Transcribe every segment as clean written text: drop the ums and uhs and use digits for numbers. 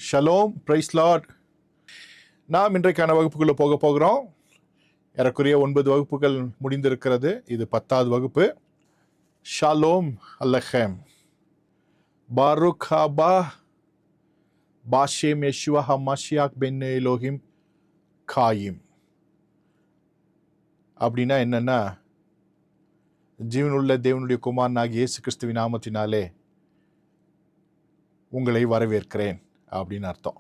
Shalom, price Lord. நாம் இன்றைக்கான வகுப்புக்குள்ளே போகிறோம். ஏறக்குறைய 9 வகுப்புகள் முடிந்திருக்கிறது. இது 10வது வகுப்பு. ஷலோம் அல்லஹம் பாருக் ஹபா பாஷேம் யெஷுவா ஹமாஷியாக் பென் எலோஹிம் காயிம். அப்படின்னா என்னன்னா, ஜீவனுள்ள தேவனுடைய குமாரனாகிய இயேசு கிறிஸ்துவின் நாமத்தினாலே உங்களை வரவேற்கிறேன் அப்படின்னு அர்த்தம்.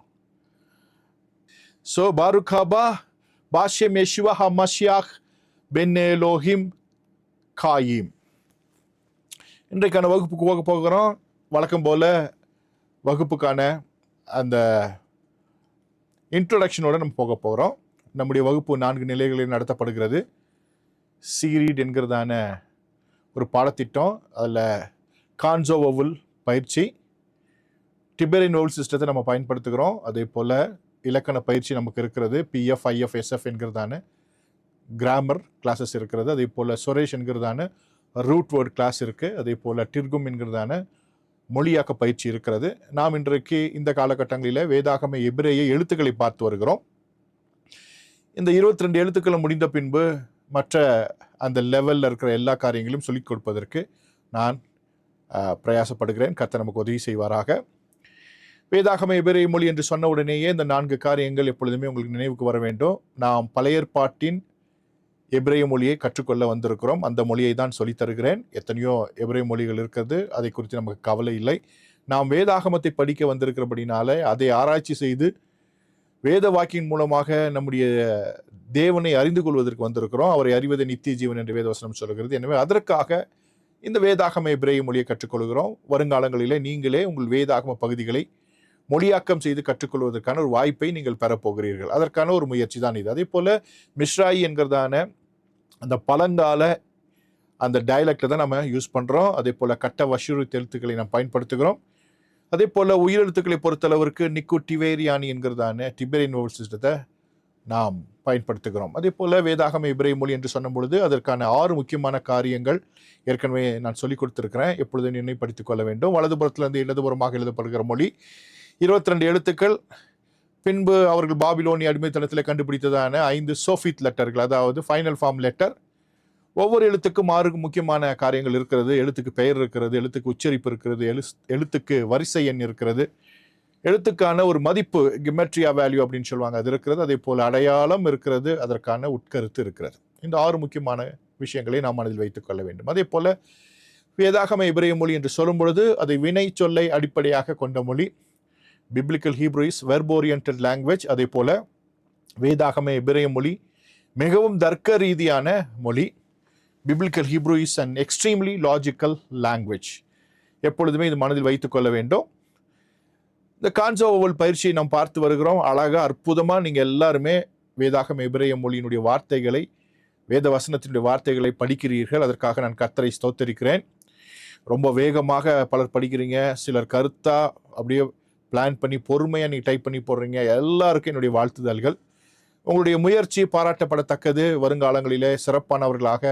ஸோ பாருக் ஹபா பாஷேம் யெஷுவா ஹமாஷியாக் பென் எலோஹிம் காயிம். இன்றைக்கான வகுப்புக்கு போகிறோம். வழக்கம் போல் வகுப்புக்கான அந்த இன்ட்ரோடக்ஷனோடு நம்ம போகிறோம். நம்முடைய வகுப்பு 4 நிலைகளில் நடத்தப்படுகிறது. சீரீட் என்கிறதான ஒரு பாடத்திட்டம், அதில் கான்சோவல் பயிற்சி, டிபெரியன் ஓவல் சிஸ்டத்தை நம்ம பயன்படுத்துகிறோம். அதே போல் இலக்கண பயிற்சி நமக்கு இருக்கிறது. பிஎஃப், ஐஎஃப், எஸ்எஃப் என்கிறதான கிராமர் கிளாஸஸ் இருக்கிறது. அதே போல் சுரேஷ் என்கிறதான ரூட் வேர்ட் கிளாஸ் இருக்குது. அதே போல் டிர்கும் என்கிறதான மொழியாக்க பயிற்சி இருக்கிறது. நாம் இன்றைக்கு இந்த காலகட்டங்களில் வேதாகம எபிரேய எழுத்துக்களை பார்த்து வருகிறோம். இந்த 22 எழுத்துக்களை முடிந்த பின்பு மற்ற அந்த லெவலில் இருக்கிற எல்லா காரியங்களையும் சொல்லிக் கொடுப்பதற்கு நான் பிரயாசப்படுகிறேன். கர்த்தர் நமக்கு உதவி செய்வாராக. வேதாகம எபிரேய மொழி என்று சொன்ன உடனேயே இந்த 4 காரியங்கள் எப்பொழுதுமே உங்களுக்கு நினைவுக்கு வர வேண்டும். நாம் பழைய ஏற்பாட்டின் எபிரேய மொழியை கற்றுக்கொள்ள வந்திருக்கிறோம். அந்த மொழியை தான் சொல்லித் தருகிறேன். எத்தனையோ எபிரேய மொழிகள் இருக்கிறது, அதை குறித்து நமக்கு கவலை இல்லை. நாம் வேதாகமத்தை படிக்க வந்திருக்கிறபடினால அதை ஆராய்ச்சி செய்து வேத வாக்கின் மூலமாக நம்முடைய தேவனை அறிந்து கொள்வதற்கு வந்திருக்கிறோம். அவரை அறிவதை நித்திய ஜீவன் என்று வேதவசனம் சொல்கிறது. எனவே அதற்காக இந்த வேதாகம எபிரேய மொழியை கற்றுக்கொள்கிறோம். வருங்காலங்களிலே நீங்களே உங்கள் வேதாகம பகுதிகளை மொழியாக்கம் செய்து கற்றுக்கொள்வதற்கான ஒரு வாய்ப்பை நீங்கள் பெறப்போகிறீர்கள். அதற்கான ஒரு முயற்சி தான் இது. அதே போல் மிஸ்ராயி என்கிறதான அந்த பழங்கால அந்த டயலக்டை தான் நம்ம யூஸ் பண்ணுறோம். அதே போல் கட்ட வஷுரித் எழுத்துக்களை நாம் பயன்படுத்துகிறோம். அதே போல் உயிரெழுத்துக்களை பொறுத்தளவிற்கு நிக்கு டிவேரியானி என்கிறதான டிபெரியன் ஓவல் சிஸ்டத்தை நாம் பயன்படுத்துகிறோம். அதே போல் வேதாகம எபிரேய மொழி என்று சொன்ன பொழுது அதற்கான 6 முக்கியமான காரியங்கள் ஏற்கனவே நான் சொல்லிக் கொடுத்துருக்கிறேன். எப்பொழுதும் நினைப்படுத்திக் கொள்ள வேண்டும். வலதுபுறத்திலிருந்து இடதுபுறமாக எழுதப்படுகிற மொழி 22 எழுத்துக்கள். பின்பு அவர்கள் பாபிலோனிய அடிமைத்தனத்தில் கண்டுபிடித்ததான 5 சோஃபித் லெட்டர்கள், அதாவது ஃபைனல் ஃபார்ம் லெட்டர். ஒவ்வொரு எழுத்துக்கும் 6 முக்கியமான காரியங்கள் இருக்கிறது. எழுத்துக்கு பெயர் இருக்கிறது, எழுத்துக்கு உச்சரிப்பு இருக்கிறது, எழுத்துக்கு வரிசை எண் இருக்கிறது, எழுத்துக்கான ஒரு மதிப்பு கிமெட்ரியா வேல்யூ அப்படின்னு சொல்லுவாங்க, அது இருக்கிறது. அதே போல் அடையாளம் இருக்கிறது, அதற்கான உட்கருத்து இருக்கிறது. இந்த 6 முக்கியமான விஷயங்களை நாம் மனதில் வைத்துக் கொள்ள வேண்டும். அதே போல் வேதாகம எபிரேய மொழி என்று சொல்லும் பொழுது அதை வினை சொல்லை அடிப்படையாக கொண்ட மொழி. Biblical Hebrew is verb oriented language. அதே போல் வேதாகம எபிரேய மொழி மிகவும் தர்க்க ரீதியான மொழி. Biblical Hebrew is an extremely logical language. எப்பொழுதுமே இது மனதில் வைத்துக் கொள்ள வேண்டும். இந்த கான்சோவல் பயிற்சியை நாம் பார்த்து வருகிறோம். அழகாக அற்புதமாக நீங்கள் எல்லாருமே வேதாகம எபிரேய மொழியினுடைய வார்த்தைகளை, வேத வசனத்தினுடைய வார்த்தைகளை படிக்கிறீர்கள். அதற்காக நான் கர்த்தரை ஸ்தோத்தரிக்கிறேன். ரொம்ப வேகமாக பலர் படிக்கிறீங்க, சிலர் கருத்தாக அப்படியே பிளான் பண்ணி பொறுமையாக நீங்கள் டைப் பண்ணி போடுறீங்க. எல்லாருக்கும் என்னுடைய வாழ்த்துதல்கள். உங்களுடைய முயற்சி பாராட்டப்படத்தக்கது. வருங்காலங்களிலே சிறப்பானவர்களாக,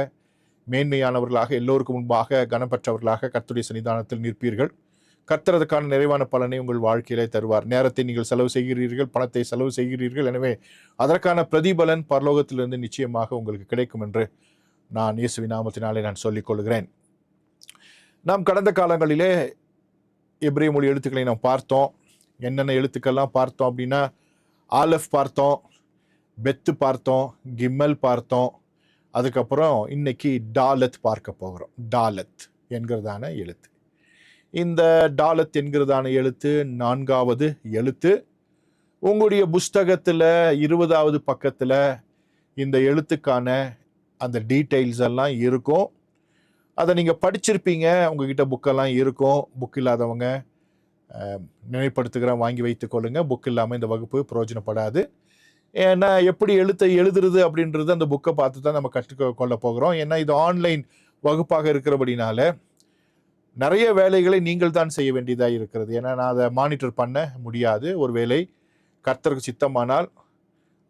மேன்மையானவர்களாக, எல்லோருக்கும் முன்பாக கனப்பற்றவர்களாக கர்த்தருடைய சன்னிதானத்தில் நிற்பீர்கள். கர்த்தர் அதற்கான நிறைவான பலனை உங்கள் வாழ்க்கையிலே தருவார். நேரத்தை நீங்கள் செலவு செய்கிறீர்கள், பணத்தை செலவு செய்கிறீர்கள். எனவே அதற்கான பிரதிபலன் பரலோகத்திலிருந்து நிச்சயமாக உங்களுக்கு கிடைக்கும் என்று நான் இயேசுவின் நாமத்தினாலே நான் சொல்லிக் கொள்கிறேன். நாம் கடந்த காலங்களிலே எபிரேய மொழி எழுத்துக்களை நாம் பார்த்தோம். என்னென்ன எழுத்துக்கள்லாம் பார்த்தோம் அப்படின்னா, ஆலஃப் பார்த்தோம், பெத்து பார்த்தோம், கிம்மல் பார்த்தோம். அதுக்கப்புறம் இன்னைக்கு டாலத் பார்க்க போகிறோம். டாலத் என்கிறதான எழுத்து. இந்த டாலத் என்கிறதான எழுத்து 4வது எழுத்து. உங்களுடைய புஸ்தகத்தில் 20வது பக்கத்தில் இந்த எழுத்துக்கான அந்த டீட்டெயில்ஸ் எல்லாம் இருக்கும். அதை நீங்கள் படிச்சிருப்பீங்க, உங்ககிட்ட புக்கெல்லாம் இருக்கும். புக் இல்லாதவங்க நினைப்படுத்துகிறேன், வாங்கி வைத்துக் கொள்ளுங்கள். புக் இல்லாமல் இந்த வகுப்பு பிரயோஜனப்படாது. ஏன்னா எப்படி எழுத்தை எழுதுறது அப்படின்றது அந்த புக்கை பார்த்து தான் நம்ம கற்றுக்கொள்ள போகிறோம். ஏன்னா இது ஆன்லைன் வகுப்பாக இருக்கிறபடினால நிறைய வேலைகளை நீங்கள் தான் செய்ய வேண்டியதாக இருக்கிறது. ஏன்னா நான் அதை மானிட்டர் பண்ண முடியாது. ஒரு வேளை கர்த்தருக்கு சித்தமானால்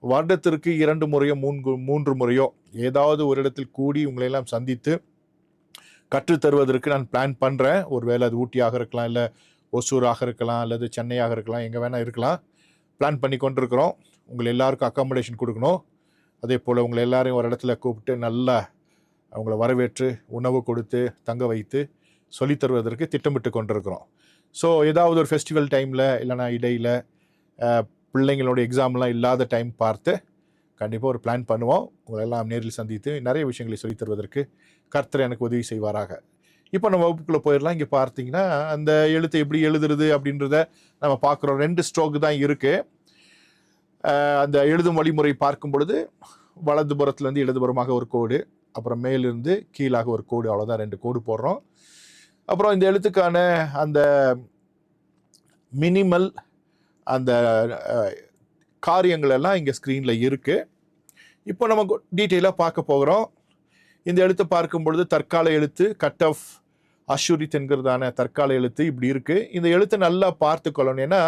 வருடத்திற்கு 2 முறையோ 3 முறையோ ஏதாவது ஒரு இடத்தில் கூடி உங்களையெல்லாம் சந்தித்து கற்றுத்தருவதற்கு நான் பிளான் பண்ணுறேன். ஒரு வேளை அது ஊட்டியாக இருக்கலாம், இல்லை ஒசூராக இருக்கலாம், அல்லது சென்னையாக இருக்கலாம், எங்கே வேணால் இருக்கலாம். பிளான் பண்ணி கொண்டிருக்கிறோம். உங்களை எல்லாருக்கும் அக்காமடேஷன் கொடுக்கணும். அதே போல் உங்களை எல்லாரையும் ஒரு இடத்துல கூப்பிட்டு நல்லா அவங்கள வரவேற்று உணவு கொடுத்து தங்க வைத்து சொல்லித்தருவதற்கு திட்டமிட்டு கொண்டிருக்கிறோம். ஸோ ஏதாவது ஒரு ஃபெஸ்டிவல் டைமில் இல்லைனா இடையில் பிள்ளைங்களோட எக்ஸாம்லாம் இல்லாத டைம் பார்த்து கண்டிப்பாக ஒரு பிளான் பண்ணுவோம். உங்களை எல்லாம் நேரில் சந்தித்து நிறைய விஷயங்களை சொல்லித்தருவதற்கு கர்த்தர் எனக்கு உதவி செய்வாராக. இப்போ நம்ம வகுப்புக்குள்ளே போயிடலாம். இங்கே பார்த்தீங்கன்னா அந்த எழுத்தை எப்படி எழுதுறது அப்படின்றத நம்ம பார்க்குறோம். 2 ஸ்ட்ரோக் தான் இருக்குது. அந்த எழுதும் வழிமுறை பார்க்கும் பொழுது வலதுபுறத்துலேருந்து இடதுபுறமாக ஒரு கோடு, அப்புறம் மேலிருந்து கீழாக ஒரு கோடு, அவ்வளோதான் 2 கோடு போடுறோம். அப்புறம் இந்த எழுத்துக்கான அந்த மினிமல் அந்த காரியங்கள் எல்லாம் இங்கே ஸ்க்ரீனில் இருக்குது. இப்போ நம்ம டீட்டெயிலாக பார்க்க போகிறோம். இந்த எழுத்து பார்க்கும் பொழுது தற்கால எழுத்து கட் ஆஃப் அஷூரித் என்கிறதான தற்கால எழுத்து இப்படி இருக்குது. இந்த எழுத்தை நல்லா பார்த்து கொள்ளணும். ஏன்னா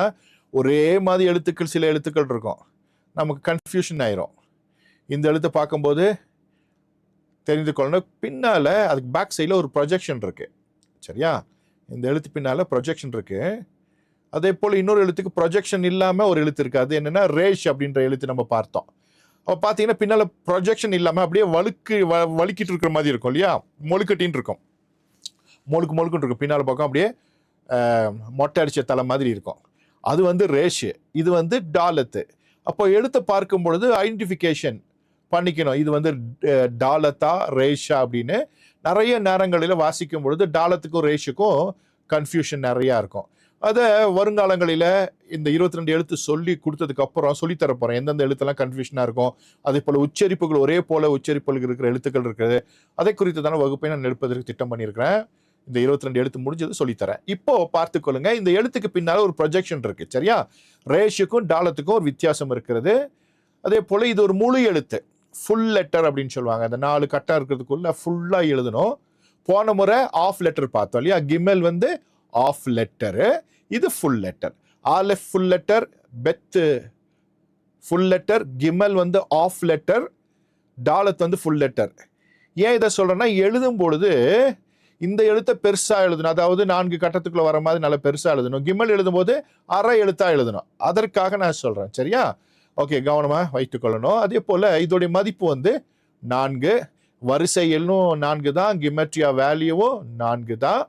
ஒரே மாதிரி எழுத்துக்கள், சில எழுத்துக்கள் இருக்கும், நமக்கு கன்ஃபியூஷன் ஆயிரும். இந்த எழுத்தை பார்க்கும்போது தெரிந்து கொள்ளணும். பின்னால் அதுக்கு பேக் சைடில் ஒரு ப்ரொஜெக்ஷன் இருக்குது. சரியா? இந்த எழுத்து பின்னால் ப்ரொஜெக்ஷன் இருக்குது. அதே போல் இன்னொரு எழுத்துக்கு ப்ரொஜெக்ஷன் இல்லாமல் ஒரு எழுத்து இருக்குது. அது என்னென்னா ரேஷ் அப்படின்ற எழுத்து நம்ம பார்த்தோம். அப்போ பார்த்தீங்கன்னா பின்னால் ப்ரொஜெக்ஷன் இல்லாமல் அப்படியே வலிக்கிட்டு இருக்கிற மாதிரி இருக்கும் இல்லையா? மொழுக்கட்டின்னு இருக்கும், மொழுக்குன்னு இருக்கும். பின்னால் பக்கம் அப்படியே மொட்டை அடித்த தலை மாதிரி இருக்கும். அது வந்து ரேஷு, இது வந்து டாலத்து. அப்போ எழுத்தை பார்க்கும் பொழுது ஐடென்டிஃபிகேஷன் பண்ணிக்கணும். இது வந்து டாலத்தா ரேஷா அப்படின்னு. நிறைய நேரங்களில் வாசிக்கும் பொழுது டாலத்துக்கும் ரேஷுக்கும் கன்ஃபியூஷன் நிறையா இருக்கும். அதை வருங்காலங்களில் இந்த 22 எழுத்து சொல்லி கொடுத்ததுக்கு அப்புறம் சொல்லித்தர போகிறேன், எந்தெந்த எழுத்தெல்லாம் கன்ஃபியூஷனாக இருக்கும். அதே போல் உச்சரிப்புகள் ஒரே போல் உச்சரிப்புகள் இருக்கிற எழுத்துக்கள் இருக்குது. அதை குறித்து தானே வகுப்பை நான் எடுப்பதற்கு திட்டம் பண்ணியிருக்கிறேன். இந்த 22 எழுத்து முடிஞ்சது சொல்லித்தரேன். இப்போ பார்த்துக்கொள்ளுங்க, இந்த எழுத்துக்கு பின்னால் ஒரு ப்ரொஜெக்ஷன் இருக்குது. சரியா? ரேஷுக்கும் டாலத்துக்கும் ஒரு வித்தியாசம் இருக்கிறது. அதே போல் இது ஒரு முழு எழுத்து, ஃபுல் லெட்டர் அப்படின்னு சொல்லுவாங்க. அந்த 4 கட்டம் இருக்கிறதுக்குள்ள ஃபுல்லாக எழுதணும். போன முறை ஆஃப் லெட்டர் பார்த்தோம் இல்லையா? கிமெல் வந்து ஆஃப் லெட்டரு, இது ஃபுல் லெட்டர். ஆலெஃப் ஃபுல் லெட்டர், பெத் ஃபுல் லெட்டர், கிமல் வந்து ஆஃப் லெட்டர், டாலத் வந்து ஃபுல் லெட்டர். ஏன் இதை சொல்கிறேன்னா, எழுதும் பொழுது இந்த எழுத்தை பெருசாக எழுதணும். அதாவது 4 கட்டத்துக்குள்ளே வர மாதிரி நல்லா பெருசாக எழுதணும். கிமல் எழுதும்போது அரை எழுத்தாக எழுதணும். அதற்காக நான் சொல்கிறேன். சரியா? ஓகே, கவனமாக வைத்துக்கொள்ளணும். அதே போல் இதோடைய மதிப்பு வந்து 4, வரிசை எண்ணும் 4 தான், கிமெட்ரியா வேல்யூவும் 4 தான்.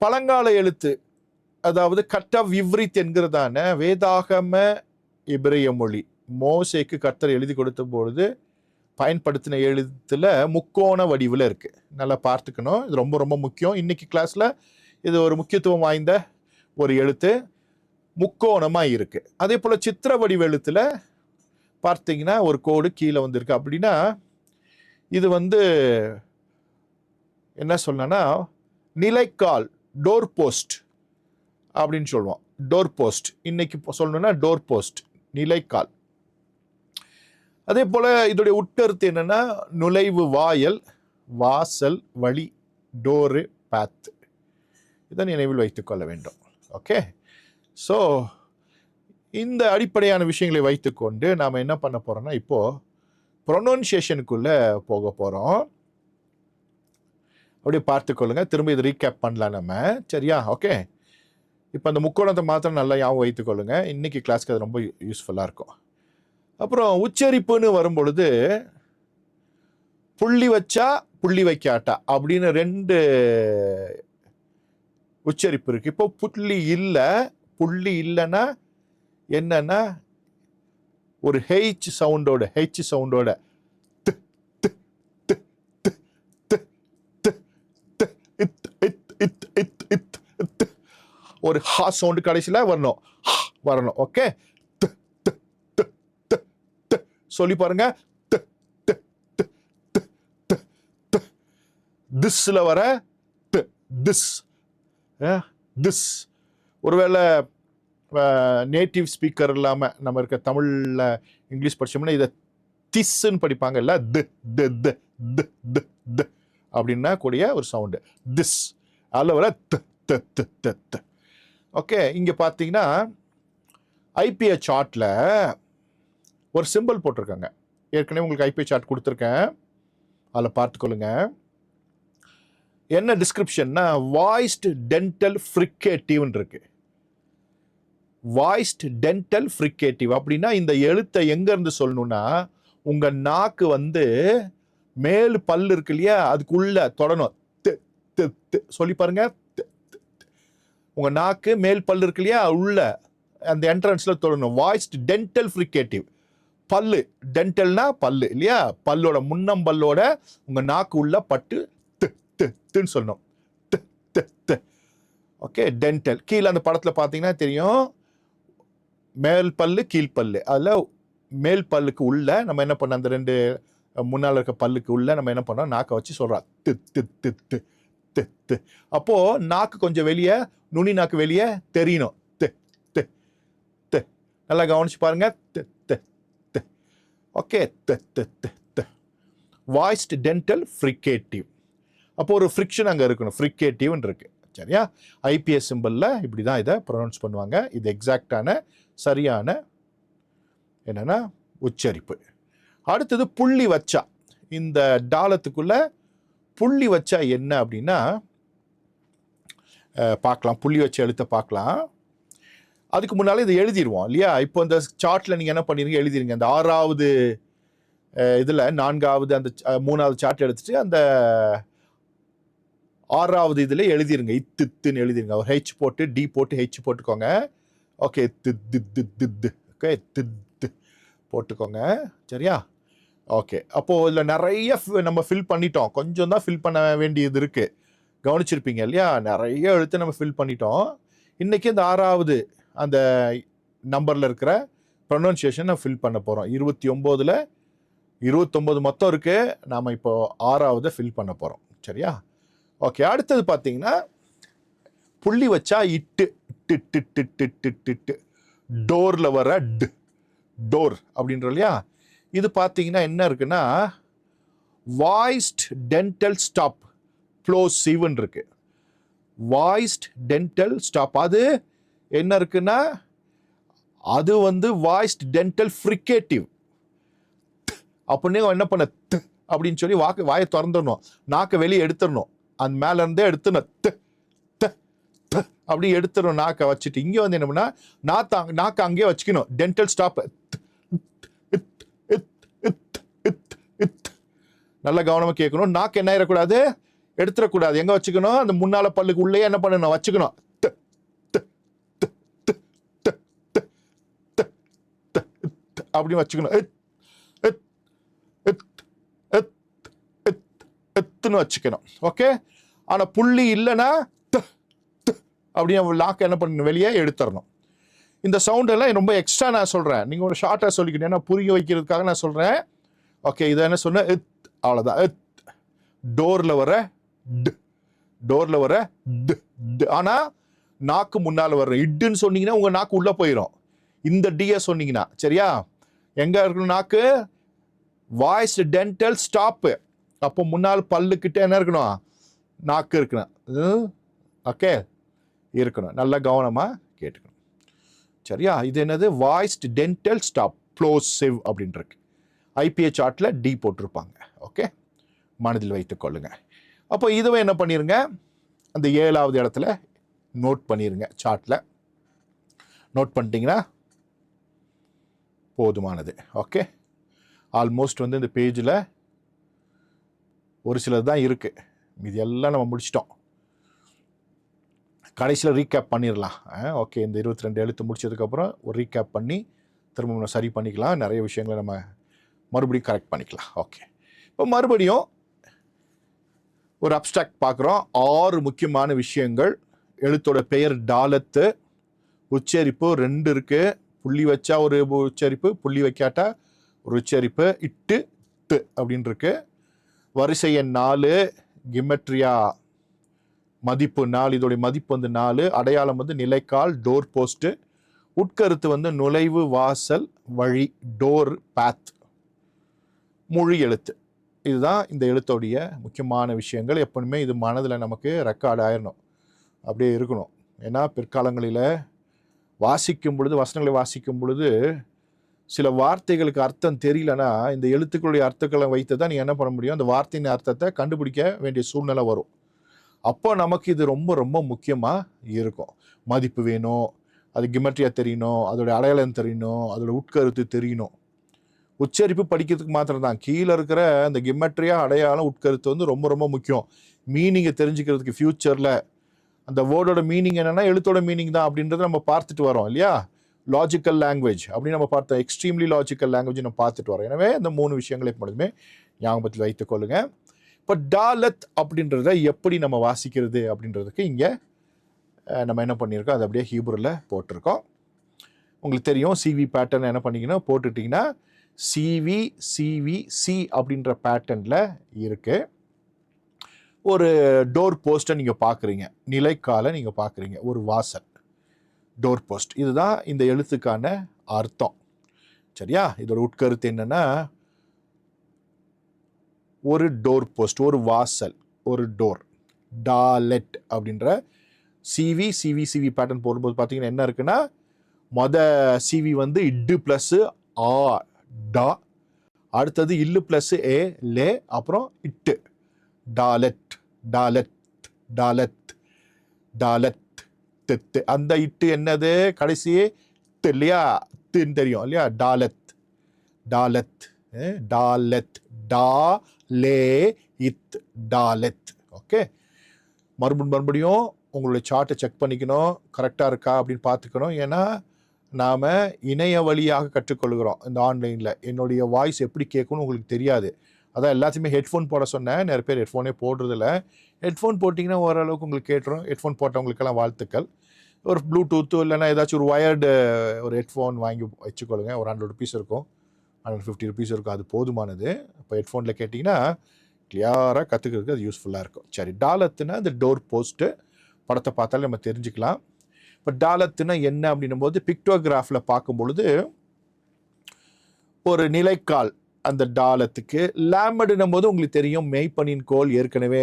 பழங்கால எழுத்து, அதாவது கட் ஆஃப் இவ்ரித் என்கிறதான வேதாகம எபிரேய மொழி மோசேக்கு கர்த்தர் எழுதி கொடுத்த பொழுது பயன்படுத்தின எழுத்துல முக்கோண வடிவில் இருக்குது. நல்லா பார்த்துக்கணும், இது ரொம்ப ரொம்ப முக்கியம். இன்னைக்கு கிளாஸில் இது ஒரு முக்கியத்துவம் வாய்ந்த ஒரு எழுத்து, முக்கோணமாக இருக்குது. அதே போல் சித்திர வடிவ எழுத்தில் பார்த்தீங்கன்னா ஒரு கோடு கீழே வந்துருக்கு. அப்படின்னா இது வந்து என்ன சொல்லணும்னா நிலைக்கால், டோர் போஸ்ட் அப்படின்னு சொல்லுவோம். டோர் போஸ்ட் இன்னைக்கு சொல்லணும்னா டோர் போஸ்ட், நிலைக்கால். அதே போல் இதோடைய உட்கருத்து என்னென்னா நுழைவு வாயல், வாசல், வழி, டோரு, பாத். இதை நினைவில் வைத்துக்கொள்ள வேண்டும். ஓகே, ஸோ இந்த அடிப்படையான விஷயங்களை வைத்துக்கொண்டு நாம் என்ன பண்ண போகிறோம்னா இப்போது ப்ரொனவுன்சியேஷனுக்குள்ளே போக போகிறோம். அப்படியே பார்த்துக்கொள்ளுங்க. திரும்ப இது ரீகேப் பண்ணலாம் நம்ம. சரியா? ஓகே, இப்போ அந்த முக்கோணத்தை மாத்திரம் நல்லா ஞாபகம் வைத்துக்கொள்ளுங்க. இன்றைக்கி கிளாஸ்க்கு அது ரொம்ப யூஸ்ஃபுல்லாக இருக்கும். அப்புறம் உச்சரிப்புன்னு வரும்பொழுது புள்ளி வச்சா புள்ளி வைக்காட்டா அப்படின்னு 2 உச்சரிப்பு இருக்கு. இப்போ புள்ளி இல்லைன்னா என்னன்னா ஒரு ஹெச் சவுண்டோட ஒரு ஹா சவுண்டு கடைசியில் வரணும். ஓகே, சொல்லி பாருங்க. திஸ்ல வர திஸ். ஒருவேளை நேட்டிவ் ஸ்பீக்கர் இல்லாமல் நம்ம இருக்க தமிழில் இங்கிலீஷ் படிச்சோம்னா இதை திஸ்ன்னு படிப்பாங்க. இல்லை அப்படின்னா கூடிய ஒரு சவுண்டு திஸ். அதில் வர ஓகே, இங்கே பார்த்தீங்கன்னா ஐபிஐ சார்ட்டில் ஒரு சிம்பிள் போட்டிருக்காங்க. ஏற்கனவே உங்களுக்கு ஐபிஐ சார்ட் கொடுத்துருக்கேன், அதில் பார்த்துக்கொள்ளுங்க. என்ன டிஸ்கிரிப்ஷன்னா வாய்ஸ்டு டென்டல் ஃப்ரிகேட்டிவ்னு இருக்கு. வாய்ஸ்டு டென்டல் ஃப்ரிகேட்டிவ் அப்படின்னா இந்த எழுத்தை எங்க இருந்து சொல்லணும்னா உங்க நாக்கு வந்து மேல் பல்லு இருக்கு இல்லையா அதுக்குள்ள தொடணும். சொல்லி பாருங்க. உங்க நாக்கு மேல் பல்லு இருக்கு இல்லையா உள்ள அந்த என்ட்ரன்ஸ்ல தொடணும். வாய்ஸ்டு டென்டல் ஃப்ரிகேட்டிவ். பல்லு டென்டல்னா பல்லு இல்லையா, பல்லோட முன்னம்பல்லோட உங்க நாக்கு உள்ள பட்டு ன்னு சொல்லணும். Okay, dental. கீழே அந்த படத்துல பாத்தீங்கன்னா தெரியும், மேல் பல்லு கீழ் பல்லு. அதில் மேல் பல்லுக்கு உள்ள நம்ம என்ன பண்ணோம், அந்த ரெண்டு முன்னால் இருக்க பல்லுக்கு உள்ள நம்ம என்ன பண்ணோம், நாக்கை வச்சு சொல்றோம் தி தி தி தி தி தி. அப்போ நாக்கு கொஞ்சம் வெளியே, நுனி நாக்கு வெளியே தெரியணும். தி தி தி. நல்லா கவனிச்சு பாருங்க. தி தி தி. ஓகே, தி தி தி தி. வாய்ஸ்டு டென்டல் ஃப்ரிகேட்டிவ். அப்போ ஒரு ஃப்ரிக்ஷன் அங்கே இருக்கணும், ஃப்ரிகேட்டிவ்னு இருக்கு. சரியா? ஐபிஎஸ் சிம்பிளில் இப்படி தான் இதை ப்ரொனவுன்ஸ் பண்ணுவாங்க. இது எக்ஸாக்டான சரியான என்னன்னா உச்சரிப்பு. அடுத்தது புள்ளி வச்சா. இந்த டாலத்துக்குள்ள புள்ளி வச்சா என்ன அப்படின்னா பார்க்கலாம். புள்ளி வச்ச எழுத்தை பார்க்கலாம். அதுக்கு முன்னாலே இதை எழுதிடுவோம் இல்லையா? இப்போ இந்த சார்ட்டில் நீங்கள் என்ன பண்ணிருங்க, எழுதிருங்க. அந்த 6வது இதில் 4வது அந்த 3வது சார்ட் எடுத்துட்டு அந்த 6வது இதில் எழுதிருங்க. இத்துன்னு எழுதிருங்க. ஒரு ஹெச் போட்டு டி போட்டு ஹெச் போட்டுக்கோங்க. ஓகே, தித்து. ஓகே, தித்து போட்டுக்கோங்க. சரியா? ஓகே, அப்போது இதில் நிறைய நம்ம ஃபில் பண்ணிட்டோம். கொஞ்சம் தான் ஃபில் பண்ண வேண்டியது இருக்குது. கவனிச்சிருப்பீங்க இல்லையா? நிறைய எழுத்து நம்ம ஃபில் பண்ணிட்டோம். இன்றைக்கி இந்த 6வது அந்த நம்பரில் இருக்கிற ப்ரொனன்சியேஷன் நம்ம ஃபில் பண்ண போகிறோம். 29ல் 29 மொத்தம் இருக்குது. நாம் இப்போ 6வது ஃபில் பண்ண போகிறோம். சரியா? ஓகே, அடுத்தது பார்த்தீங்கன்னா புள்ளி வச்சா இட்டு டிட்டு டிட்டு டிட்டு. டோரில் வர டு, டோர் அப்படின்ற இல்லையா? இது பார்த்தீங்கன்னா என்ன இருக்குன்னா வாய்ஸ்ட் டென்டல் ஸ்டாப் ப்ளோசிவ்னு இருக்கு. வாய்ஸ்ட் டென்டல் ஸ்டாப் அது என்ன இருக்குன்னா அது வந்து வாய்ஸ்ட் டென்டல் ஃப்ரிகேட்டிவ். அப்படின்னு என்ன பண்ண அப்படின்னு சொல்லி வாயை திறந்துடணும், நாக்கை வெளியே எடுத்துடணும். அந்த மேல இருந்தே எடுத்துடணும். அப்படி எடுத்துடணும் நாக்கை வச்சுட்டு. இங்கே வந்து என்ன பண்ணா நாக்கை அங்கேயே வச்சுக்கணும். Dental stop. நல்ல கவனமா கேட்கணும். நாக்கு என்ன ஆயிடக்கூடாது, எடுத்துடக்கூடாது. எங்க வச்சுக்கணும், அந்த முன்னால பல்லுக்கு உள்ளே என்ன பண்ணணும், வச்சுக்கணும். அப்படி வச்சுக்கணும். எத்துன்னு வச்சுக்கணும். ஓகே, ஆனா புள்ளி இல்லைன்னா அப்படியே லாக் என்ன பண்ணணும், வெளியே எடுத்துடணும். இந்த சவுண்ட் எல்லாம் ரொம்ப எக்ஸ்ட்ரா நான் சொல்றேன். நீங்க ஒரு ஷார்ட்டா சொல்லிக்கிட்டீங்கன்னா புரிய வைக்கிறதுக்காக நான் சொல்றேன். ஓகே, இதை என்ன சொன்ன, அவ்வளவுதான். டோர்ல வர டு, டோர்ல வர டு. ஆனா நாக்கு முன்னால வர்ற இட்டுன்னு சொன்னீங்கன்னா உங்க நாக்கு உள்ள போயிடும். இந்த டிய சொன்னீங்கன்னா சரியா? எங்க இருக்கணும் நாக்கு, வாய்ஸ் டென்டல் ஸ்டாப். அப்போ முன்னால் பல்லுக்கிட்ட என்ன இருக்கணும், நாக்கு இருக்கணும். ஓகே, இருக்கணும். நல்லா கவனமா கேட்டுக்கணும். சரியா? இது என்னது, வாய்ஸ்ட் டென்டல் ஸ்டாப் ப்ளோசிவ் அப்படின்னு இருக்கு. ஐபிஏ சார்ட்ல டி போட்டிருப்பாங்க. ஓகே, மனதில் வைத்துக் கொள்ளுங்க. அப்போ இதுவே என்ன பண்ணிருங்க, அந்த 7வது இடத்துல நோட் பண்ணிருங்க. சார்ட்ல நோட் பண்ணிட்டீங்கன்னா போதுமானது. ஓகே, ஆல்மோஸ்ட் வந்து இந்த பேஜில் ஒரு சிலது தான் இருக்கு, இது எல்லாம் நம்ம முடிச்சிட்டோம். கடைசியில் ரீகேப் பண்ணிடலாம். ஓகே, இந்த 22 எழுத்து முடிச்சதுக்கப்புறம் ஒரு ரீகேப் பண்ணி திரும்ப நம்ம சரி பண்ணிக்கலாம். நிறைய விஷயங்களை நம்ம மறுபடியும் கரெக்ட் பண்ணிக்கலாம். ஓகே, இப்போ மறுபடியும் ஒரு அப்ஸ்ட்ராக்ட் பார்க்குறோம். 6 முக்கியமான விஷயங்கள். எழுத்தோட பெயர் டாலத்து, உச்சரிப்பு 2 இருக்கு. புள்ளி வச்சா ஒரு உச்சரிப்பு, புள்ளி வைக்காட்டா ஒரு உச்சரிப்பு. இட்டு து அப்படின்னு இருக்கு. வரிசை எண் 4, கிமெட்ரியா மதிப்பு 4, இதோடைய மதிப்பு வந்து 4. அடையாளம் வந்து நிலைக்கால், டோர் போஸ்ட்டு. உட்கருத்து வந்து நுழைவு, வாசல், வழி, டோர், பாத். மொழி எழுத்து. இதுதான் இந்த எழுத்தோடைய முக்கியமான விஷயங்கள். எப்பவுமே இது மனதில் நமக்கு ரெக்கார்ட் ஆயிடணும், அப்படியே இருக்கணும். ஏன்னா பிற்காலங்களில் வாசிக்கும் பொழுது, வசனங்களை வாசிக்கும் பொழுது சில வார்த்தைகளுக்கு அர்த்தம் தெரியலனா இந்த எழுத்துக்களுடைய அர்த்தங்களை வைத்து தான் நீ என்ன பண்ண முடியும், அந்த வார்த்தையின் அர்த்தத்தை கண்டுபிடிக்க வேண்டிய சூழ்நிலை வரும். அப்போ நமக்கு இது ரொம்ப ரொம்ப முக்கியமாக இருக்கும். மதிப்பு வேணும், அது கிமெட்ரியா தெரியணும், அதோட அடையாளம் தெரியணும், அதோட உட்கருத்து தெரியணும். உச்சரிப்பு படிக்கிறதுக்கு மாத்திரம் தான். கீழே இருக்கிற அந்த கிமெட்ரியா அடையாளம் உட்கருத்து வந்து ரொம்ப ரொம்ப முக்கியம். மீனிங்கை தெரிஞ்சுக்கிறதுக்கு ஃபியூச்சரில் அந்த வேர்டோட மீனிங் என்னென்னா எழுத்தோட மீனிங் தான் அப்படின்றத நம்ம பார்த்துட்டு வரோம் இல்லையா. லாஜிக்கல் லாங்குவேஜ் அப்படின்னு நம்ம பார்த்தோம், எக்ஸ்ட்ரீம்லி லாஜிக்கல் லாங்குவேஜ் நம்ம பார்த்துட்டு வரோம். எனவே இந்த 3 விஷயங்களை எப்பொழுதுமே ஞாபகத்தில் வைத்துக்கொள்ளுங்க. இப்போ டாலத் அப்படின்றத எப்படி நம்ம வாசிக்கிறது அப்படின்றதுக்கு இங்கே நம்ம என்ன பண்ணியிருக்கோம், அது அப்படியே ஹீப்ருவில் போட்டிருக்கோம். உங்களுக்கு தெரியும் சிவி பேட்டர்ன் என்ன பண்ணிக்கணும் போட்டுட்டிங்கன்னா சிவி அப்படின்ற பேட்டர்னில் இருக்குது. ஒரு டோர் போஸ்ட்டை நீங்கள் பார்க்குறீங்க, நிலைக்காலை நீங்கள் பார்க்குறீங்க, ஒரு வாசல், டோர் போஸ்ட். இதுதான் இந்த எழுத்துக்கான அர்த்தம். சரியா? இதோட உட்கருத்து என்னன்னா, ஒரு டோர் போஸ்ட், ஒரு வாசல், ஒரு டோர். டாலெட் அப்படின்ற சிவி பேட்டர்ன் போடும்போது பார்த்தீங்கன்னா என்ன இருக்குன்னா, சிவி வந்து இட்டு ப்ளஸ் ஆ டா, அடுத்தது இல்லு ப்ளஸ் ஏ லே, அப்புறம் இட்டு. டாலெட் டாலெட் டாலெட் டாலெட் தெத்து. அந்த இட்டு என்னது, கடைசியே இல்லையா, தின்னு தெரியும் இல்லையா. டாலெத் டாலெத் டாலெத் டா லே இத் டாலெத். ஓகே, மறுபடியும் உங்களுடைய சார்ட்டை செக் பண்ணிக்கணும், கரெக்டாக இருக்கா அப்படின்னு பார்த்துக்கணும். ஏன்னா நாம் இணைய வழியாக கற்றுக்கொள்கிறோம் இந்த ஆன்லைனில். என்னுடைய வாய்ஸ் எப்படி கேட்கணும்னு உங்களுக்கு தெரியாது. அதான் எல்லாத்தையுமே ஹெட்ஃபோன் போட சொன்னேன். நிறைய பேர் ஹெட்ஃபோனே போடுறதில்ல. ஹெட்ஃபோன் போட்டிங்கன்னா ஓரளவுக்கு உங்களுக்கு கேட்டுரும். ஹெட்ஃபோன் போட்டவங்களுக்கெல்லாம் வாழ்த்துக்கள். ஒரு ப்ளூடூத்து இல்லைன்னா ஏதாச்சும் ஒரு வயர்டு ஒரு ஹெட்ஃபோன் வாங்கி வச்சுக்கொள்ளுங்க. ஒரு ₹100 இருக்கும், ₹150 இருக்கும், அது போதுமானது. இப்போ ஹெட்ஃபோனில் கேட்டிங்கன்னா கிளியராக கற்றுக்கிறதுக்கு அது யூஸ்ஃபுல்லாக இருக்கும். சரி, டாலத்துனா இந்த டோர் போஸ்ட்டு படத்தை பார்த்தாலே நம்ம தெரிஞ்சுக்கலாம். இப்போ டாலத்துனா என்ன அப்படின்னும் போது பிக்டோகிராஃபில் பார்க்கும் பொழுது ஒரு நிலைக்கால் அந்த டாலத்துக்கு. லேம்படுன்னும் போது உங்களுக்கு தெரியும், மெய்ப்பனின் கோல் ஏற்கனவே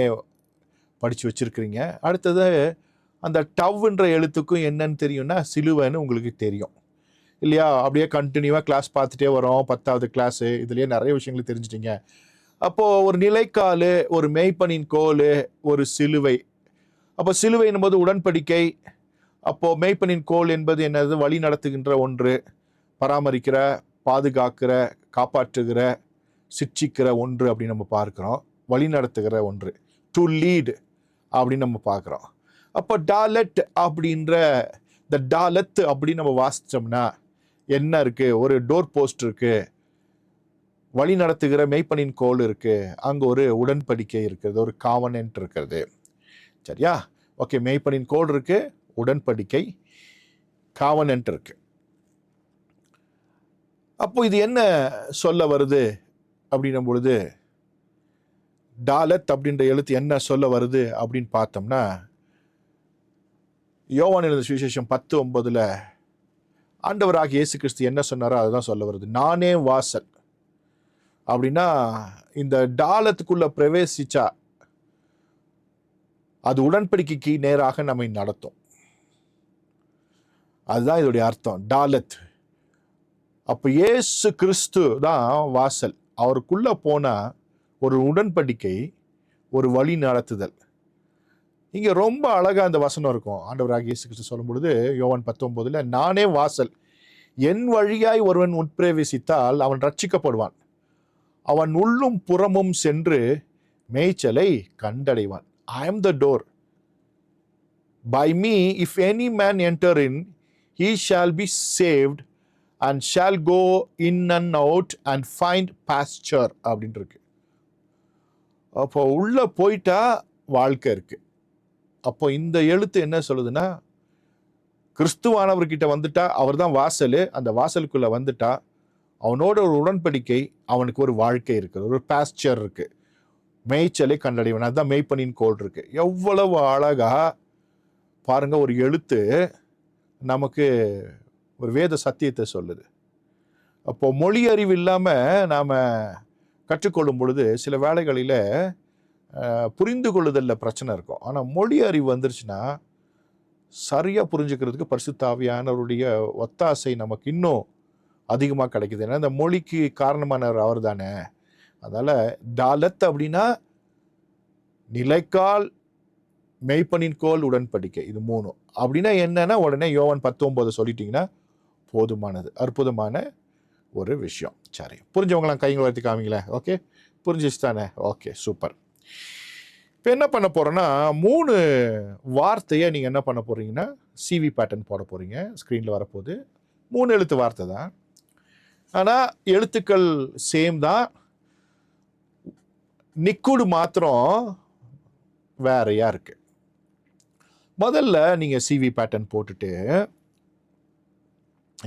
படித்து வச்சுருக்கிறீங்க. அடுத்தது அந்த டவ்ன்ற எழுத்துக்கும் என்னன்னு தெரியும்னா சிலுவைன்னு உங்களுக்கு தெரியும் இல்லையா. அப்படியே கண்டினியூவாக கிளாஸ் பார்த்துட்டே வரோம், 10வது கிளாஸு, இதுலேயே நிறைய விஷயங்கள் தெரிஞ்சிட்டிங்க. அப்போது ஒரு நிலைக்கால், ஒரு மெய்ப்பனின் கோல், ஒரு சிலுவை. அப்போ சிலுவை என்பது உடன்படிக்கை. அப்போது மெய்ப்பனின் கோல் என்பது என்னது, வழி நடத்துகின்ற ஒன்று, பராமரிக்கிற, பாதுகாக்கிற, காப்பாற்றுகிற, சிட்சிக்கிற ஒன்று அப்படின்னு நம்ம பார்க்குறோம். வழி நடத்துகிற ஒன்று, டு லீட் அப்படின்னு நம்ம பார்க்குறோம். அப்போ டாலெட் அப்படின்ற இந்த டாலத் அப்படின்னு நம்ம வாசித்தோம்னா என்ன இருக்குது, ஒரு டோர் போஸ்ட் இருக்குது, வழி நடத்துகிற மெய்ப்பனின் கோல் இருக்குது, அங்கே ஒரு உடன்படிக்கை இருக்கிறது, ஒரு காவனன்ட் இருக்கிறது. சரியா? ஓகே, மெய்ப்பனின் கோல் இருக்குது, உடன்படிக்கை, காவனன்ட் இருக்குது. அப்போ இது என்ன சொல்ல வருது அப்படின்னும் பொழுது, டாலத் அப்படின்ற எழுத்து என்ன சொல்ல வருது அப்படின்னு பார்த்தோம்னா, யோவான் எழுதின சுவிசேஷம் 10:9 ஆண்டவராகிய இயேசு கிறிஸ்து என்ன சொன்னாரோ அதுதான் சொல்ல வருது. நானே வாசல் அப்படின்னா, இந்த டாலத்துக்குள்ள பிரவேசிச்சா அது உடன்படிக்கைக்கு நேராக நம்மை நடத்தும். அதுதான் இதோடைய அர்த்தம், டாலத். அப்போ இயேசு கிறிஸ்து தான் வாசல். அவருக்குள்ள போனா ஒரு உடன்படிக்கை, ஒரு வழி நடத்துதல். இங்க ரொம்ப அழகா அந்த வசனம் இருக்கும். ஆண்டவராகிய இயேசு கிறிஸ்து சொல்லும் பொழுது யோவான் 19 நானே வாசல், என் வழியாய் ஒருவன் உட்பிரவேசித்தால் அவன் ரட்சிக்கப்படுவான், அவன் உள்ளும் புறமும் சென்று மேய்ச்சலை கண்டடைவான். I am the door. By me, if any man enter in, he shall be saved and shall go in and out and find pasture அப்படின்னு இருக்கு. அப்போ உள்ள போயிட்டா வாழ்க்கை இருக்கு. அப்போ இந்த எழுத்து என்ன சொல்லுதுன்னா, கிறிஸ்துவானவர்கிட்ட வந்துட்டா அவர் தான் வாசல், அந்த வாசலுக்குள்ள வந்துட்டா அவனோட ஒரு உடன்படிக்கை, அவனுக்கு ஒரு வாழ்க்கை இருக்குது, ஒரு பாஸ்டர் இருக்கு, மேய்ச்சலை கண்டடைவன். அதுதான் மெய்ப்பனின் கோல் இருக்கு. எவ்வளவு அழகா பாருங்க, ஒரு எழுத்து நமக்கு ஒரு வேத சத்தியத்தை சொல்லுது. அப்போ மொழி அறிவு இல்லாமல் நாம் கற்றுக்கொள்ளும் பொழுது சில வேளைகளில் புரிந்து கொள்ளுதலில் பிரச்சனை இருக்கும். ஆனால் மொழி அறிவு வந்துருச்சுன்னா சரியாக புரிஞ்சுக்கிறதுக்கு பரிசுத்த ஆவியானவருடைய ஒத்தாசை நமக்கு இன்னும் அதிகமாக கிடைக்குது. ஏன்னா இந்த மொழிக்கு காரணமானவர் அவர் தானே. அதனால் டாலத் அப்படின்னா நிலைக்கால், மெய்ப்பனின் கோல் உடன்படிக்கை, இது 3. அப்படின்னா என்னன்னா உடனே யோவான் 19 சொல்லிட்டீங்கன்னா போதுமானது. அற்புதமான ஒரு விஷயம். சரி, புரிஞ்சவங்களாம் கைங்களை வளர்த்தி காமிங்களேன். ஓகே, புரிஞ்சிச்சு தானே? Okay, super. இப்போ என்ன பண்ண போகிறோன்னா 3 வார்த்தையை நீங்கள் என்ன பண்ண போகிறீங்கன்னா சிவி பேட்டர்ன் போட போகிறீங்க. ஸ்க்ரீனில் வரப்போகுது. 3 எழுத்து வார்த்தை தான், ஆனால் எழுத்துக்கள் சேம் தான். நிக்குடு மாத்திரம் வேறையா இருக்கு. முதல்ல நீங்கள் சிவி பேட்டர்ன் போட்டுட்டு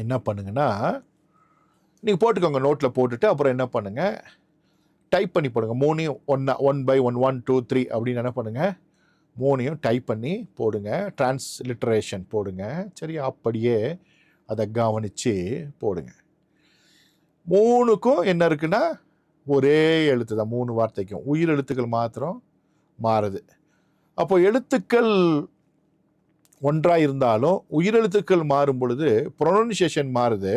என்ன பண்ணுங்கன்னா, நீங்கள் போட்டுக்கோங்க, நோட்டில் போட்டுட்டு அப்புறம் என்ன பண்ணுங்கள், டைப் பண்ணி போடுங்க. 3 ஒன்றா 1 by 1 1 2 3 அப்படின்னு என்ன பண்ணுங்கள், 3 டைப் பண்ணி போடுங்க. டிரான்ஸ்லிட்ரேஷன் போடுங்க. சரி, அப்படியே அதை கவனித்து போடுங்க. 3க்கும் என்ன இருக்குன்னா ஒரே எழுத்து தான். 3 வார்த்தைக்கும் உயிர் எழுத்துக்கள் மாத்திரம் மாறுது. அப்போ எழுத்துக்கள் ஒன்றாக இருந்தாலும் உயிரெழுத்துக்கள் மாறும் பொழுது ப்ரொனன்சியேஷன் மாறுது.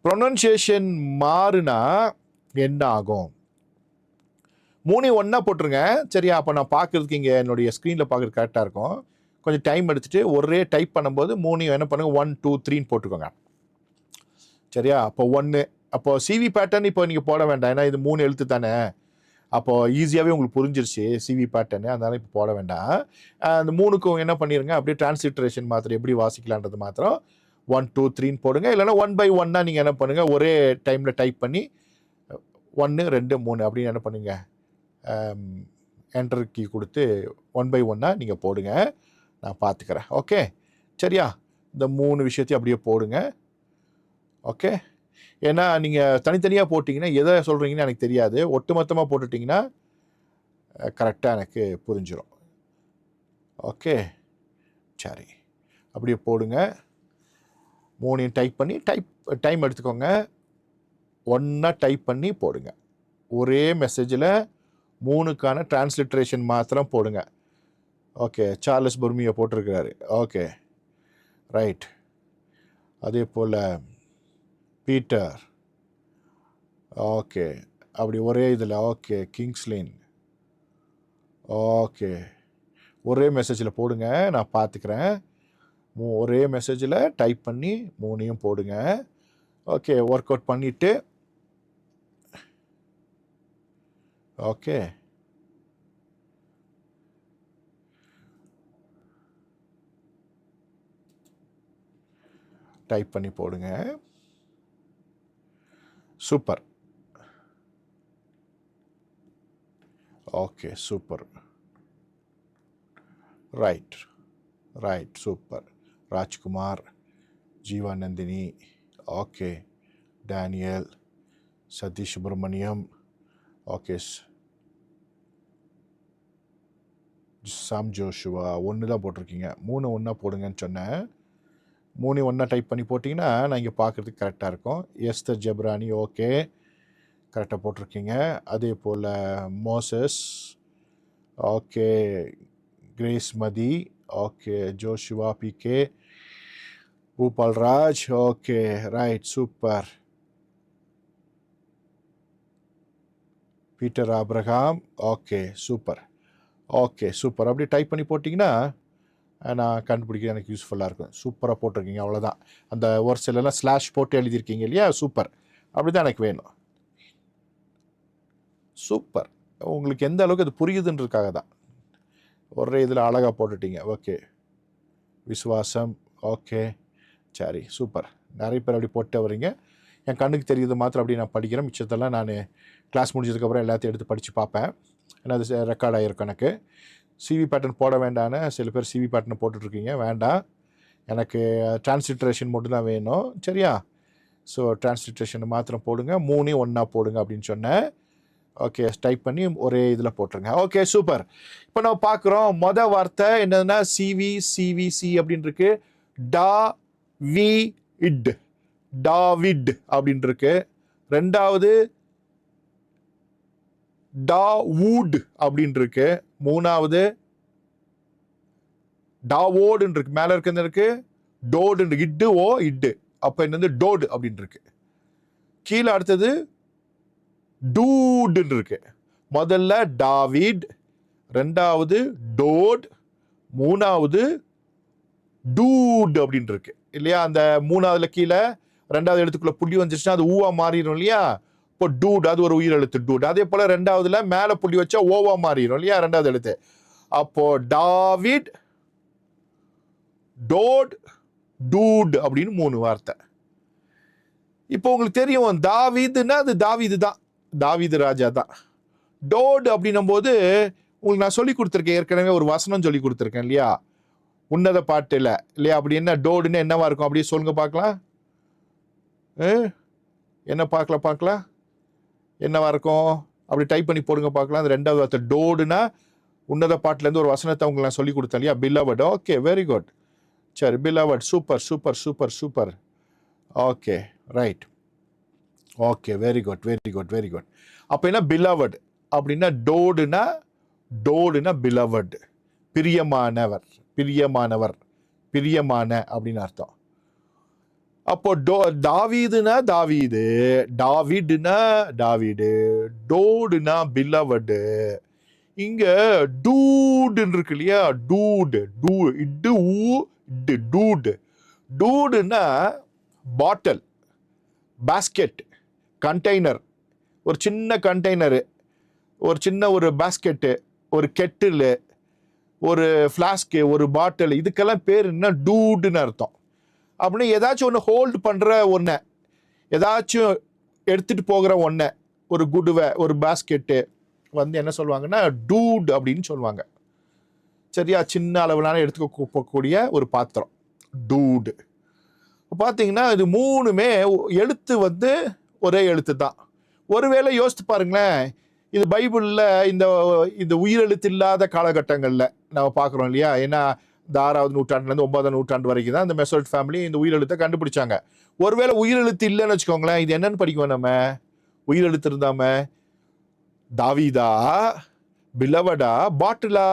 ப்ரொனன்சியேஷன் மாறுனா என்ன ஆகும்? 3 ஒன்றா போட்டுருங்க. சரியா? அப்போ நான் பார்க்குறதுக்கு இங்கே என்னுடைய ஸ்க்ரீனில் பார்க்குறது கரெக்டாக இருக்கும். கொஞ்சம் டைம் எடுத்துகிட்டு ஒரே டைப் பண்ணும்போது 3 என்ன பண்ணுங்க, 1 2 3ன்னு போட்டுக்கோங்க. சரியா? அப்போ 1. அப்போ சிவி பேட்டர்ன் இப்போ நீங்கள் போட வேண்டாம், ஏன்னா இது 3 எழுத்து தானே. அப்போது ஈஸியாகவே உங்களுக்கு புரிஞ்சிருச்சு சிவி பேட்டர்னு, அதனால் இப்போ போட வேண்டாம். அந்த 3க்கும் என்ன பண்ணிடுங்க, அப்படியே டிரான்ஸ்லிட்ரேஷன் மாத்திரம் எப்படி வாசிக்கலான்றது மாத்திரம் 1 2 3ன்னு போடுங்க. இல்லைனா 1 by 1 நீங்கள் என்ன பண்ணுங்கள், ஒரே டைமில் டைப் பண்ணி 1 2 3 அப்படின்னு என்ன பண்ணுங்க, என்டர் கீ கொடுத்து 1 by 1 நீங்கள் போடுங்க. நான் பார்த்துக்கிறேன். ஓகே, சரியா? இந்த 3 விஷயத்தையும் அப்படியே போடுங்க. ஓகே, ஏன்னா நீங்கள் தனித்தனியாக போட்டிங்கன்னா எதை சொல்கிறீங்கன்னு எனக்கு தெரியாது. ஒட்டுமொத்தமாக போட்டுட்டிங்கன்னா கரெக்டாக எனக்கு புரிஞ்சிடும். ஓகே, சரி, அப்படியே போடுங்க. 3 டைப் பண்ணி டைம் எடுத்துக்கோங்க. ஒன்றா டைப் பண்ணி போடுங்க. ஒரே மெசேஜில் 3க்கான டிரான்ஸ்லிட்ரேஷன் மாத்திரம் போடுங்க. ஓகே, சார்லஸ் பொர்மியை போட்டிருக்கிறாரு. Okay, right. அதே போல் பீட்டர். ஓகே, அப்படி ஒரே இதில். ஓகே, கிங்ஸ்லின். ஓகே, ஒரே மெசேஜில் போடுங்க, நான் பார்த்துக்கிறேன். ஒரே மெசேஜில் டைப் பண்ணி 3 போடுங்க. ஓகே, ஒர்க் அவுட் பண்ணிவிட்டு ஓகே, டைப் பண்ணி போடுங்க. Super. Okay, super. Right right, super. Rajkumar, Jeevanandhini, okay, Daniel, Sathish Subramaniam, okay, Sam Joshua. 1 தான் போட்டிருக்கீங்க. 3 ஒன்றா போடுங்கன்னு சொன்னேன். 3 ஒன்றா டைப் பண்ணி போட்டிங்கன்னா நான் இங்கே பார்க்குறதுக்கு கரெக்டாக இருக்கும். எஸ்தர் ஜெப்ரானி, ஓகே, கரெக்டாக போட்டிருக்கீங்க. அதே போல் Moses, okay, Grace Mathi, okay, Joshua PK, Bhupal Raj, okay, right, super. Peter Abraham, okay, super. Okay, super. அப்படி டைப் பண்ணி போட்டிங்கன்னா நான் கண்டுபிடிக்க எனக்கு யூஸ்ஃபுல்லாக இருக்கும். சூப்பராக போட்டிருக்கீங்க. அவ்வளோதான். அந்த ஒரு சிலலாம் ஸ்லாஷ் போட்டு எழுதியிருக்கீங்க இல்லையா? சூப்பர். அப்படி தான் எனக்கு வேணும். சூப்பர். உங்களுக்கு எந்த அளவுக்கு அது புரியுதுன்றதுக்காக தான். ஒரே இதில் அழகாக போட்டுட்டீங்க. ஓகே, விசுவாசம், ஓகே, சரி, சூப்பர். நிறைய பேர் அப்படி போட்டு வரீங்க. என் கண்ணுக்கு தெரியுது மாத்திரம் அப்படி நான் படிக்கிறேன். மிச்சத்தெல்லாம் நான் கிளாஸ் முடிஞ்சதுக்கப்புறம் எல்லாத்தையும் எடுத்து படித்து பார்ப்பேன். ஏன்னா அது ரெக்கார்ட் ஆகிருக்கும் எனக்கு. சிவி பேட்டர்ன் போட வேண்டான்னு சில பேர் சிவி பேட்டர்ன் போட்டுட்ருக்கீங்க. வேண்டாம், எனக்கு டிரான்ஸ்லிட்ரேஷன் மட்டும் தான் வேணும். சரியா? ஸோ டிரான்ஸ்லிட்ரேஷன் மாத்திரம் போடுங்க. 3 ஒன்றா போடுங்க அப்படின்னு சொன்னேன். ஓகே, டைப் பண்ணி ஒரே இதில் போட்டுருங்க. Okay, super. இப்போ நம்ம பார்க்குறோம் மொதல் வார்த்தை என்னதுன்னா சிவிசி அப்படின்னு இருக்கு. டாவிட் அப்படின்னு இருக்கு. ரெண்டாவது டாவூட் அப்படின்னு இருக்கு. மூணாவது டாவோடுன்னு இருக்கு. மேலே இருக்கு டோடு, இட்டு ஓ இட்டு. அப்போ என்னது டோடு அப்படின்னு இருக்கு. கீழே அடுத்தது டூடுன்னு இருக்கு. முதல்ல டாவிட், ரெண்டாவது டோட், மூணாவது டூட் அப்படின்னு இருக்கு இல்லையா? அந்த மூணாவதுல கீழே ரெண்டாவது எழுத்துக்குள்ள புள்ளி வந்துச்சுன்னா அது ஊவா மாறிடும் இல்லையா? இப்போ டூட் அது ஒரு உயிரெழுத்து டூட். அதே போல ரெண்டாவதுல மேல புள்ளி வச்சா ஓவா மாறிடும் இல்லையா? ரெண்டாவது எழுத்து. அப்போ டாவிட், டோட், டூட் அப்படின்னு 3 வார்த்தை. இப்போ உங்களுக்கு தெரியும் தாவீதுன்னா அது தாவீது தான், தாவீது ராஜா தான். டோட் அப்படின்னும் போது உங்களுக்கு நான் சொல்லி கொடுத்துருக்கேன், ஏற்கனவே ஒரு வசனம் சொல்லி கொடுத்துருக்கேன் இல்லையா? உன்னத பாட்டுல இல்லையா? அப்படி என்ன டோடுன்னு என்னவா இருக்கும்? அப்படியே சொல்லுங்க பார்க்கலாம். என்ன பார்க்கலாம் என்னவா இருக்கும்? அப்படி டைப் பண்ணி போடுங்க பார்க்கலாம். அந்த ரெண்டாவது வார்த்தை டோடுனா உன்னத பாட்டுலேருந்து ஒரு வசனத்தை உங்களுக்கு நான் சொல்லி கொடுத்தேன் இல்லையா? பிலவட். Okay, very good. சரி, பிலவட். Super super super super. Okay, right. Okay, very good very good very good. அப்போ என்ன பிலவட் அப்படின்னா டோடுனா பிலவட், பிரியமானவர், பிரியமானவர், பிரியமான அப்படின்னு அர்த்தம். அப்போ தாவீதுனா தாவீது, டாவிட்னா டாவிடு, டோடுனா பிலவடு. இங்க டூடுன்னு இருக்கு இல்லையா? டூடுனா பாட்டில், பாஸ்கெட், கண்டெய்னர், ஒரு சின்ன கண்டெய்னரு, ஒரு சின்ன ஒரு பாஸ்கெட்டு, ஒரு கெட்டில், ஒரு ஃப்ளாஸ்க்கு, ஒரு பாட்டில், இதுக்கெல்லாம் பேர் என்ன? டூடுன்னு அர்த்தம். அப்படின்னு ஏதாச்சும் ஒன்று ஹோல்டு பண்ணுற ஒன்றை, ஏதாச்சும் எடுத்துகிட்டு போகிற ஒன்றை, ஒரு குடுவை, ஒரு பாஸ்கெட்டு வந்து என்ன சொல்லுவாங்கன்னா டூட் அப்படின்னு சொல்லுவாங்க. சரியா? சின்ன அளவிலான எடுத்துக்க போகக்கூடிய ஒரு பாத்திரம் டூடு. பார்த்தீங்கன்னா இது 3மே எழுத்து வந்து ஒரே எழுத்து தான். ஒருவேளை யோசித்து பாருங்களேன், இது பைபிளில் இந்த உயிரெழுத்து இல்லாத காலகட்டங்களில் நம்ம பார்க்குறோம் இல்லையா? ஏன்னா இந்த 6வது நூற்றாண்டுலேருந்து 9ஆம் நூற்றாண்டு வரைக்கும் தான் இந்த மெசோட் ஃபேமிலி இந்த உயிரெழுத்தை கண்டுபிடிச்சாங்க. ஒருவேளை உயிரெழுத்து இல்லைன்னு வச்சுக்கோங்களேன், இது என்னன்னு படிக்குவோம் நம்ம? உயிரெழுத்து இருந்தாம தாவீதா, பிலவடா, பாட்டிலா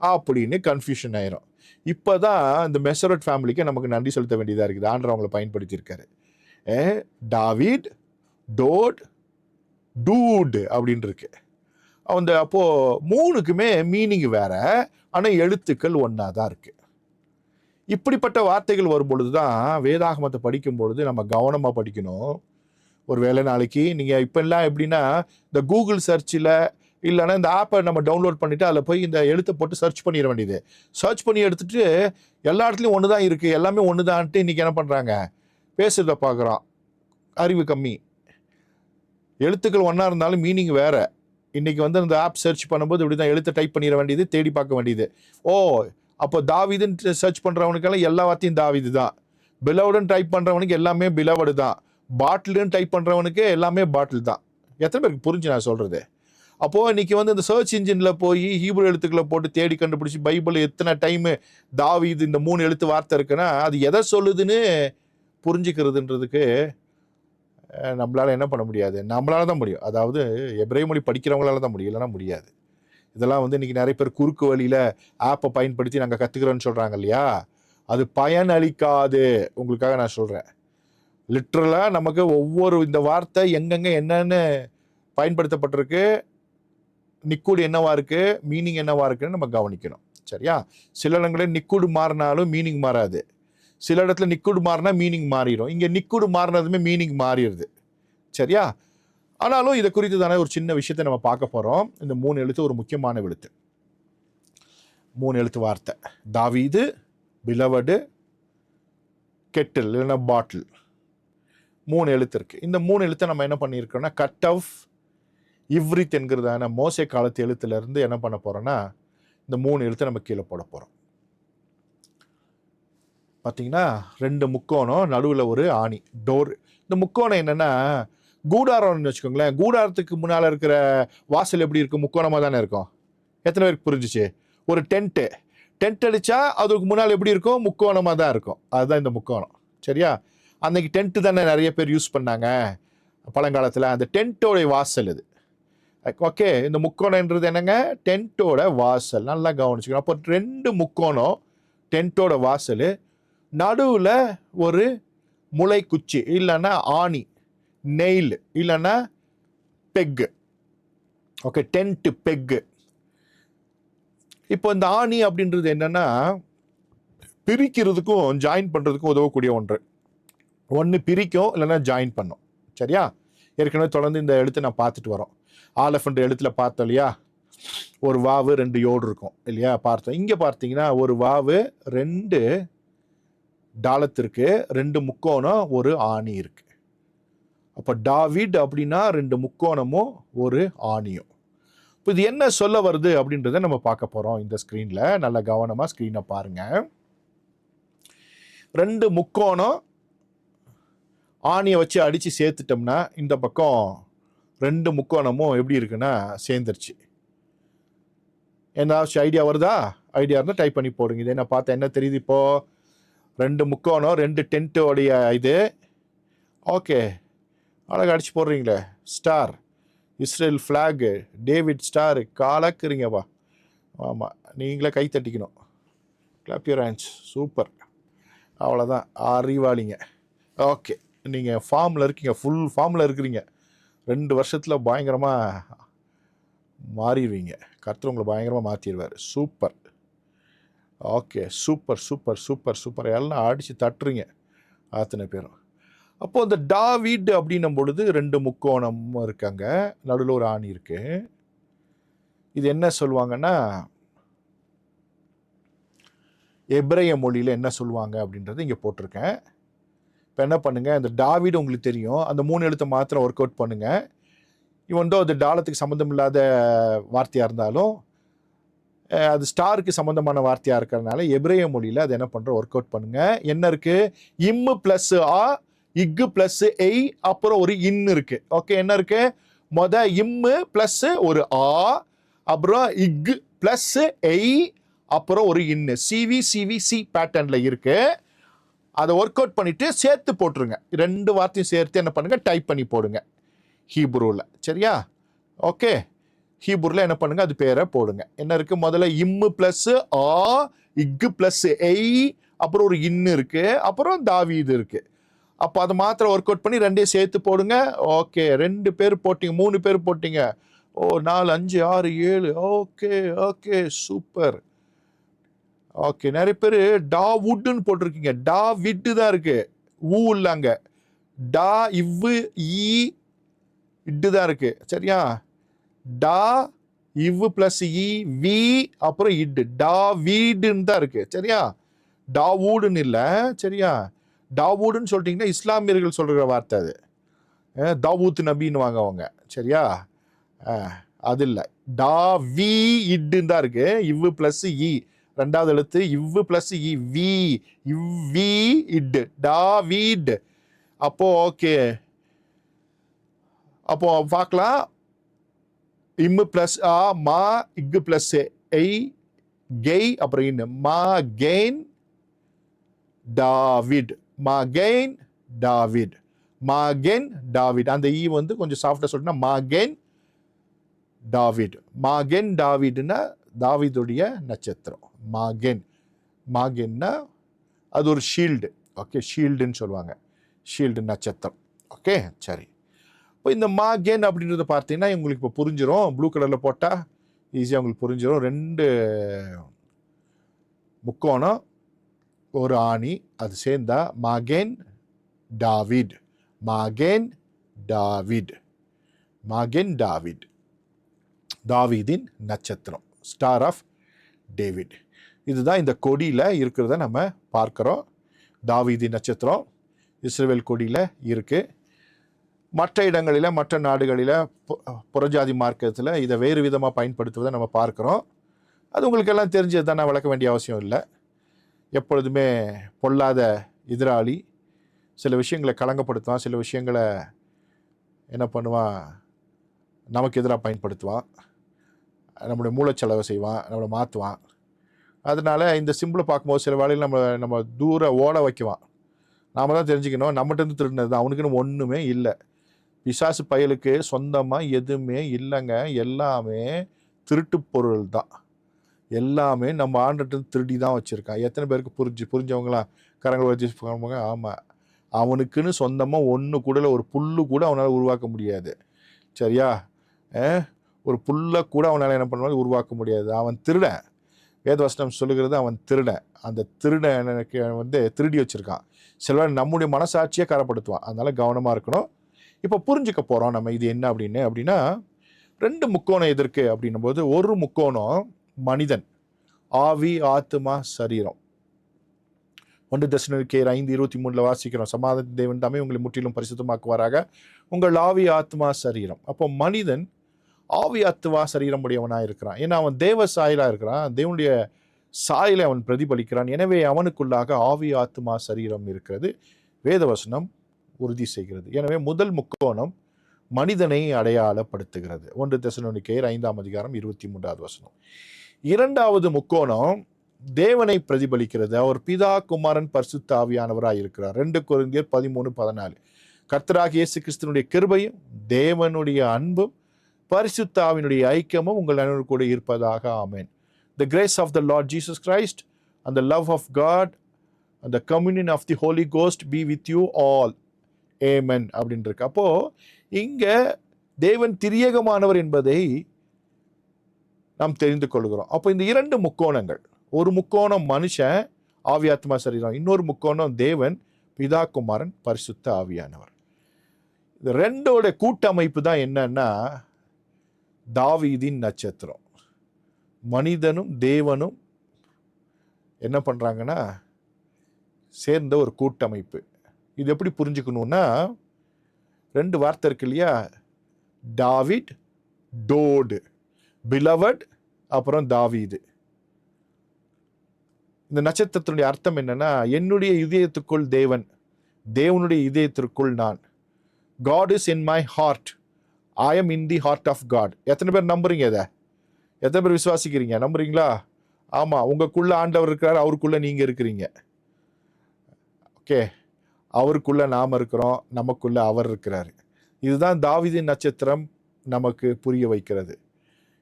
அப்படின்னு கன்ஃபியூஷன் ஆயிரும். இப்போதான் இந்த மெசரோட் ஃபேமிலிக்கு நமக்கு நன்றி செலுத்த வேண்டியதாக இருக்குது. ஆண்டவர் அவங்களை பயன்படுத்தியிருக்காரு. டாவிட், டோட், டூட் அப்படின்னு இருக்கு. அப்போது 3க்குமே மீனிங் வேற, ஆனால் எழுத்துக்கள் ஒன்றா தான் இருக்கு. இப்படிப்பட்ட வார்த்தைகள் வரும்பொழுது தான் வேதாகமத்தை படிக்கும் பொழுது நம்ம கவனமாக படிக்கணும். ஒரு வேளை நாளைக்கு நீங்கள் இப்போல்லாம் எப்படின்னா இந்த கூகுள் சர்ச்சில் இல்லைன்னா இந்த ஆப்பை நம்ம டவுன்லோட் பண்ணிவிட்டு அதில் போய் இந்த எழுத்தை போட்டு சர்ச் பண்ணிட வேண்டியது. சர்ச் பண்ணி எடுத்துகிட்டு எல்லா இடத்துலையும் ஒன்று தான் இருக்குது, எல்லாமே ஒன்று தான்ட்டு இன்றைக்கி என்ன பண்ணுறாங்க? பேசுகிறத பார்க்குறோம். அறிவு கம்மி. எழுத்துக்கள் ஒன்றா இருந்தாலும் மீனிங் வேறு. இன்றைக்கி வந்து இந்த ஆப் சர்ச் பண்ணும்போது இப்படி தான் எழுத்தை டைப் பண்ணிட வேண்டியது, தேடி பார்க்க வேண்டியது. அப்போ தாவீதுன்னு சர்ச் பண்ணுறவனுக்கெல்லாம் எல்லா வார்த்தையும் தாவீது தான். பிலவடுன்னு டைப் பண்ணுறவனுக்கு எல்லாமே பிலவடு தான். பாட்டிலுன்னு டைப் பண்ணுறவனுக்கு எல்லாமே பாட்டில் தான். எத்தனை பேருக்கு புரிஞ்சு நான் சொல்கிறது? அப்போது இன்றைக்கி வந்து இந்த சர்ச் இன்ஜினில் போய் ஹீப்ரு எழுத்துக்களை போட்டு தேடி கண்டுபிடிச்சி பைபிள் எத்தனை டைமு தாவீது இந்த 3 எழுத்து வார்த்தை இருக்குன்னா அது எதை சொல்லுதுன்னு புரிஞ்சுக்கிறதுன்றதுக்கு நம்மளால் என்ன பண்ண முடியாது? நம்மளால தான் முடியும். அதாவது எபிரேய மொழி படிக்கிறவங்களால தான் முடியும், இல்லைன்னா முடியாது. இதெல்லாம் வந்து இன்றைக்கி நிறைய பேர் குறுக்கு வழியில் ஆப்பை பயன்படுத்தி நாங்கள் கற்றுக்கிறோன்னு சொல்கிறாங்க இல்லையா? அது பயன் அளிக்காது. உங்களுக்காக நான் சொல்கிறேன். லிட்ரலாக நமக்கு ஒவ்வொரு இந்த வார்த்தை எங்கெங்கே என்னென்னு பயன்படுத்தப்பட்டிருக்கு, நிக்கூடு என்னவா இருக்குது, மீனிங் என்னவா இருக்குன்னு நம்ம கவனிக்கணும். சரியா? சில இடங்களில் நிக்கூடு மாறினாலும் மீனிங் மாறாது. சில இடத்துல நிக்கூடு மாறினா மீனிங் மாறிடும். இங்கே நிக்கூடு மாறினதுமே மீனிங் மாறிடுது. சரியா? ஆனாலும் இதை குறித்து தானே ஒரு சின்ன விஷயத்தை நம்ம பார்க்க போகிறோம். இந்த 3 எழுத்து ஒரு முக்கியமான எழுத்து. 3 எழுத்து வார்த்தை தாவீது, பிலவடு, கெட்டில் இல்லைன்னா பாட்டில். 3 எழுத்து இருக்குது. இந்த 3 எழுத்தை நம்ம என்ன பண்ணியிருக்கோம்னா கட் ஆஃப் இவ்ரித் என்கிறதான மோசே காலத்து எழுத்துலேருந்து என்ன பண்ண போகிறோன்னா இந்த 3 எழுத்தை நம்ம கீழே போட போகிறோம். பார்த்தீங்கன்னா 2 முக்கோணம், நடுவில் ஒரு ஆணி, டோர். இந்த முக்கோணம் என்னென்னா கூடாரம்னு வச்சுக்கோங்களேன். கூடாரத்துக்கு முன்னால் இருக்கிற வாசல் எப்படி இருக்கும்? முக்கோணமாக தானே இருக்கும். எத்தனை பேருக்கு புரிஞ்சிச்சு? ஒரு டென்ட் அடித்தா அதுக்கு முன்னால் எப்படி இருக்கும்? முக்கோணமாக தான் இருக்கும். அதுதான் இந்த முக்கோணம். சரியா? அன்றைக்கி டென்ட்டு தானே நிறைய பேர் யூஸ் பண்ணாங்க பழங்காலத்தில். அந்த டென்ட்டோடைய வாசல் இது. ஓகே, இந்த முக்கோணன்றது என்னங்க? டென்ட்டோட வாசல். நல்லா கவனிச்சுக்கணும். அப்போ 2 முக்கோணம், டென்ட்டோட வாசல், நடுவில் ஒரு முளைக்குச்சி இல்லைன்னா ஆணி, நெயில் இல்லைன்னா பெக்கு. Okay, tent பெக்கு. இப்போ இந்த ஆணி அப்படின்றது என்னன்னா, பிரிக்கிறதுக்கும் ஜாயின் பண்ணுறதுக்கும் உதவக்கூடிய ஒன்று. ஒன்று பிரிக்கும், இல்லைன்னா ஜாயின் பண்ணும். சரியா? ஏற்கனவே தொடர்ந்து இந்த எழுத்து நான் பார்த்துட்டு வரோம். ஆலஃபண்ட் எழுத்துல பார்த்தோம் இல்லையா? ஒரு வாவு 2 யோடு இருக்கும் இல்லையா? பார்த்தோம். இங்கே பார்த்தீங்கன்னா ஒரு வாவு 2 டாலத்திற்கு 2 முக்கோணம் ஒரு ஆணி இருக்கு. அப்போ டாவிட் அப்படின்னா 2 முக்கோணமும் ஒரு ஆணியும். இப்போ இது என்ன சொல்ல வருது அப்படின்றத நம்ம பார்க்க போகிறோம் இந்த ஸ்க்ரீனில். நல்ல கவனமாக ஸ்க்ரீனை பாருங்க. 2 முக்கோணம் ஆணியை வச்சு அடித்து சேர்த்துட்டோம்னா இந்த பக்கம் 2 முக்கோணமும் எப்படி இருக்குன்னா சேர்ந்துருச்சு. ஏதாச்சும் ஐடியா வருதா? ஐடியா இருந்தால் டைப் பண்ணி போடுங்க. இதை நான் பார்த்தேன். என்ன தெரியுது இப்போது? 2 முக்கோணம் 2 டென்ட்டோடைய இது. ஓகே, அழகாக அடிச்சு போடுறீங்களே. Star, Israel flag, David star, கலக்குறீங்கப்பா. ஆமாம், நீங்களே கை தட்டிக்கணும். Clap your hands. சூப்பர். அவ்வளோதான், அறிவாளிங்க. ஓகே, நீங்கள் ஃபார்மில் இருக்கீங்க, ஃபுல் ஃபார்மில் இருக்கிறீங்க. 2 வருஷத்தில் பயங்கரமாக மாறிடுவீங்க. கர்த்தர் உங்களை பயங்கரமாக மாற்றிடுவார். Super. Okay, super super super super. எல்லாம் அடித்து தட்டுறீங்க அத்தனை பேரும். அப்போது இந்த டாவிட் அப்படின்னும் பொழுது 2 முக்கோணம் இருக்காங்க, நடுவில் ஒரு ஆணி இருக்கு. இது என்ன சொல்லுவாங்கன்னா, எபிரேய மொழியில் என்ன சொல்லுவாங்க அப்படின்றது இங்கே போட்டிருக்கேன். இப்போ என்ன பண்ணுங்கள், இந்த டாவிட் உங்களுக்கு தெரியும், அந்த 3 எழுத்தை மாத்திரம் ஒர்க் அவுட் பண்ணுங்கள். இவன் அது டாலத்துக்கு சம்மந்தம் இல்லாத வார்த்தையாக இருந்தாலும் அது ஸ்டாருக்கு சம்மந்தமான வார்த்தையாக இருக்கிறதுனால எபிரேய மொழியில் அது என்ன பண்ணுற ஒர்க் அவுட் பண்ணுங்கள். என்ன இருக்குது? இம்மு ப்ளஸ் ஆ, இக்கு ப்ளஸ் எய், அப்புறம் ஒரு இன் இருக்குது. ஓகே, என்ன இருக்குது? இம்மு ப்ளஸ் ஒரு ஆ, அப்புறம் இக்கு ப்ளஸ் எய், அப்புறம் ஒரு இன்னு. சிவி பேட்டர்னில் இருக்குது. அதை ஒர்க் அவுட் பண்ணிவிட்டு சேர்த்து போட்டுருங்க. 2 வார்த்தையும் சேர்த்து என்ன பண்ணுங்கள், டைப் பண்ணி போடுங்க ஹீப்ரூவில். சரியா? ஓகே, ஹீப்ரூவில் என்ன பண்ணுங்க, அது பேரை போடுங்க. என்ன இருக்குது? முதல்ல இம்மு ப்ளஸ் ஆ, இக்கு ப்ளஸ் எய், அப்புறம் ஒரு இன்னு இருக்குது, அப்புறம் தாவீது இருக்குது. அப்போ அதை மாத்திரம் ஒர்க் அவுட் பண்ணி 2 சேர்த்து போடுங்க. ஓகே, 2 பேர் போட்டிங்க, 3 பேர் போட்டிங்க. ஓ, 4 5 6 7. Okay okay, super. ஓகே, நிறைய பேர் டாவுட்னு போட்டிருக்கீங்க. டாவிட்டு தான் இருக்குது, ஊ இல்லைங்க. டா இவ்வு ஈ இட்டு தான் இருக்குது. சரியா? டா இவ்வு ப்ளஸ் இ வி, அப்புறம் இட்டு, டா வீடுன்னு தான் இருக்குது. சரியா? டாவூடுன்னு இல்லை. சரியா? டாவூடுன்னு சொல்லிட்டிங்கன்னா இஸ்லாமியர்கள் சொல்கிற வார்த்தை அது. தாவூத் நபின்னு வாங்க அவங்க. சரியா? அது இல்லை. டா வி இட்டுன்னு தான் இருக்குது. இவ்வு ப்ளஸ் இ, 2வது எழுத்து இவ்வு ப்ளஸ் இ வி, இவ்வி இட்டு, டா வீட். அப்போ ஓகே, அப்போ பார்க்கலாம். இம்மு ப்ளஸ் ஆ, மா, இக்கு ப்ளஸ் எய், கெய், அப்புறம் இன்னு. மா கெயின் டாவிட், மாகெயின் டாவிட், மாகென் டாவிட். அந்த ஈ கொஞ்சம் சாஃப்டாக சொல்லிட்டுனா மாகென் டாவிட். மாகென் டாவிட்னா தாவிதுடைய நட்சத்திரம். மாகென், மாகென்னா அது ஒரு ஷீல்டு. ஓகே, ஷீல்டுன்னு சொல்லுவாங்க, ஷீல்டு நட்சத்திரம். ஓகே, சரி. இப்போ இந்த மாகென் அப்படின்றத பார்த்தீங்கன்னா உங்களுக்கு இப்போ புரிஞ்சிடும். ப்ளூ கலரில் போட்டால் ஈஸியாக உங்களுக்கு புரிஞ்சிடும். 2 முக்கோணம் ஒரு ஆணி, அது சேர்ந்தா மாகென் டாவிட், மாகென் டாவிட், மாகென் டாவிட், தாவீதின் நட்சத்திரம், ஸ்டார் ஆஃப் டேவிட். இதுதான் இந்த கொடியில் இருக்கிறத நம்ம பார்க்குறோம். தாவீதின் நட்சத்திரம் இஸ்ரவேல் கொடியில் இருக்குது. மற்ற இடங்களில், மற்ற நாடுகளில், புறஜாதி மார்க்கத்தில் இதை வேறு விதமாக பயன்படுத்துவதை நம்ம பார்க்குறோம். அது உங்களுக்கு எல்லாம் தெரிஞ்சது தான், நான் விளக்க வேண்டிய அவசியம் இல்லை. எப்பொழுதுமே பொல்லாத எதிராளி சில விஷயங்களை களங்கப்படுத்துவான், சில விஷயங்களை என்ன பண்ணுவான், நமக்கு எதிராக பயன்படுத்துவான், நம்மளுடைய மூளைச்செலவை செய்வான், நம்மளை மாற்றுவான். அதனால் இந்த சிம்பிளை பார்க்கும்போது சில வேளையில் நம்ம தூர ஓட வைக்குவான். நாம் தான் தெரிஞ்சுக்கணும், நம்மகிட்ட திருடினது தான், அவனுக்குன்னு ஒன்றுமே இல்லை. பிசாசு பயலுக்கு சொந்தமாக எதுவுமே இல்லைங்க. எல்லாமே திருட்டு பொருள் தான். எல்லாமே நம்ம ஆண்டுட்டு திருடி தான் வச்சுருக்கான். எத்தனை பேருக்கு புரிஞ்சவங்களாம் கரங்களை வச்சு போங்க. ஆமாம், அவனுக்குன்னு சொந்தமாக ஒன்று கூட ஒரு புல்லு கூட அவனால் உருவாக்க முடியாது. சரியா? ஒரு புல்லை கூட அவனால் என்ன பண்ணுவாங்க, உருவாக்க முடியாது. அவன் திருடன். வேதவசனம் சொல்லுகிறது அவன் திருடன். அந்த திருடனுக்கு வந்து திருடி வச்சுருக்கான். சிலர் நம்முடைய மனசாட்சியை கரப்படுத்துவான். அதனால் கவனமாக இருக்கணும். இப்போ புரிஞ்சுக்க போகிறோம் நம்ம இது என்ன அப்படின்னா 2 முக்கோணம் எதற்கு அப்படின்னும் போது, ஒரு முக்கோணம் மனிதன், ஆவி, ஆத்துமா, சரீரம். 1 தெசலோனிக்கேயர் 5:23 வாசிக்கிறோம். சமாதான தேவன் தாமே உங்களை முற்றிலும் பரிசுத்தமாக்குவாராக, உங்கள் ஆவி, ஆத்மா, சரீரம். அப்போ மனிதன் ஆவி, ஆத்துமா, சரீரம் உடையவனாக இருக்கிறான். ஏன்னா அவன் தேவ சாயலாக இருக்கிறான். தேவனுடைய சாயலை அவன் பிரதிபலிக்கிறான். எனவே அவனுக்குள்ளாக ஆவி, ஆத்துமா, சரீரம் இருக்கிறது. வேதவசனம் உறுதி செய்கிறது. எனவே முதல் முக்கோணம் மனிதனை அடையாளப்படுத்துகிறது. 1 தெசலோனிக்கேயர் 5:23. இரண்டாவது முக்கோணம் தேவனை பிரதிபலிக்கிறது. அவர் பிதா, குமாரன், பரிசுத்த ஆவியானவராய் இருக்கிறார். 2 கொரிந்தியர் 13:14. கர்த்தராகிய இயேசு கிறிஸ்துவினுடைய கிருபையும் தேவனுடைய அன்பும் பரிசுத்த ஆவியினுடைய ஐக்கியமும் உங்கள் அனைவரும் கூட இருப்பதாக. ஆமென். The grace of the Lord Jesus Christ and the love of God and the communion of the Holy Ghost be with you all. Amen அப்படின்னு இருக்கு. அப்போ இங்க தேவன் திரியேகமானவர் என்பதை நாம் தெரிந்து கொள்கிறோம். அப்போ இந்த 2 முக்கோணங்கள், ஒரு முக்கோணம் மனுஷன், ஆவி, ஆத்மா, சரீரம். இன்னொரு முக்கோணம் தேவன், பிதா, குமாரன், பரிசுத்த ஆவியானவர். இந்த 2ஓட கூட்டமைப்பு தான் என்னன்னா தாவீதின் நட்சத்திரம். மனிதனும் தேவனும் என்ன பண்றாங்கன்னா சேர்ந்த ஒரு கூட்டமைப்பு. இது எப்படி புரிஞ்சுக்கணும்னா 2 வார்த்தை இருக்கு இல்லையா, டாவிட், டோடு, பிலவட், அப்புறம் தாவீது. இந்த நட்சத்திரத்தினுடைய அர்த்தம் என்னன்னா, என்னுடைய இதயத்துக்குள் தேவன், தேவனுடைய இதயத்திற்குள் நான். God is in my heart. I am in the heart of God. எத்தனை பேர் நம்புறீங்க? இதை எத்தனை பேர் விசுவாசிக்கிறீங்க? நம்புறீங்களா? ஆமா, உங்களுக்குள்ள ஆண்டவர் இருக்கிறார், அவருக்குள்ள நீங்க இருக்கிறீங்க. ஓகே, அவருக்குள்ள நாம் இருக்கிறோம், நமக்குள்ள அவர் இருக்கிறாரு. இதுதான் தாவீதின் நட்சத்திரம் நமக்கு புரிய வைக்கிறது.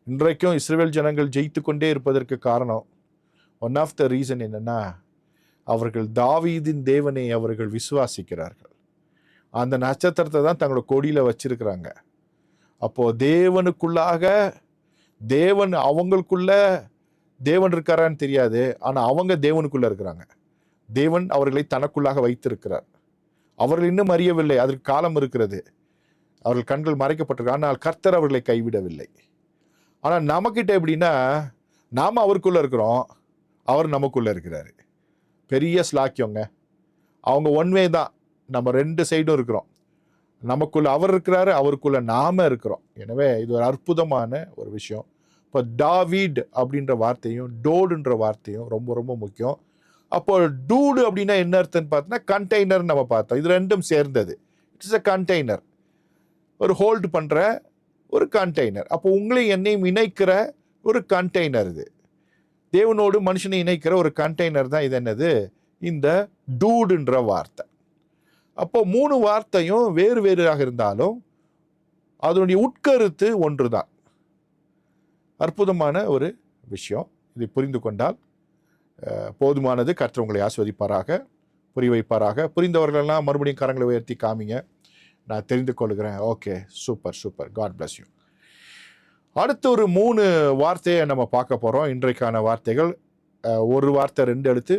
இன்றைக்கும் இஸ்ரவேல் ஜனங்கள் ஜெயித்து கொண்டே இருப்பதற்கு காரணம், ஒன் ஆஃப் த ரீசன் என்னன்னா, அவர்கள் தாவீதின் தேவனை அவர்கள் விசுவாசிக்கிறார்கள். அந்த நட்சத்திரத்தை தான் தங்களோட கொடியில வச்சிருக்கிறாங்க. அப்போ தேவனுக்குள்ளாக தேவன், அவங்களுக்குள்ள தேவன் இருக்காரான்னு தெரியாது, ஆனா அவங்க தேவனுக்குள்ள இருக்கிறாங்க. தேவன் அவர்களை தனக்குள்ளாக வைத்திருக்கிறார். அவர்கள் இன்னும் அறியவில்லை, அதற்கு காலம் இருக்கிறது. அவர்கள் கண்கள் மறைக்கப்பட்டிருக்க, ஆனால் கர்த்தர் அவர்களை கைவிடவில்லை. ஆனா நமக்கிட்ட எப்படின்னா, நாம அவருக்குள்ள இருக்கிறோம், அவர் நமக்குள்ள இருக்கிறாரு. பெரிய ஸ்லாக்கியங்க. அவங்க ஒன்வே தான், நம்ம 2 சைடும் இருக்கிறோம். நமக்குள்ள அவர் இருக்கிறாரு, அவருக்குள்ள நாம இருக்கிறோம். எனவே இது ஒரு அற்புதமான ஒரு விஷயம். இப்போ டாவீட் அப்படின்ற வார்த்தையும் டோடுன்ற வார்த்தையும் ரொம்ப ரொம்ப முக்கியம். அப்போ டூடு அப்படின்னா என்ன அர்த்தம்னு பார்த்தோன்னா, கண்டெய்னர் நம்ம பார்த்தோம். இது 2ம் சேர்ந்தது. இட்ஸ் அ கண்டெய்னர், ஒரு ஹோல்டு பண்ற ஒரு கண்டெய்னர். அப்போ உங்களையும் என்னையும் இணைக்கிற ஒரு கண்டெய்னர். இது தேவனோடு மனுஷனை இணைக்கிற ஒரு கண்டெய்னர் தான். இது என்னது? இந்த டூடுன்ற வார்த்தை. அப்போ 3 வார்த்தையும் வேறு வேறாக இருந்தாலும் அதனுடைய உட்கருத்து ஒன்று தான். அற்புதமான ஒரு விஷயம். இதை புரிந்து கொண்டால் போதுமானது. கர்த்தர் உங்களை ஆசீர்வதிப்பாராக, புரிய வைப்பாராக. புரிந்தவர்களெல்லாம் மறுபடியும் கரங்களை உயர்த்தி காமிங்க, நான் தெரிந்து கொள்கிறேன். Okay, super super. God bless you. அடுத்து ஒரு 3 வார்த்தையை நம்ம பார்க்க போகிறோம். இன்றைக்கான வார்த்தைகள். ஒரு வார்த்தை 2 எழுத்து,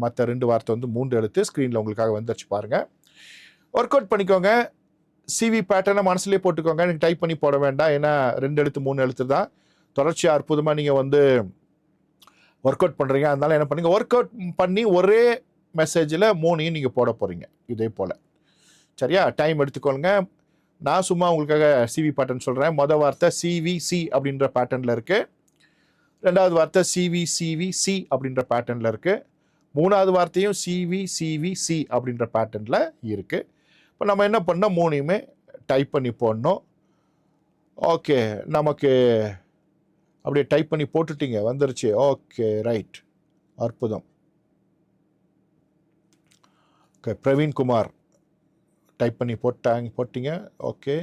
மற்ற 2 வார்த்தை வந்து 3 எழுத்து. ஸ்க்ரீனில் உங்களுக்காக வந்துச்சு பாருங்கள். ஒர்க் அவுட் பண்ணிக்கோங்க. சிவி பேட்டர்னை மனசுலேயே போட்டுக்கோங்க. எனக்கு டைப் பண்ணி போட வேண்டாம், ஏன்னா 2 எழுத்து 3 எழுத்து தான். தொடர்ச்சியாக அற்புதமாக நீங்கள் வந்து ஒர்க் அவுட் பண்ணுறீங்க. அதனால என்ன பண்ணுங்க, ஒர்க் அவுட் பண்ணி ஒரே மெசேஜில் 3ஐயும் நீங்கள் போட போகிறீங்க. இதே போல் சரியா? டைம் எடுத்துக்கோங்க. நான் சும்மா உங்களுக்காக சிவி பேட்டர்ன் சொல்கிறேன். மொதல் வார்த்தை சிவிசி அப்படின்ற பேட்டர்னில் இருக்குது. 2வது வார்த்தை சிவிசிவிசி அப்படின்ற பேட்டர்னில் இருக்குது. 3வது வார்த்தையும் சிவிசிவிசி அப்படின்ற பேட்டர்னில் இருக்குது. இப்போ நம்ம என்ன பண்ணோம், 3ஐயுமே டைப் பண்ணி போடணும். ஓகே, நமக்கு அப்படியே டைப் பண்ணி போட்டுட்டீங்க, வந்துருச்சு. ஓகே, ரைட், அற்புதம். ஓகே, பிரவீன்குமார் டைப் பண்ணி போட்டீங்க. Okay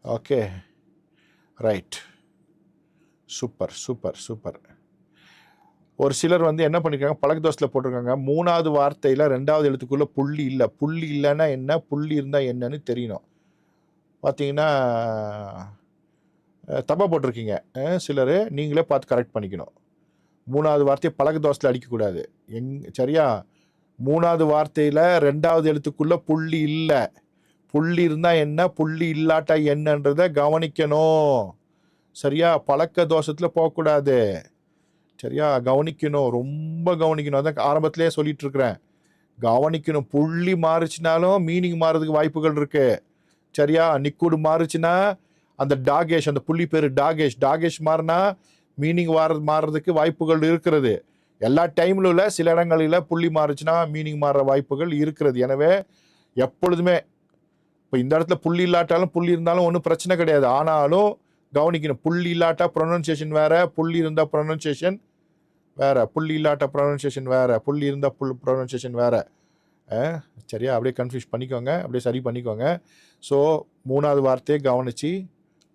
okay, right, super super super. ஒரு சிலர் வந்து என்ன பண்ணியிருக்காங்க, பழக்க தோசத்தில் போட்டிருக்காங்க, 3வது வார்த்தையில் 2வது எழுத்துக்குள்ளே புள்ளி இல்லை. புள்ளி இல்லைன்னா என்ன, புள்ளி இருந்தால் என்னன்னு தெரியணும். பார்த்தீங்கன்னா தப்பாக போட்டிருக்கீங்க. சிலர் நீங்களே பார்த்து கரெக்ட் பண்ணிக்கணும். 3வது வார்த்தையை பழக்க தோசையில் அடிக்கக்கூடாது. சரியா? 3வது வார்த்தையில் 2வது எழுத்துக்குள்ளே புள்ளி இல்லை. புள்ளி இருந்தால் என்ன, புள்ளி இல்லாட்டா என்னன்றதை கவனிக்கணும். சரியா? பழக்க தோஷத்தில் போகக்கூடாது. சரியா? கவனிக்கணும், ரொம்ப கவனிக்கணும். அதான் ஆரம்பத்திலே சொல்லிட்டு இருக்கிறேன், கவனிக்கணும். புள்ளி மாறுச்சுனாலும் மீனிங் மாறுறதுக்கு வாய்ப்புகள் இருக்கு. சரியா? நிக்குடு மாறுச்சுன்னா அந்த டாகேஷ், அந்த புள்ளி பேர் டாகேஷ் மாறினா மீனிங் மாறுறதுக்கு வாய்ப்புகள் இருக்கிறது. எல்லா டைம்ல இல்லை, சில இடங்களில் புள்ளி மாறுச்சுன்னா மீனிங் மாறுற வாய்ப்புகள் இருக்கிறது. எனவே எப்பொழுதுமே இப்போ இந்த இடத்துல புள்ளி இல்லாட்டாலும் புள்ளி இருந்தாலும் ஒன்றும் பிரச்சனை கிடையாது. ஆனாலும் கவனிக்கணும். புள்ளி இல்லாட்டா ப்ரொனன்சியேஷன் வேற, புள்ளி இருந்தால் ப்ரொனன்சியேஷன் வேற, புள்ளி இல்லாட்டா ப்ரொனன்சியேஷன் வேற, புள்ளி இருந்தால் ப்ரொனன்சியேஷன் வேற. சரியா? அப்படியே கன்ஃபியூஸ் பண்ணிக்கோங்க, அப்படியே சரி பண்ணிக்கோங்க. ஸோ 3வது வார்த்தையை கவனித்து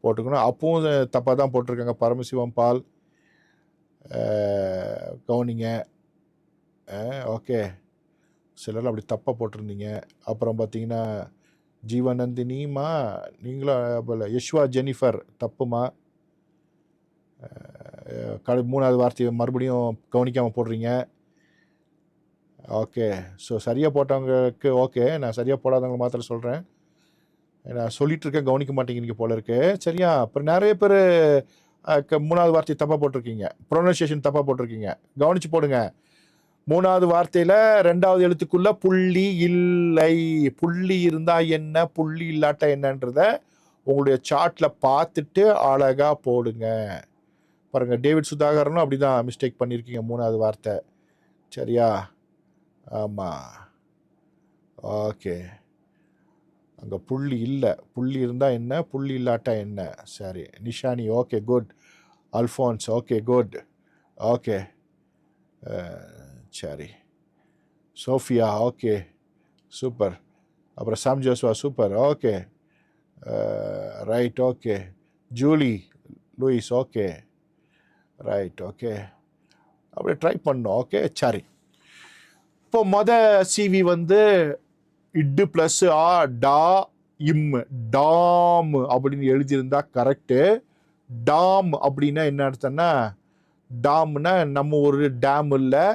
போட்டுக்கணும். அப்பவும் தப்பாக தான் போட்டிருக்காங்க. பரமசிவம் பால் கவனிங்க. ஓகே, சிலர் அப்படி தப்பாக போட்டிருந்தீங்க. அப்புறம் பார்த்தீங்கன்னா ஜீவநந்தினிமா, நீங்களும் போல யஷ்வா ஜெனிஃபர் தப்புமா. 3வது வார்த்தையை மறுபடியும் கவனிக்காமல் போடுறீங்க. ஓகே, ஸோ சரியாக போட்டவங்களுக்கு ஓகே, நான் சரியாக போடாதவங்களை மாத்திரம் சொல்கிறேன். நான் சொல்லிட்டு இருக்கேன், கவனிக்க மாட்டேங்கிறீங்க போல இருக்கு. சரியா? அப்புறம் நிறைய பேர் 3வது வார்த்தையை தப்பாக போட்டிருக்கீங்க, ப்ரொனன்சியேஷன் தப்பாக போட்டிருக்கீங்க. கவனிச்சு போடுங்க. 3வது வார்த்தையில் 2வது எழுத்துக்குள்ள புள்ளி இல்லை. புள்ளி இருந்தா என்ன, புள்ளி இல்லாட்டா என்னன்றத உங்களுடைய சார்ட்ல பார்த்துட்டு அழகா போடுங்க. பாருங்க, டேவிட் சுதாகரனும் அப்படிதான் மிஸ்டேக் பண்ணியிருக்கீங்க 3வது வார்த்தை. சரியா? ஆமாம், ஓகே. அங்கே புள்ளி இல்லை, புள்ளி இருந்தால் என்ன, புள்ளி இல்லாட்டா என்ன. சரி, Nishani okay, good. Alphonse okay, good. Okay, சரி. Sophia okay, super. அப்புறம் Sam Joshua super, okay, right, okay. Julie Louis okay, right, okay. அப்படியே ட்ரை பண்ணோம். ஓகே, சரி. இப்போ சிவி வந்து இட்டு ப்ளஸ் ஆ டா இம், டாம் அப்படின்னு எழுதியிருந்தா கரெக்டு. டாம் அப்படின்னா என்ன அர்த்தம்னா, டாம்னா நம்ம ஒரு டேம் இல்லை,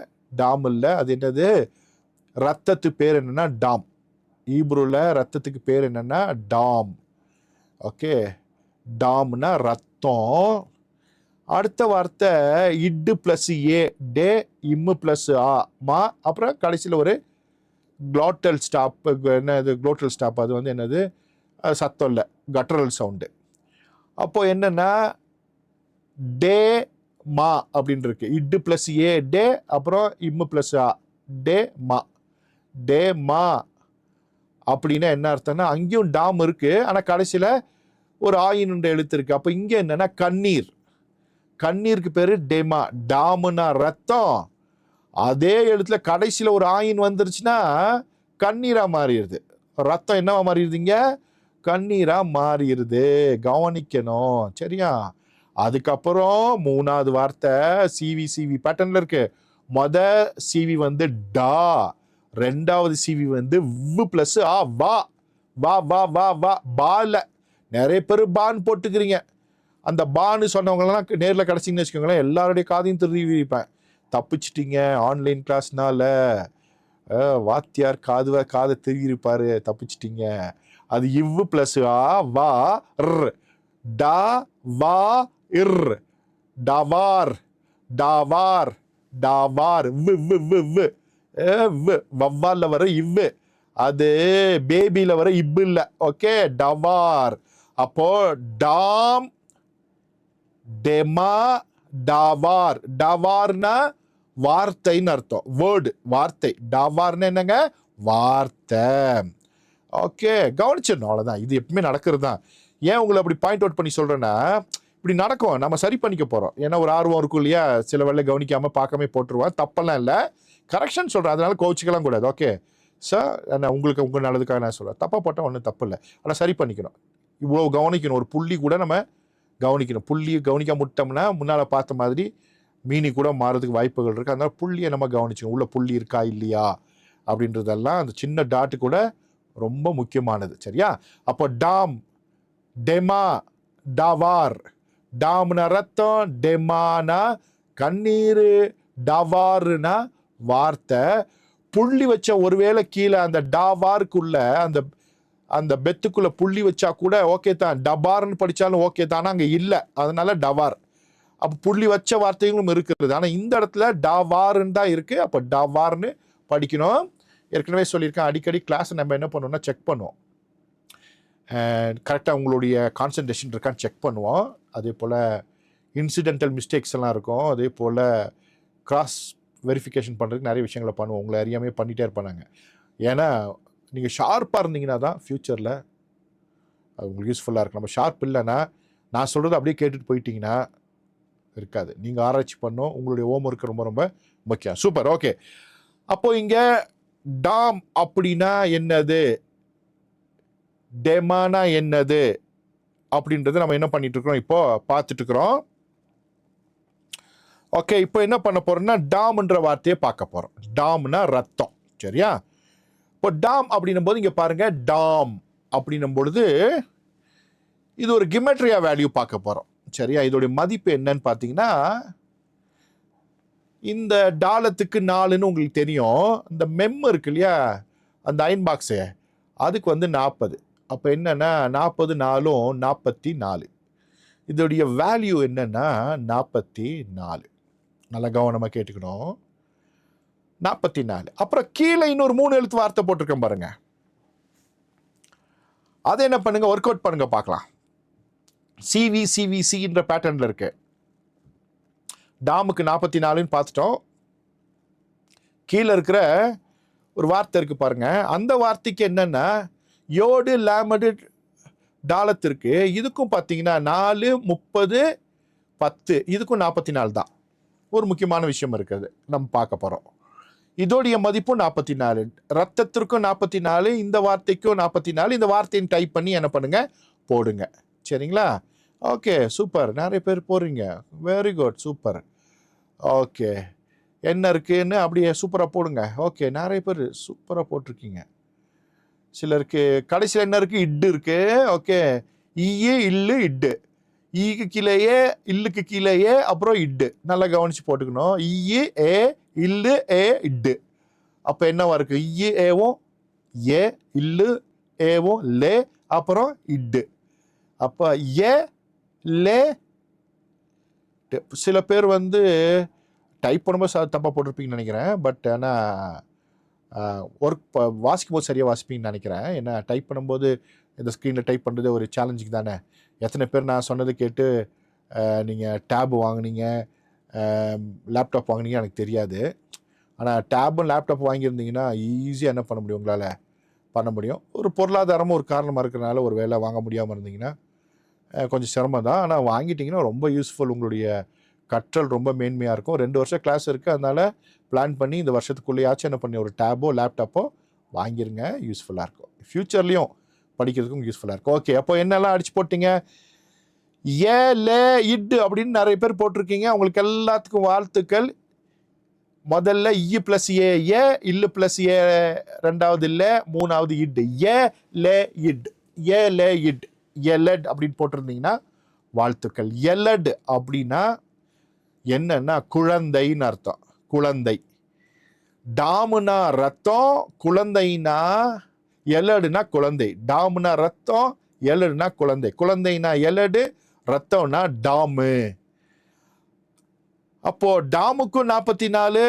அது என்னது, ரத்தத்து பேர் என்னன்னா டாம். ஈப்ரூவில் ரத்தத்துக்கு பேர் என்னன்னா டாம். ஓகே, டாம்னா ரத்தம். அடுத்த வார்த்தை இட்டு ப்ளஸ் ஏ, டே, இம்மு ப்ளஸ் ஆ மா, அப்புறம் கடைசியில் ஒரு குளோட்டல் ஸ்டாப். என்னது குளோட்டல் ஸ்டாப்? அது வந்து என்னது, சத்தம் இல்லை, கட்டரல் சவுண்டு. அப்போ என்னன்னா டே மா அப்படின்னு இருக்கு. இட்டு ப்ளஸ் ஏ டே, அப்புறம் இம்மு ப்ளஸ் ஆ, டே மா. டே மா அப்படின்னா என்ன அர்த்தம்னா, அங்கேயும் டாம் இருக்கு, ஆனால் கடைசியில் ஒரு ஆயினுன்ற எழுத்து இருக்கு. அப்போ இங்கே என்னன்னா கண்ணீர். கண்ணீருக்கு பேரு டெமா. டாமுனா ரத்தம், அதே எழுத்துல கடைசியில் ஒரு ஆயின் வந்துருச்சுன்னா கண்ணீரா மாறிடுது. ரத்தம் என்னவா மாறிடுதுங்க, கண்ணீரா மாறிடுது. கவனிக்கணும். சரியா? அதுக்கப்புறம் 3வது வார்த்தை சிவி பேட்டர்ன்ல இருக்கு. சிவி வந்து டா, 2வது சிவி வந்து வு பிளஸ் ஆ, வா. வா வா வா வா, பால நிறைய பேர் பான் போட்டுக்கிறீங்க. அந்த பான்னு சொன்னவங்கலாம் நேரில் கிடச்சிங்கன்னு வச்சுக்கோங்களேன், எல்லாருடைய காதையும் திருவிப்பேன். தப்பிச்சிட்டிங்க. ஆன்லைன் கிளாஸ்னால வாத்தியார் காதை திருவிருப்பாரு, தப்பிச்சிட்டிங்க. அது இவ்வு பிளஸ் ஆ வா ர், டா வா இர், டவார், டாவார், டாவார், வவ்வால்ல வர இவ்வு, அது பேபியில வர இப்பு இல்லை. ஓகே, டவார். அப்போ டாம், டெமா, டாவார். டாவார்னா வார்த்தைன்னு அர்த்தம், வேர்டு, வார்த்தை. டாவார்னு என்னங்க, வார்த்தை. ஓகே, கவனிச்சிடணும், அவ்வளோதான். இது எப்பவுமே நடக்கிறது தான். ஏன் உங்களை அப்படி பாயிண்ட் அவுட் பண்ணி சொல்கிறேன்னா, இப்படி நடக்கும், நம்ம சரி பண்ணிக்க போகிறோம். ஏன்னா ஒரு ஆர்வம் இருக்கும் இல்லையா, சில வேலை கவனிக்காமல் பார்க்காம போட்டுருவேன், தப்பெல்லாம் இல்லை, கரெக்ஷன் சொல்கிறேன், அதனால கோச்சிக்கலாம் கூடாது. ஓகே சார், நான் உங்களுக்கு உங்கள் நல்லதுக்காக நான் சொல்கிறேன். தப்பாக போட்டால் ஒன்றும் தப்பு இல்லை, ஆனால் சரி பண்ணிக்கணும். இவ்வளோ கவனிக்கணும், ஒரு புள்ளி கூட நம்ம கவனிக்கணும். புள்ளியை கவனிக்க முட்டோம்னா முன்னால் பார்த்த மாதிரி மீனி கூட மாறதுக்கு வாய்ப்புகள் இருக்குது. அதனால் புள்ளியை நம்ம கவனிக்கணும், உள்ள புள்ளி இருக்கா இல்லையா அப்படின்றதெல்லாம் அந்த சின்ன டாட்டு கூட ரொம்ப முக்கியமானது. சரியா? அப்போ டாம், டெமா, டாவார், டாம்னா ரத்தம், டெமானா கண்ணீர், டவாருனா வார்த்தை. புள்ளி வச்ச ஒருவேளை கீழே அந்த டாவாருக்குள்ள அந்த அந்த பெத்துக்குள்ள புள்ளி வச்சா கூட ஓகே தான், டபார்னு படிச்சாலும் ஓகே தான், அங்க இல்லை, அதனால டவார். அப்போ புள்ளி வச்ச வார்த்தைகளும் இருக்கிறது. ஆனால் இந்த இடத்துல டாவார்னு தான் இருக்கு. அப்போ டவார்னு படிக்கணும். ஏற்கனவே சொல்லியிருக்கேன், அடிக்கடி கிளாஸ் நம்ம என்ன பண்ணுவோம்னா செக் பண்ணுவோம், கரெக்டாக உங்களுடைய கான்சன்ட்ரேஷன் இருக்கான்னு செக் பண்ணுவோம். அதே போல் இன்சிடென்டல் மிஸ்டேக்ஸ் எல்லாம் இருக்கும். அதே போல் கிராஸ் வெரிஃபிகேஷன் பண்ணுறதுக்கு நிறைய விஷயங்களை பண்ணுவோம். உங்களை அறியாமே பண்ணிகிட்டே இருப்பாங்க. ஏன்னா நீங்கள் ஷார்ப்பாக இருந்தீங்கன்னா தான் ஃப்யூச்சரில் அது உங்களுக்கு யூஸ்ஃபுல்லாக இருக்கும். நம்ம ஷார்ப் இல்லைன்னா நான் சொல்கிறது அப்படியே கேட்டுட்டு போயிட்டீங்கன்னா இருக்காது. நீங்கள் ஆராய்ச்சி பண்ணோம். உங்களுடைய ஹோம் ஒர்க் ரொம்ப ரொம்ப முக்கியம். சூப்பர். ஓகே, அப்போ இங்கே டாம் அப்படின்னா என்னது, டெமானா என்னது அப்படின்றது நம்ம என்ன பண்ணிட்டு இருக்கிறோம், இப்போ பார்த்துட்டு இருக்கிறோம். ஓகே, இப்போ என்ன பண்ண போறோம்னா டாம்ன்ற வார்த்தையை பார்க்க போறோம். டாம்னா ரத்தம். சரியா? இப்போ டாம் அப்படின்னும் போது இங்க பாருங்க, டாம் அப்படின்னும் பொழுது இது ஒரு கிமெட்ரியா வேல்யூ பார்க்க போறோம். சரியா? இதோடைய மதிப்பு என்னன்னு பார்த்தீங்கன்னா, இந்த டாலத்துக்கு 4ன்னு உங்களுக்கு தெரியும். இந்த மெம் இருக்கு இல்லையா, அந்த அயன் பாக்ஸு, அதுக்கு 40. அப்போ என்னன்னா 40 4 44. இதோடைய வேல்யூ என்னன்னா 44. நல்லா கவனமாக கேட்டுக்கணும். 44. அப்புறம் கீழே இன்னொரு 3 எழுத்து வார்த்தை போட்டிருக்கேன் பாருங்க. அதை என்ன பண்ணுங்க, ஒர்க் அவுட் பண்ணுங்க பார்க்கலாம். சிவிசிவிசின்ற பேட்டர்ன்ல இருக்கு. டாமுக்கு 44ன்னு பார்த்துட்டோம். கீழே இருக்கிற ஒரு வார்த்தை இருக்கு பாருங்க, அந்த வார்த்தைக்கு என்னன்னா யோடு லேமடு டாலத்திற்கு, இதுக்கும் பார்த்தீங்கன்னா 4 30 10, இதுக்கும் 44 தான். ஒரு முக்கியமான விஷயம் இருக்குது, நம்ம பார்க்க போறோம். இதோடைய மதிப்பும் 44, ரத்தத்திற்கும் 44, இந்த வார்த்தைக்கும் 44. இந்த வார்த்தையின் டைப் பண்ணி என்ன பண்ணுங்க, போடுங்க. சரிங்களா? Okay, super. நிறைய பேர் போடுறீங்க. Very good, super. ஓகே, என்ன இருக்குன்னு அப்படியே சூப்பராக போடுங்க. ஓகே, நிறைய பேர் சூப்பராக போட்டிருக்கீங்க. சிலருக்கு கடைசியில் என்ன இருக்கு, இட்டு இருக்கு. ஓகே, ஈயே இல்லு இட்டு, ஈக்கு கீழேயே இல்லுக்கு கீழேயே அப்புறம் இட்டு. நல்லா கவனிச்சு போட்டுக்கணும். ஈ ஏ இல்லு ஏ இட்டு. அப்போ என்னவா இருக்கு, ஈ ஏவும் ஏ இல்லு ஏவும் லே அப்புறம் இட்டு. அப்போ ஏ லே. சில பேர் டைப் பண்ணும்போது தப்பாக போட்டிருப்பீங்கன்னு நினைக்கிறேன். பட் ஆனால் ஒர்க் வாசிக்கும் போது சரியாக வாசிப்பீங்கன்னு நினைக்கிறேன். ஏன்னா டைப் பண்ணும்போது இந்த ஸ்க்ரீனில் டைப் பண்ணுறது ஒரு சேலஞ்சுக்கு தானே. எத்தனை பேர் நான் சொன்னது கேட்டு நீங்கள் டேப் வாங்கினீங்க, லேப்டாப் வாங்கினீங்க எனக்கு தெரியாது. ஆனால் டேபும் லேப்டாப் வாங்கியிருந்தீங்கன்னா ஈஸியாக என்ன பண்ண முடியும், உங்களால் பண்ண முடியும். ஒரு பொருளாதாரமும் ஒரு காரணமாக இருக்கிறனால ஒரு வேலை வாங்க முடியாமல் இருந்தீங்கன்னா கொஞ்சம் சிரமம் தான். ஆனால் வாங்கிட்டிங்கன்னா ரொம்ப யூஸ்ஃபுல். உங்களுடைய கற்றல் ரொம்ப மேன்மையாக இருக்கும். 2 வருஷம் கிளாஸ் இருக்குது, அதனால் பிளான் பண்ணி இந்த வருஷத்துக்குள்ளேயாச்சும் என்ன பண்ணி ஒரு டேபோ லேப்டாப்போ வாங்கிருங்க. யூஸ்ஃபுல்லாக இருக்கும். ஃப்யூச்சர்லேயும் படிக்கிறதுக்கும் யூஸ்ஃபுல்லாக இருக்கும். ஓகே, அப்போ என்னெல்லாம் அடிச்சு போட்டிங்க, ஏ லே இட் அப்படின்னு நிறைய பேர் போட்டிருக்கீங்க. உங்களுக்கு எல்லாத்துக்கும் வாழ்த்துக்கள். முதல்ல இ பிளஸ் ஏ ஏ, இல்லு பிளஸ் ஏ ரெண்டாவது இல்லை, மூணாவது இட், ஏ லே இட், ஏ லே இட், எலட் அப்படின்னு போட்டிருந்தீங்கன்னா வாழ்த்துக்கள். எலட் அப்படின்னா என்னன்னா குழந்தைன்னு அர்த்தம். குழந்தை. டாமுனா ரத்தம், குழந்தைனா எலடுனா குழந்தை. டாமுனா ரத்தம், எலடுனா குழந்தை. குழந்தைனா எலடு, ரத்தம்னா டாமு. அப்போ டாமுக்கும் 44,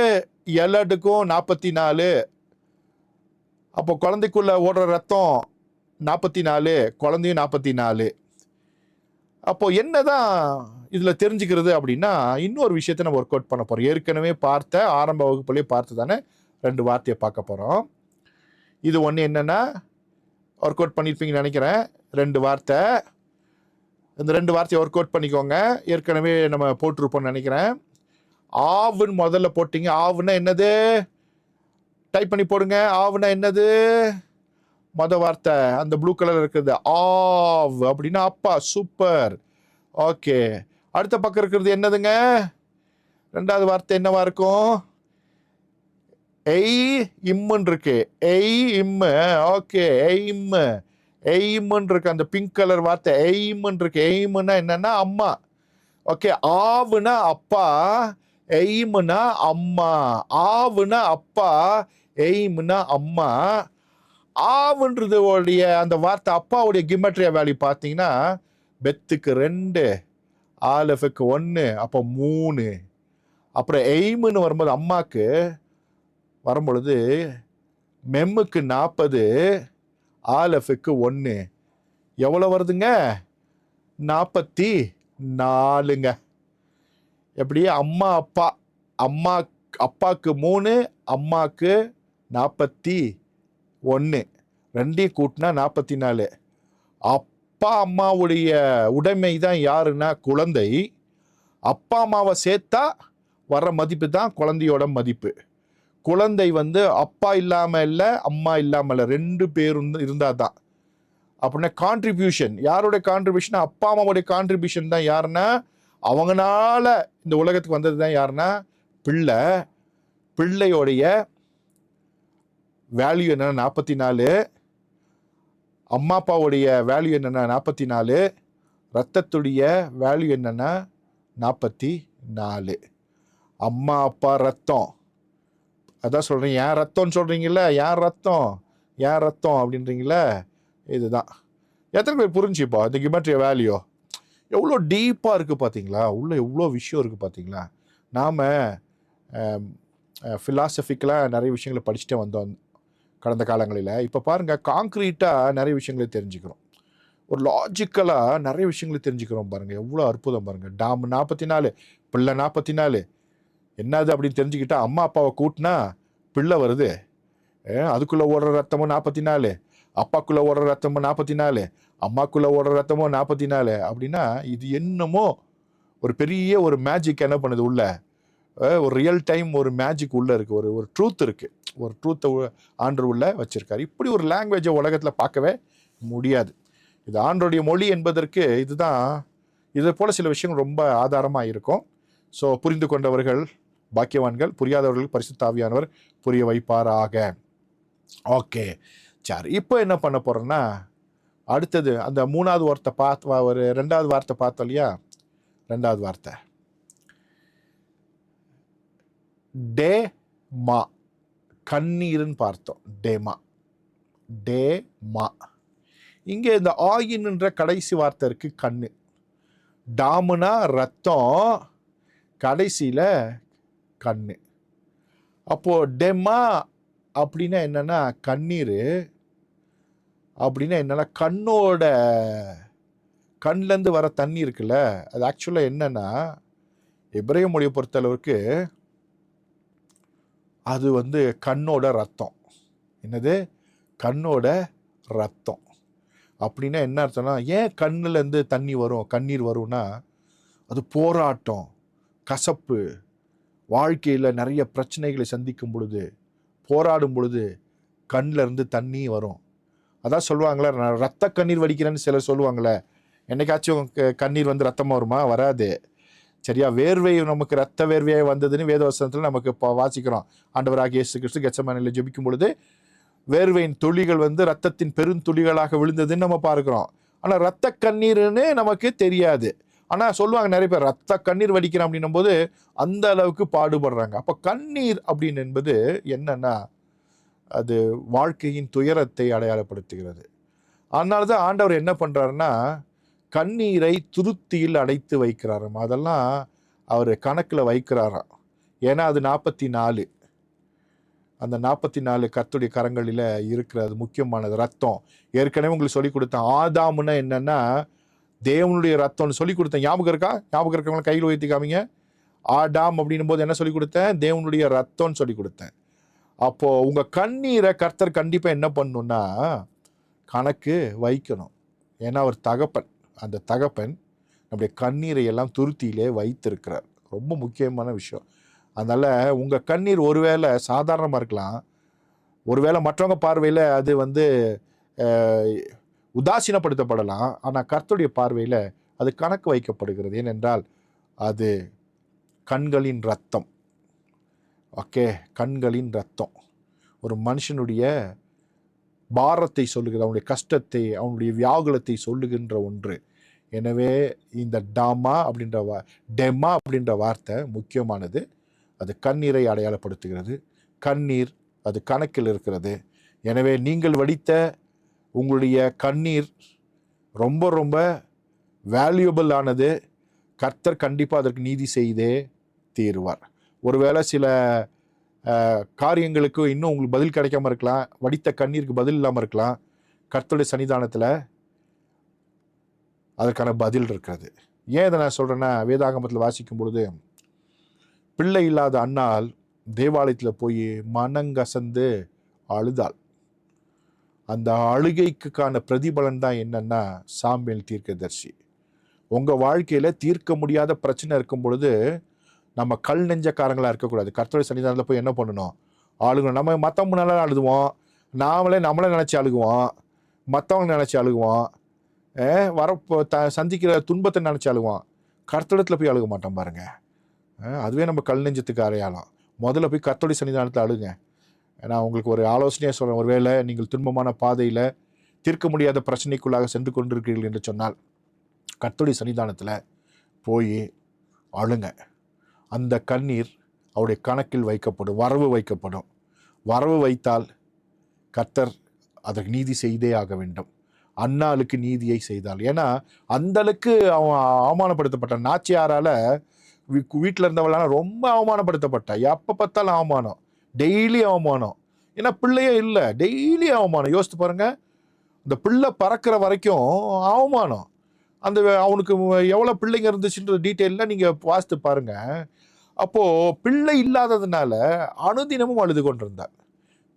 எலடுக்கும் 44. அப்போ குழந்தைக்குள்ள ஓடுற ரத்தம் 44, குழந்தையும் 44. அப்போ என்னதான் இதுல தெரிஞ்சுக்கிறது அப்படின்னா, இன்னொரு விஷயத்தை நம்ம ஒர்க் அவுட் பண்ண போறோம். ஏற்கனவே பார்த்த ஆரம்ப வகுப்புலேயே பார்த்து தானே 2 வார்த்தையை பார்க்க போறோம். இது ஒன்று என்னன்னா ஒர்க் அவுட் பண்ணியிருப்பீங்கன்னு நினைக்கிறேன். 2 வார்த்தை. இந்த 2 வார்த்தையை ஒர்க் அவுட் பண்ணிக்கோங்க. ஏற்கனவே நம்ம போட்டிருப்போம்னு நினைக்கிறேன். ஆவுன்னு முதல்ல போட்டீங்க. ஆவுன்னா என்னது, டைப் பண்ணி போடுங்க. ஆவுன்னா என்னது, மொதல் வார்த்தை அந்த ப்ளூ கலர் இருக்குது, ஆவ் அப்படின்னா அப்பா. சூப்பர். ஓகே, அடுத்த பக்கம் இருக்கிறது என்னதுங்க, 2வது வார்த்தை என்னவா இருக்கும், எய் இம்முன்னு இருக்கு. எய் இம்மு. Okay, aim. எய்முன்னு இருக்கு. அந்த பிங்க் கலர் வார்த்தை எய்முன்னு இருக்கு. எய்முன்னா என்னன்னா அம்மா. ஓகே, ஆவுனா அப்பா, எய்ம்னா அம்மா. ஆவுனா அப்பா, எய்ம்னா அம்மா. ஆவுன்றது அந்த வார்த்தை அப்பாவுடைய கிமெட்ரியா வேல்யூ பார்த்தீங்கன்னா பெத்துக்கு 2, ஆலஃபுக்கு 1, அப்போ 3. அப்புறம் எய்ம்னு வரும்போது அம்மாக்கு வரும்பொழுது மெம்முக்கு 40, ஆலஃபுக்கு 1. எவ்வளோ வருதுங்க? 44ங்க. எப்படி? அம்மா அப்பா, அம்மா அப்பாவுக்கு 3, அம்மாவுக்கு 41, ரெண்டையும் கூட்டினா 44. அப்பா அம்மாவுடைய உடைமை தான் யாருன்னா குழந்தை. அப்பா அம்மாவை சேர்த்தா வர்ற மதிப்பு தான் குழந்தையோட மதிப்பு. குழந்தை அப்பா இல்லாமல் இல்லை, அம்மா இல்லாமல் இல்லை, 2 பேரும் இருந்தால் தான். அப்படின்னா கான்ட்ரிபியூஷன், யாருடைய கான்ட்ரிபியூஷன்? அப்பா அம்மாவுடைய கான்ட்ரிபியூஷன் தான் யாருன்னா, அவங்கனால இந்த உலகத்துக்கு வந்தது தான் யாருன்னா பிள்ளை. பிள்ளையோடைய வேல்யூ என்னன்னா 44, அம்மா அப்பாவுடைய வேல்யூ என்னன்னா 44, ரத்தத்துடைய வேல்யூ என்னன்னா 44. அம்மா அப்பா ரத்தம், அதான் சொல்கிறேன். ஏன் ரத்தம்னு சொல்கிறீங்களே, ஏன் ரத்தம், ஏன் ரத்தம் அப்படின்றீங்களே, இதுதான். எத்தனை பேர் புரிஞ்சுப்பா இந்த கிமெட்ரியா வேல்யூ எவ்வளோ டீப்பாக இருக்குது பார்த்தீங்களா? உள்ளே எவ்வளோ விஷயம் இருக்குது பார்த்தீங்களா? நாம் ஃபிலாசபிக்கலாக நிறைய விஷயங்களை படிச்சுட்டே வந்தோம் கடந்த காலங்களில். இப்போ பாருங்கள், காங்க்ரீட்டாக நிறைய விஷயங்களை தெரிஞ்சுக்கிறோம். ஒரு லாஜிக்கலாக நிறைய விஷயங்களை தெரிஞ்சுக்கிறோம் பாருங்கள். எவ்வளோ அற்புதம் பாருங்கள். டாம் 44, பிள்ளை 44. என்னது அப்படின்னு தெரிஞ்சுக்கிட்டா, அம்மா அப்பாவை கூட்டினா பிள்ளை வருது. அதுக்குள்ளே ஓடுற ரத்தமும் 44, அப்பாக்குள்ளே ஓடுற ரத்தமும் 44, அம்மாக்குள்ளே ஓடுற ரத்தமும் 44. அப்படின்னா இது என்னமோ ஒரு பெரிய ஒரு மேஜிக் என்ன பண்ணுது உள்ள, ஒரு ரியல் டைம் ஒரு மேஜிக் உள்ளே இருக்குது, ஒரு ட்ரூத் இருக்குது, ஒரு ட்ரூத்தை ஆண்டவர் உள்ள வச்சுருக்காரு. இப்படி ஒரு லாங்குவேஜை உலகத்தில் பார்க்கவே முடியாது. இது ஆண்டருடைய மொழி என்பதற்கு இதுதான். இதை போல் சில விஷயங்கள் ரொம்ப ஆதாரமாக இருக்கும். ஸோ புரிந்து கொண்டவர்கள் பாக்கியவான்கள், புரியாதவர்கள் பரிசுத்த ஆவியானவர் புரிய வைப்பாராக. ஓகே, சரி. இப்போ என்ன பண்ண போகிறோன்னா, அடுத்தது அந்த 3வது வார்த்தை ஒரு 2வது வார்த்தை பார்த்தோம் இல்லையா? 2வது வார்த்தை டேமா, கண்ணீர்னு பார்த்தோம். டேமா, டேமா. இங்கே இந்த ஆயின்ன்ற கடைசி வார்த்தை இருக்கு, கண்ணு. டாமுனா ரத்தம், கடைசியில் கண்ணு. அப்போ டெமா அப்படின்னா என்னன்னா கண்ணீர். அப்படின்னா என்னன்னா கண்ணோட, கண்லேருந்து வர தண்ணி இருக்குல்ல, அது ஆக்சுவலாக என்னன்னா எபிரேய மொழியை பொறுத்தளவுக்கு அது கண்ணோட ரத்தம். என்னது? கண்ணோட ரத்தம். அப்படின்னா என்ன அர்த்தம்னா, ஏன் கண்ணுலேருந்து தண்ணி வரும், கண்ணீர் வரும்னா, அது போராட்டம், கசப்பு, வாழ்க்கையில் நிறைய பிரச்சனைகளை சந்திக்கும் பொழுது, போராடும் பொழுது கண்ணில் இருந்து தண்ணி வரும். அதான் சொல்லுவாங்களே, நான் ரத்த கண்ணீர் வடிக்கிறேன்னு சிலர் சொல்லுவாங்களே. என்னைக்காச்சும் கண்ணீர் ரத்தமாக வருமா? வராது. சரியா? வேர்வை நமக்கு ரத்த வேர்வையாக வந்ததுன்னு வேதவசனத்தில் நமக்கு இப்போ வாசிக்கிறோம். ஆண்டவராகிய இயேசு கிறிஸ்து கெத்செமனேயில் ஜெபிக்கும் பொழுது வேர்வையின் துளிகள் ரத்தத்தின் பெருந்துளிகளாக விழுந்ததுன்னு நம்ம பார்க்குறோம். ஆனால் ரத்த கண்ணீர்னு நமக்கு தெரியாது. ஆனால் சொல்லுவாங்க நிறைய பேர் ரத்த கண்ணீர் வடிக்கிறோம் அப்படின்னும் போது அந்த அளவுக்கு பாடுபடுறாங்க. அப்போ கண்ணீர் அப்படின்னு என்பது என்னன்னா, அது வாழ்க்கையின் துயரத்தை அடையாளப்படுத்துகிறது. அதனால தான் ஆண்டவர் என்ன பண்ணுறாருன்னா, கண்ணீரை துருத்தியில் அடைத்து வைக்கிறாராம். அதெல்லாம் அவர் கணக்கில் வைக்கிறாராம். ஏன்னா அது 44, அந்த 44 கர்த்தருடைய கரங்களில் இருக்கிறது முக்கியமானது. ரத்தம் ஏற்கனவே உங்களுக்கு சொல்லிக் கொடுத்தேன். ஆதாமுன்னா என்னன்னா தேவனுடைய ரத்தம்னு சொல்லிக் கொடுத்தேன். ஞாபகம் இருக்கா? ஞாபகம் இருக்கவங்க கையில் உயர்த்தி காமிங்க. ஆடாம் அப்படின்னும் போது என்ன சொல்லிக் கொடுத்தேன்? தேவனுடைய ரத்தம்னு சொல்லிக் கொடுத்தேன். அப்போது உங்கள் கண்ணீரை கர்த்தர் கண்டிப்பாக என்ன பண்ணணுன்னா கணக்கு வைக்கணும். ஏன்னா அவர் தகப்பன். அந்த தகப்பன் நம்முடைய கண்ணீரை எல்லாம் துருத்தியிலே வைத்திருக்கிறார். ரொம்ப முக்கியமான விஷயம். அதனால் உங்கள் கண்ணீர் ஒருவேளை சாதாரணமாக இருக்கலாம், ஒருவேளை மற்றவங்க பார்வையில் அது உதாசீனப்படுத்தப்படலாம். ஆனால் கர்த்தருடைய பார்வையில் அது கணக்கு வைக்கப்படுகிறது. ஏனென்றால் அது கண்களின் ரத்தம். ஓகே, கண்களின் ரத்தம் ஒரு மனுஷனுடைய பாரத்தை சொல்லுகிறது, அவனுடைய கஷ்டத்தை, அவனுடைய வியாகுலத்தை சொல்லுகின்ற ஒன்று. எனவே இந்த டெமா அப்படின்ற வார்த்தை முக்கியமானது. அது கண்ணீரை அடையாளப்படுத்துகிறது. கண்ணீர் அது கணக்கில் இருக்கிறது. எனவே நீங்கள் வடித்த உங்களுடைய கண்ணீர் ரொம்ப ரொம்ப வேல்யூபிள் ஆனது. கர்த்தர் கண்டிப்பாக அதற்கு நீதி செய்தே தீருவார். ஒருவேளை சில காரியங்களுக்கு இன்னும் உங்களுக்கு பதில் கிடைக்காம இருக்கலாம், வடித்த கண்ணீருக்கு பதில் இல்லாமல் இருக்கலாம். கர்த்தருடைய சன்னிதானத்தில் அதற்கான பதில் இருக்கிறது. ஏன் இதை நான் சொல்கிறேன்னா, வேதாகமத்தில் வாசிக்கும் பொழுது பிள்ளை இல்லாத அன்னாள் தேவாலயத்தில் போய் மனங்கசந்து அழுதாள். அந்த அழுகைக்கான பிரதிபலன் தான் என்னன்னா சாமுவேல் தீர்க்கதரிசி. உங்கள் வாழ்க்கையில் தீர்க்க முடியாத பிரச்சனை இருக்கும் பொழுது நம்ம கல் நெஞ்சக்காரங்களாக இருக்கக்கூடாது. கர்த்தருடைய சன்னிதானத்தில் போய் என்ன பண்ணணும்? ஆளுங்க. நம்ம மற்றவங்க நல்லா அழுதுவோம், நம்மளே நினச்சி அழுகுவோம், மற்றவங்க நினச்சி அழுகுவோம், சந்திக்கிற துன்பத்தை நினச்சி அழுகுவோம். கர்த்தரிடத்தில் போய் அழுக மாட்டோம் பாருங்க. அதுவே நம்ம கல் நெஞ்சத்துக்கு அடையாளம். முதல்ல போய் கர்த்தருடைய சன்னிதானத்தில் அழுங்க. நான் உங்களுக்கு ஒரு ஆலோசனையாக சொல்கிறேன். ஒருவேளை நீங்கள் துன்பமான பாதையில் தீர்க்க முடியாத பிரச்சனைக்குள்ளாக சென்று கொண்டிருக்கிறீர்கள் என்று சொன்னால் கர்த்தருடைய சன்னிதானத்தில் போய் அழுங்க. அந்த கண்ணீர் அவருடைய கணக்கில் வைக்கப்படும், வரவு வைக்கப்படும். வரவு வைத்தால் கர்த்தர் அதற்கு நீதி செய்தே ஆக வேண்டும். அன்னாளுக்கு நீதியை செய்தால். ஏன்னா அந்தளவுக்கு அவன் அவமானப்படுத்தப்பட்ட நாச்சியாரால் வீட்டில் இருந்தவளான ரொம்ப அவமானப்படுத்தப்பட்ட. எப்போ பார்த்தாலும் அவமானம், டெய்லி அவமானம். ஏன்னா பிள்ளையே இல்லை, டெய்லி அவமானம். யோசித்து பாருங்க, இந்த பிள்ளை பறக்கிற வரைக்கும் அவமானம். அந்த அவனுக்கு எவ்வளோ பிள்ளைங்க இருந்துச்சுன்ற டீட்டெயிலில் நீங்கள் வாசித்து பாருங்க. அப்போது பிள்ளை இல்லாததுனால அனுதினமும் அழுது கொண்டிருந்தார்.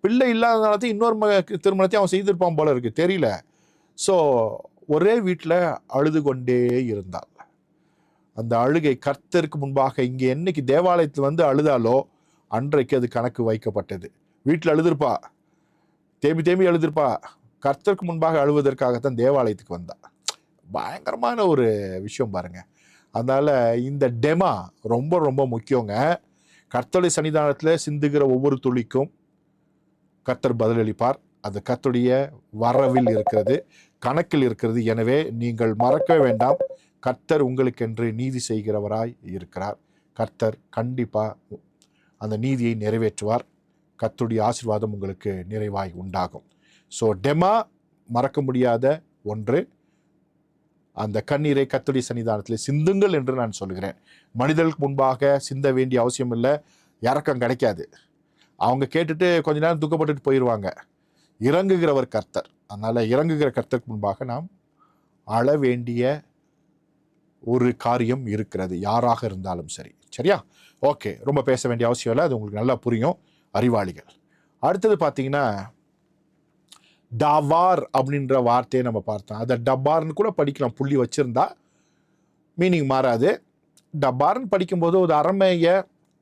பிள்ளை இல்லாததுனால தான் இன்னொரு திருமணத்தையும் அவன் செய்திருப்பான் போல இருக்குது, தெரியல. ஸோ ஒரே வீட்டில் அழுது கொண்டே இருந்தாள். அந்த அழுகை கர்த்தருக்கு முன்பாக இங்கே என்னைக்கு தேவாலயத்தில் வந்து அழுதாலோ அன்றைக்கு அது கணக்கு வைக்கப்பட்டது. வீட்டில் அழுதுருப்பா, தேம்பி அழுதுருப்பா, கர்த்தருக்கு முன்பாக அழுவதற்காகத்தான் தேவாலயத்துக்கு வந்தா. பயங்கரமான ஒரு விஷயம் பாருங்க. அதனால் இந்த டெமா ரொம்ப ரொம்ப முக்கியங்க. கர்த்தருடைய சன்னிதானத்தில் சிந்துகிற ஒவ்வொரு துளிக்கும் கர்த்தர் பதிலளிப்பார். அது கர்த்தருடைய வரவில் இருக்கிறது, கணக்கில் இருக்கிறது. எனவே நீங்கள் மறக்க வேண்டாம், கர்த்தர் உங்களுக்கென்று நீதி செய்கிறவராய் இருக்கிறார். கர்த்தர் கண்டிப்பாக அந்த நீதியை நிறைவேற்றுவார். கர்த்தருடைய ஆசீர்வாதம் உங்களுக்கு நிறைவாய் உண்டாகும். ஸோ டெமா மறக்க முடியாத ஒன்று. அந்த கண்ணீரை கர்த்தருடைய சன்னிதானத்தில் சிந்துங்கள் என்று நான் சொல்கிறேன். மனிதர்களுக்கு முன்பாக சிந்த வேண்டிய அவசியம் இல்லை. இறக்கம் கிடைக்காது. அவங்க கேட்டுட்டு கொஞ்ச நேரம் துக்கப்பட்டுட்டு போயிடுவாங்க. இறங்குகிறவர் கர்த்தர். அதனால் இறங்குகிற கர்த்தருக்கு முன்பாக நாம் அழ வேண்டிய ஒரு காரியம் இருக்கிறது, யாராக இருந்தாலும் சரி. சரியா? ஓகே, ரொம்ப பேச வேண்டிய அவசியம் இல்லை, அது உங்களுக்கு நல்லா புரியும், அறிவாளிகள். அடுத்தது பார்த்தீங்கன்னா டவார் அப்படின்ற வார்த்தையை நம்ம பார்த்தோம். அதை டப்பார்னு கூட படிக்கலாம், புள்ளி வச்சுருந்தா மீனிங் மாறாது. டப்பார்னு படிக்கும்போது ஒரு அரமேய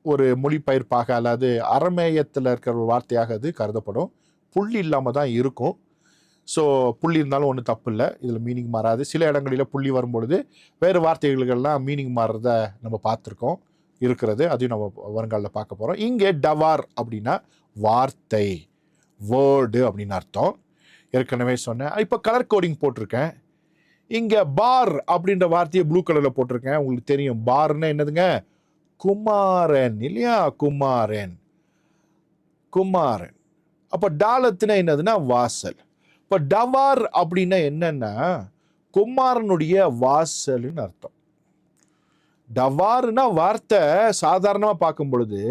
ஒரு மொழிபெயர்ப்பாக அல்லது அரமேயத்தில் இருக்கிற ஒரு வார்த்தையாக அது கருதப்படும். புள்ளி இல்லாமல் தான் இருக்கும். ஸோ புள்ளி இருந்தாலும் ஒன்றும் தப்பு இல்லை, இதில் மீனிங் மாறாது. சில இடங்களில் புள்ளி வரும்பொழுது வேறு வார்த்தைகளுக்கெல்லாம் மீனிங் மாறுறத நம்ம பார்த்துருக்கோம், இருக்கிறது. அதையும் நம்ம வருங்காலில் பார்க்க போகிறோம். இங்கே டவார் அப்படின்னா வார்த்தை, வேர்டு அப்படின்னு அர்த்தம். ஏற்கனவே சொன்னேன். இப்போ கலர் கோடிங் போட்டிருக்கேன். இங்கே பார் அப்படின்ற வார்த்தையை ப்ளூ கலரில் போட்டிருக்கேன். உங்களுக்கு தெரியும் பார்னா என்னதுங்க? குமாரன் இல்லையா? குமாரன். அப்போ டாலத்துனா என்னதுன்னா வாசல். இப்போ டவார் அப்படின்னா என்னன்னா குமாரனுடைய வாசல்னு அர்த்தம். டவார்னா வார்த்தை சாதாரணமாக பார்க்கும் பொழுது,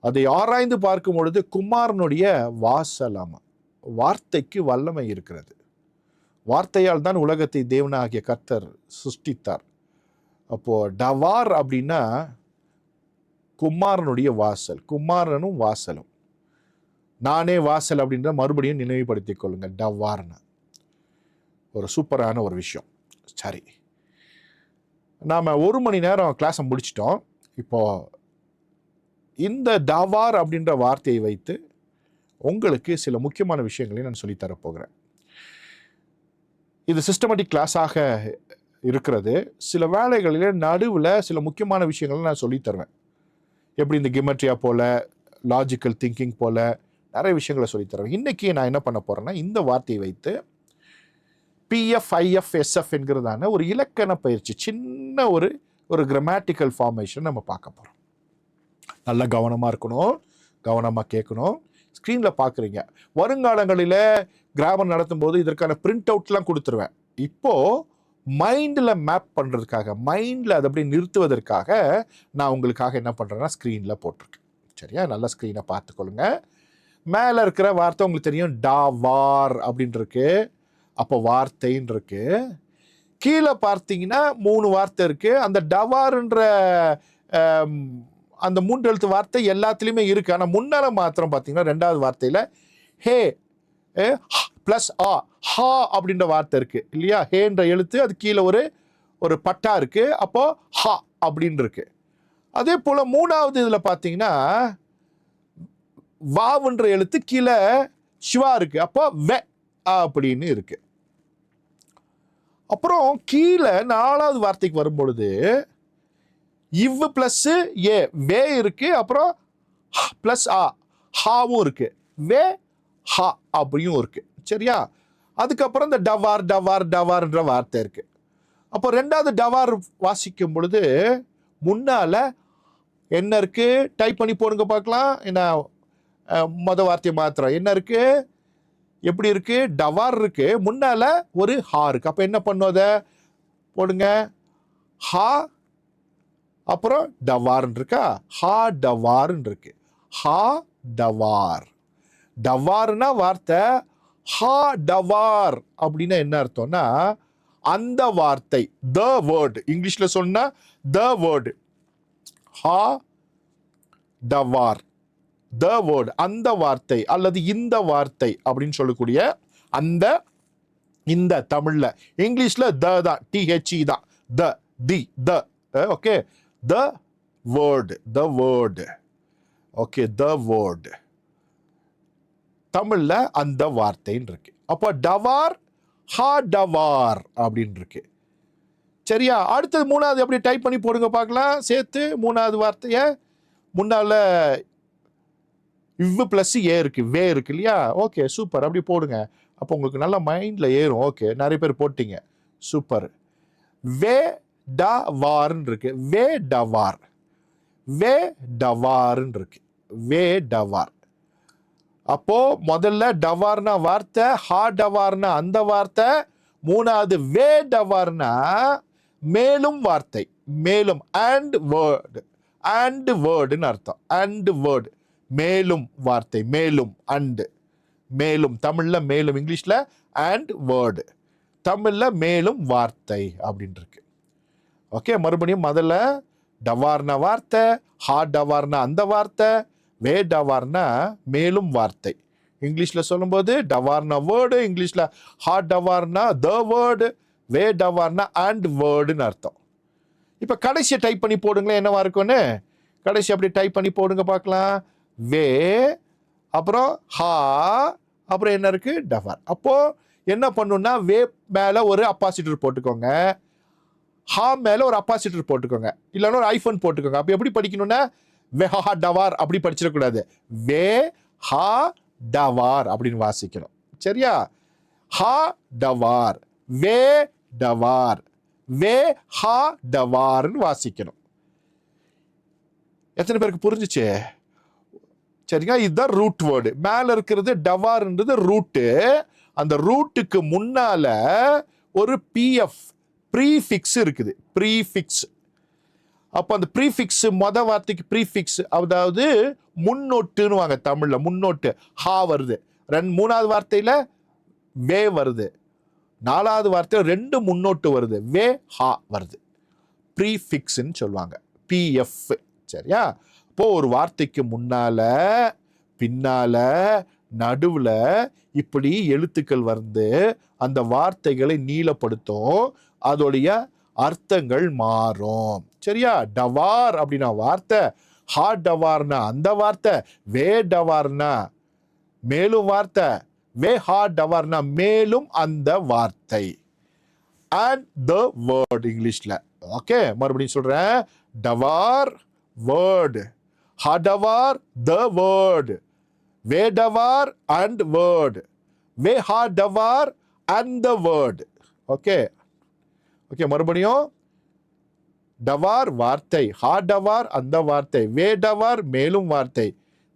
அதை ஆராய்ந்து பார்க்கும் பொழுது குமாரனுடைய வாசலாமா. வார்த்தைக்கு வல்லமை இருக்கிறது. வார்த்தையால் தான் உலகத்தை தேவனாகிய கர்த்தர் சிருஷ்டித்தார். அப்போ டவார் அப்படின்னா குமாரனுடைய வாசல், குமாரனும் வாசலும். நானே வாசல் அப்படின்ற மறுபடியும் நினைவுபடுத்திக் கொள்ளுங்க. டவார்னு ஒரு சூப்பரான ஒரு விஷயம். சரி, நாம் 1 மணி நேரம் கிளாஸை முடிச்சிட்டோம். இப்போ இந்த டவார் அப்படின்ற வார்த்தையை வைத்து உங்களுக்கு சில முக்கியமான விஷயங்களை நான் சொல்லித்தரப்போகிறேன். இது சிஸ்டமேட்டிக் கிளாஸாக இருக்கிறது. சில வேலைகளில் நடுவில் சில முக்கியமான விஷயங்களை நான் சொல்லித்தருவேன். எப்படி இந்த கிமெட்ரியா போல, லாஜிக்கல் திங்கிங் போல நிறைய விஷயங்களை சொல்லித்தருவேன். இன்றைக்கி நான் என்ன பண்ண போகிறேன்னா, இந்த வார்த்தையை வைத்து PFIFSF என்கிறதான ஒரு இலக்கண பயிற்சி, சின்ன ஒரு கிராமட்டிக்கல் ஃபார்மேஷன் நம்ம பார்க்க போகிறோம். நல்லா கவனமாக இருக்கணும், கவனமாக கேட்கணும். ஸ்க்ரீனில் பார்க்குறீங்க. வருங்காலங்களில் கிராமர் நடத்தும் போது இதற்கான பிரிண்ட் அவுட்லாம் கொடுத்துருவேன். இப்போது மைண்டில் மேப் பண்ணுறதுக்காக, மைண்டில் அதை அப்படியே நிறுத்துவதற்காக நான் உங்களுக்காக என்ன பண்ணுறேன்னா ஸ்க்ரீனில் போட்டிருக்கேன். சரியா? நல்லா ஸ்க்ரீனை பார்த்துக்கொள்ளுங்க. மேலே இருக்கிற வார்த்தை உங்களுக்கு தெரியும், டாவார் அப்படின்னு இருக்கு. அப்போ வார்த்தைன்னு இருக்கு. கீழே பார்த்தீங்கன்னா 3 வார்த்தை இருக்கு. அந்த டவார்ன்ற அந்த 3 எழுத்து வார்த்தை எல்லாத்துலேயுமே இருக்கு. ஆனால் முன்னால மாத்திரம் பார்த்தீங்கன்னா 2வது வார்த்தையில் ஹே ப்ளஸ் ஆ, ஹா அப்படின்ற வார்த்தை இருக்கு இல்லையா? ஹேன்ற எழுத்து, அது கீழே ஒரு பட்டா இருக்கு. அப்போ ஹா அப்படின்னு இருக்கு. அதே போல 3வது இதில் பார்த்தீங்கன்னா வாவுன்ற எழுத்து கீழே சிவா இருக்கு. அப்போ வெ அப்படின்னு இருக்கு. அப்புறம் கீழே 4வது வார்த்தைக்கு வரும்பொழுது இவ் பிளஸ் ஏ, வே இருக்கு. அப்புறம் பிளஸ் ஆ, ஹாவும் இருக்கு. வே ஹா அப்படியும் இருக்கு. சரியா? அதுக்கப்புறம் இந்த டவார் டவார் டவார்ன்ற வார்த்தை இருக்கு. அப்போ 2வது டவார் வாசிக்கும் பொழுது முன்னால என்ன இருக்கு? டைப் பண்ணி போடுங்க பார்க்கலாம். என்ன மொதல் வார்த்தையை மாத்திரம் என்ன இருக்கு? எப்படி இருக்கு? டவார் இருக்கு, முன்னால ஒரு ஹா இருக்கு. அப்போ என்ன பண்ணும்? அதை போடுங்க. ஹா அப்புறம் டவார்ன்னு இருக்கா? ஹா டவார்ன்னு இருக்கு. ஹா டவார். டவார்னா வார்த்தை. ஹா டவார் அப்படின்னா என்ன அர்த்தம்னா அந்த வார்த்தை, த வேர்டு. இங்கிலீஷ்ல சொன்னா த வேர்டு. ஹா டவார், த வேர்டு, அந்த வார்த்தை அல்லது இந்த வார்த்தை அப்படின்னு சொல்லக்கூடிய அந்த இந்த தமிழ்ல. இங்கிலீஷ்ல த தான், THE தான். The, the, the. Okay, the word, the word. Okay, the word. தமிழ்ல அந்த வார்த்தைன்னு இருக்கு. அப்போ டவார், ஹா டவார் அப்படின்னு இருக்கு. சரியா? அடுத்தது 3வது எப்படி டைப் பண்ணி போடுங்க பார்க்கலாம். சேர்த்து 3வது வார்த்தையை முன்னால இவ் பிளஸ் ஏ இருக்கு, வே இருக்கு இல்லையா? Okay, super. அப்படி போடுங்க. அப்போ உங்களுக்கு நல்லா மைண்டில் ஏறும். ஓகே, நிறைய பேர் போட்டீங்க, சூப்பர். வே டவார்ன்னு இருக்கு. வே டவார், வே டவார்ன்னு இருக்கு. வே டவார். அப்போ முதல்ல டவார்னா வார்த்தை, ஹா டவார்னா அந்த வார்த்தை. 3வது வே டவார்னா மேலும் வார்த்தை, மேலும். அண்ட் வேர்டு, அண்ட் வேர்டுன்னு அர்த்தம். அண்ட் வேர்டு, மேலும் வார்த்தை, மேலும். அண்டு, மேலும். தமிழ்ல மேலும், இங்கிலீஷ்ல அண்ட் வேர்டு. தமிழ்ல மேலும் வார்த்தை அப்படின்னு இருக்கு. ஓகே, மறுபடியும் முதல்ல டவார்னா வார்த்தை, ஹா டவார்னா அந்த வார்த்தை, வே டவார்னா மேலும் வார்த்தை. இங்கிலீஷ்ல சொல்லும்போது டவார்னா வேர்டு, இங்கிலீஷ்ல ஹா டவார்னா த வேர்டு, வே டவார்னா அண்ட் வேர்டுன்னு அர்த்தம். இப்போ கடைசியை டைப் பண்ணி போடுங்களேன், என்னவா இருக்கும்னு. கடைசி அப்படி டைப் பண்ணி போடுங்க பார்க்கலாம். வே, அப்புறம் ஹா, அப்புறம் என்ன இருக்கு? டவார். அப்போ என்ன பண்ணுன்னா வே மேல ஒரு அப்பாசிட்டர் போட்டுக்கோங்க, ஹா மேல ஒரு அப்பாசிட்டர் போட்டுக்கோங்க, இல்லைன்னா ஒரு ஐஃபோன் போட்டுக்கோங்க. அப்போ எப்படி படிக்கணும்னா வே ஹா டவார் அப்படி படிச்சிடக்கூடாது. வே ஹா டவார் அப்படின்னு வாசிக்கணும். சரியா? ஹா டவார், வே டவார், வே ஹா டவார்னு வாசிக்கணும். எத்தனை பேருக்கு புரிஞ்சிச்சு? சரிங்க, இதுதான் ரூட் வேர்டு. மேல இருக்கிறது டவார்ன்றது ரூட்டு. அந்த ரூட்டுக்கு முன்னால ஒரு பிஎஃப், ப்ரீஃபிக்ஸ் இருக்குது. ப்ரீஃபிக்ஸ். அப்போ அந்த ப்ரீஃபிக்ஸ், மொத வார்த்தைக்கு ப்ரீஃபிக்ஸ், அதாவது முன்னொட்டுன்னு வாங்க தமிழ்ல. முன்னொட்டு ஹா வருது. 3வது வார்த்தையில வே வருது. 4வது வார்த்தையில் 2 முன்னோட்டு வருது, வே ஹா வருது. ப்ரீஃபிக்ஸ்ன்னு சொல்லுவாங்க, பிஎஃப். சரியா? இப்போ ஒரு வார்த்தைக்கு முன்னால, பின்னால, நடுவுல இப்படி எழுத்துக்கள் வந்து அந்த வார்த்தைகளை நீளப்படுத்தும், அதோடைய அர்த்தங்கள் மாறும். சரியா? டவார் அப்படின்னா வார்த்தை, ஹா டவார்னா அந்த வார்த்தை, வே டவார்னா மேலும் வார்த்தை, வே ஹா டவார்னா மேலும் அந்த வார்த்தை. அண்ட் த வேர்ட் இங்கிலீஷ்ல. ஓகே, மறுபடியும் சொல்றேன். டவார் வேர்டு, ஹா டவார் த வேர்டு, வே டவார் அண்ட் வேர்டு, வே ஹா டவார் and the word. Okay okay, மறுபடியும் டவார் வார்த்தை, ஹாடவார் அந்த வார்த்தை, வேடவார் மேலும் வார்த்தை,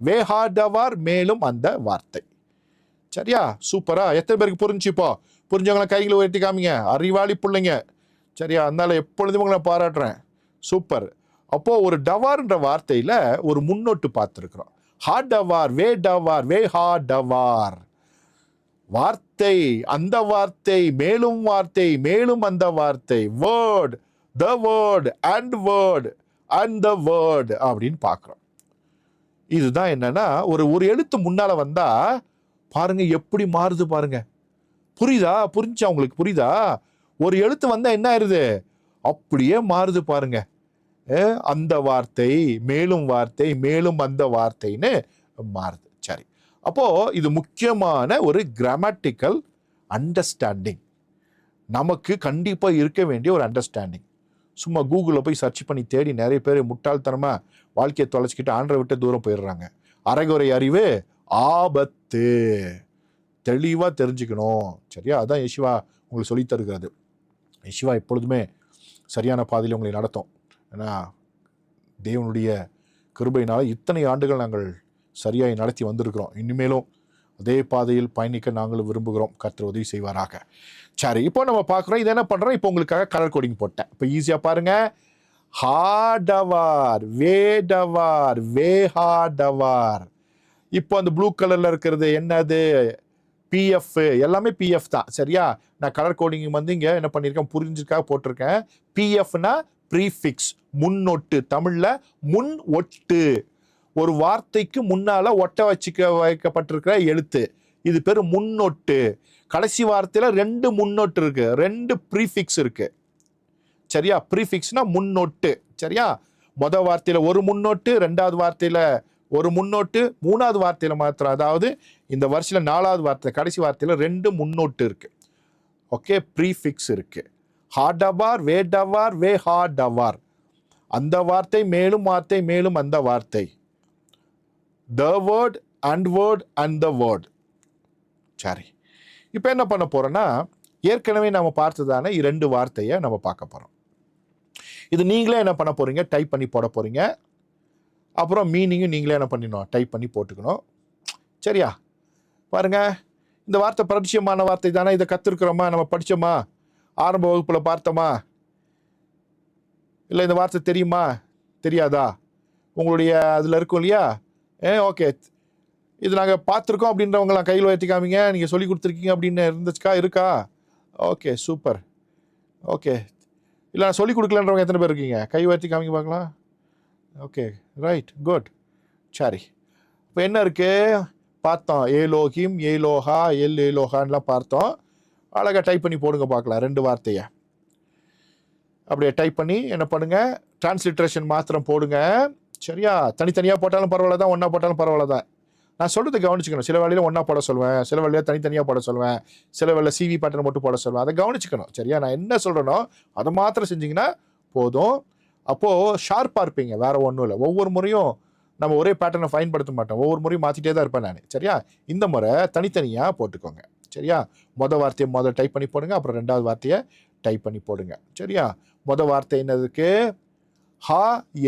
வேஹாடவார் மேலும் அந்த வார்த்தை. சரியா? சூப்பரா? எத்தனை பேருக்கு புரிஞ்சுப்போ? புரிஞ்சவங்கள கைகளை உயர்த்தி காமிங்க. அறிவாளி பிள்ளைங்க. சரியா? அதனால எப்பொழுதும் உங்களை பாராட்டுறேன். சூப்பர். அப்போ ஒரு டவார்ன்ற வார்த்தையில ஒரு முன்னோட்டு பார்த்துருக்குறோம். ஹாடவார், வேடவார், வேஹாடவார் வார்த்தை, அந்த வார்த்தை, மேலும் வார்த்தை, மேலும் அந்த வார்த்தை, word, the word and word and the word அப்படின்னு பார்க்குறோம். இதுதான் என்னன்னா, ஒரு எழுத்து முன்னால வந்தா பாருங்க எப்படி மாறுது பாருங்க. புரியுதா? புரிஞ்சா உங்களுக்கு? புரியுதா? ஒரு எழுத்து வந்தா என்ன ஆயிருது? அப்படியே மாறுது பாருங்க. அந்த வார்த்தை, மேலும் வார்த்தை, மேலும் அந்த வார்த்தைன்னு மாறுது. சரி, அப்போ இது முக்கியமான ஒரு கிராமட்டிக்கல் அண்டர்ஸ்டாண்டிங், நமக்கு கண்டிப்பா இருக்க வேண்டிய ஒரு அண்டர்ஸ்டாண்டிங். சும்மா கூகுளில் போய் சர்ச் பண்ணி தேடி நிறைய பேர் முட்டாள்தனமா வாழ்க்கையை தொலைச்சிக்கிட்டு ஆண்டரை விட்டு தூரம் போயிடுறாங்க. அரைகுறை அறிவு ஆபத்து. தெளிவா தெரிஞ்சுக்கணும். சரியா? அதான் யெஷுவா உங்களுக்கு சொல்லி தருகிறது. யெஷுவா எப்பொழுதுமே சரியான பாதையில் உங்களை நடத்தும். ஏன்னா தேவனுடைய கிருபையினால இத்தனை ஆண்டுகள் நாங்கள் சரியாய் நடத்தி வந்திருக்கிறோம். இனிமேலும் அதே பாதையில் பயணிக்க நாங்கள் விரும்புகிறோம். கர்த்தர் உதவி செய்வாராக. சரி, இப்போ நம்ம பார்க்குறோம். இது என்ன பண்ணுறோம்? இப்போ உங்களுக்காக கலர் கோடிங் போட்டேன். இப்போ ஈஸியாக பாருங்க. ஹாடவார், வேடவார், வேஹாடவார். இப்போ அந்த ப்ளூ கலர்ல இருக்கிறது என்னது? பிஎஃப். எல்லாமே பிஎஃப் தான். சரியா? நான் கலர் கோடிங் வந்து இங்கே என்ன பண்ணியிருக்கேன், புரிஞ்சுக்காக போட்டிருக்கேன். பிஎஃப்னா ப்ரீஃபிக்ஸ், முன்னொட்டு. தமிழ்ல முன் ஒட்டு. ஒரு வார்த்தைக்கு முன்னால ஒட்ட வைக்கப்பட்டிருக்கிற எழுத்து, இது பேர் முன்னொட்டு. கடைசி வார்த்தையில 2 முன்னொட்டு இருக்கு, 2 ப்ரீஃபிக்ஸ் இருக்கு. சரியா? ப்ரீஃபிக்ஸ்னா முன்னொட்டு. சரியா? மொதல் வார்த்தையில ஒரு முன்னொட்டு, 2வது வார்த்தையில ஒரு முன்னொட்டு, 3வது வார்த்தையில மாத்திரம், அதாவது இந்த வருஷத்துல 4வது வார்த்தை கடைசி வார்த்தையில 2 முன்னொட்டு இருக்கு. ஓகே, ப்ரீஃபிக்ஸ் இருக்கு. ஹாடவார், வேடவார், வேஹாடவார். அந்த வார்த்தை, மேலும் வார்த்தை, மேலும் அந்த வார்த்தை. the word and word and the word. சரி, இப்போ என்ன பண்ண போறோம்னா, ஏற்கனவே நம்ம பார்த்ததான 2 வார்த்தையை நம்ம பார்க்க போறோம். இது நீங்களே என்ன பண்ண போறீங்க? டைப் பண்ணி போட போறீங்க. அப்புறம் மீனிங்கும் நீங்களே என்ன பண்ணிடணும்? டைப் பண்ணி போட்டுக்கணும். சரியா? பாருங்க, இந்த வார்த்தை பரிச்சயமான வார்த்தை தானே. இதை கற்றுருக்குறோமா? நம்ம படித்தோமா? ஆரம்ப வகுப்பில் பார்த்தோமா? இல்லை இந்த வார்த்தை தெரியுமா? தெரியாதா? உங்களுடைய அதில் இருக்கும் இல்லையா? ஓகே, இது நாங்கள் பார்த்துருக்கோம் அப்படின்றவங்களாம் கையில் உயர்த்தி காமிங்க. நீங்கள் சொல்லி கொடுத்துருக்கீங்க அப்படின்னு இருக்கா? Okay, super. ஓகே, இல்லை நான் சொல்லிக் கொடுக்கலன்றவங்க எத்தனை பேர் இருக்கீங்க? கை உயர்த்தி காமிங்க பார்க்கலாம். Okay, right, good. சரி, இப்போ என்ன இருக்குது பார்த்தோம்? ஏலோஹிம், ஏலோஹா, ஏலோஹான்லாம் பார்த்தோம். அழகாக டைப் பண்ணி போடுங்க பார்க்கலாம் 2 வார்த்தையை. அப்படியே டைப் பண்ணி என்ன பண்ணுங்கள், டிரான்ஸ்லிட்ரேஷன் மாத்திரம் போடுங்க. சரியா? தனித்தனியாக போட்டாலும் பரவாயில்ல தான், ஒன்றா போட்டாலும் பரவாயில்ல தான். நான் சொல்கிறது கவனிச்சுக்கணும். சில வேலையில் ஒன்றா போட சொல்லுவேன், சில வேலையில் தனித்தனியாக போட சொல்லுவேன், சில வேலை சிவி பேட்டர்ன் மட்டும் போட சொல்லுவேன். அதை கவனிச்சுக்கணும். சரியா? நான் என்ன சொல்கிறேனோ அதை மாத்திரம் செஞ்சிங்கன்னா போதும். அப்போது ஷார்ப்பாக இருப்பீங்க. வேறு ஒன்றும் இல்லை. ஒவ்வொரு முறையும் நம்ம ஒரே பேட்டர்னை பயன்படுத்த மாட்டோம். ஒவ்வொரு முறையும் மாற்றிட்டே தான் இருப்பேன் நான். சரியா? இந்த முறை தனித்தனியாக போட்டுக்கோங்க. சரியா? மொதல் வார்த்தையை டைப் பண்ணி போடுங்க. அப்புறம் 2வது வார்த்தையை டைப் பண்ணி போடுங்க. சரியா? மொதல் வார்த்தை என்னதுக்கு? ஹா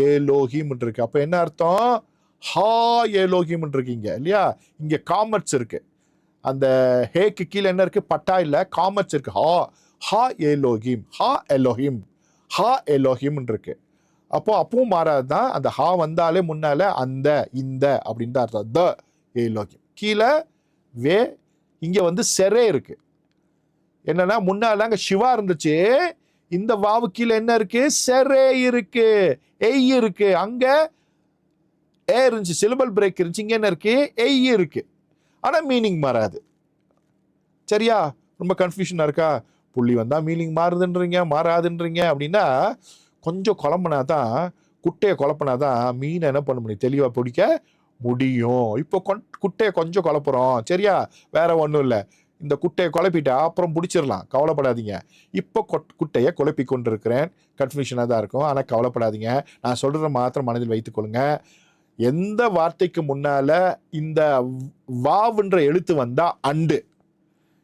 ஏலோஹிம் இருக்கு. அப்போ என்ன அர்த்தம்? ஹா ஏலோஹிம் இருக்கீங்க இல்லையா? இங்கே காமட்ஸ் இருக்கு. அந்த ஹேக்கு கீழே என்ன இருக்கு? பட்டா இல்லை, காமட்ஸ் இருக்கு. ஹா ஏலோஹிம், ஹா எலோஹிம், ஹா எலோஹிம் இருக்கு. அப்பவும் மாறாது தான். அந்த ஹா வந்தாலே முன்னால அந்த, இந்த அப்படின்னு தான் அர்த்தம். த ஏலோஹிம். கீழே வே, இங்கே வந்து செரே இருக்கு. என்னன்னா முன்னால அங்கே சிவா இருந்துச்சு, இந்த வாவு கீழே என்ன இருக்கு? செரே இருக்கு, எய் இருக்கு. அங்க ஏ இருந்துச்சு, சிலபல் பிரேக் இருந்துச்சு. இங்க என்ன இருக்கு? எய் இருக்கு. ஆனா மீனிங் மாறாது. சரியா? ரொம்ப கன்ஃபியூஷனா இருக்கா? புள்ளி வந்தா மீனிங் மாறுதுன்றீங்க, மாறாதுன்றீங்க. அப்படின்னா கொஞ்சம் குழம்புனாதான், குட்டையை குழப்பினாதான் மீனை என்ன பண்ண முடியும்? தெளிவா பிடிக்க முடியும். இப்போ குட்டையை கொஞ்சம் குழப்புறோம். சரியா? வேற ஒன்றும் இல்லை. இந்த குட்டையை குழப்பிட்டா அப்புறம் பிடிச்சிடலாம், கவலைப்படாதீங்க. இப்போ குட்டையை குழப்பி கொண்டு இருக்கிறேன். கன்ஃபியூஷனாக தான் இருக்கும், ஆனால் கவலைப்படாதீங்க. நான் சொல்கிற மாத்திரம் மனதில் வைத்துக்கொள்ளுங்க. எந்த வார்த்தைக்கு முன்னால இந்த வாவுன்ற எழுத்து வந்தா அண்டு,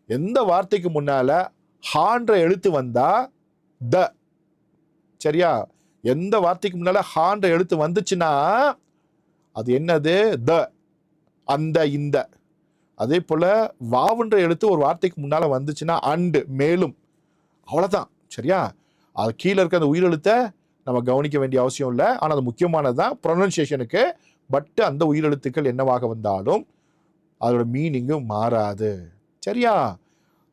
எந்த வார்த்தைக்கு முன்னால ஹான்ற எழுத்து வந்தா த. சரியா? எந்த வார்த்தைக்கு முன்னால ஹான்ற எழுத்து வந்துச்சுன்னா அது என்னது? த, அந்த, இந்த. அதே போல வாவுன்ற எழுத்து ஒரு வார்த்தைக்கு முன்னால வந்துச்சுன்னா அண்டு, மேலும். அவ்வளவுதான். சரியா? அது கீழே இருக்க அந்த உயிரெழுத்தை நம்ம கவனிக்க வேண்டிய அவசியம் இல்லை. ஆனால் அது முக்கியமானதுதான் ப்ரொனன்சியேஷனுக்கு. பட் அந்த உயிரெழுத்துக்கள் என்னவாக வந்தாலும் அதோட மீனிங்கும் மாறாது. சரியா?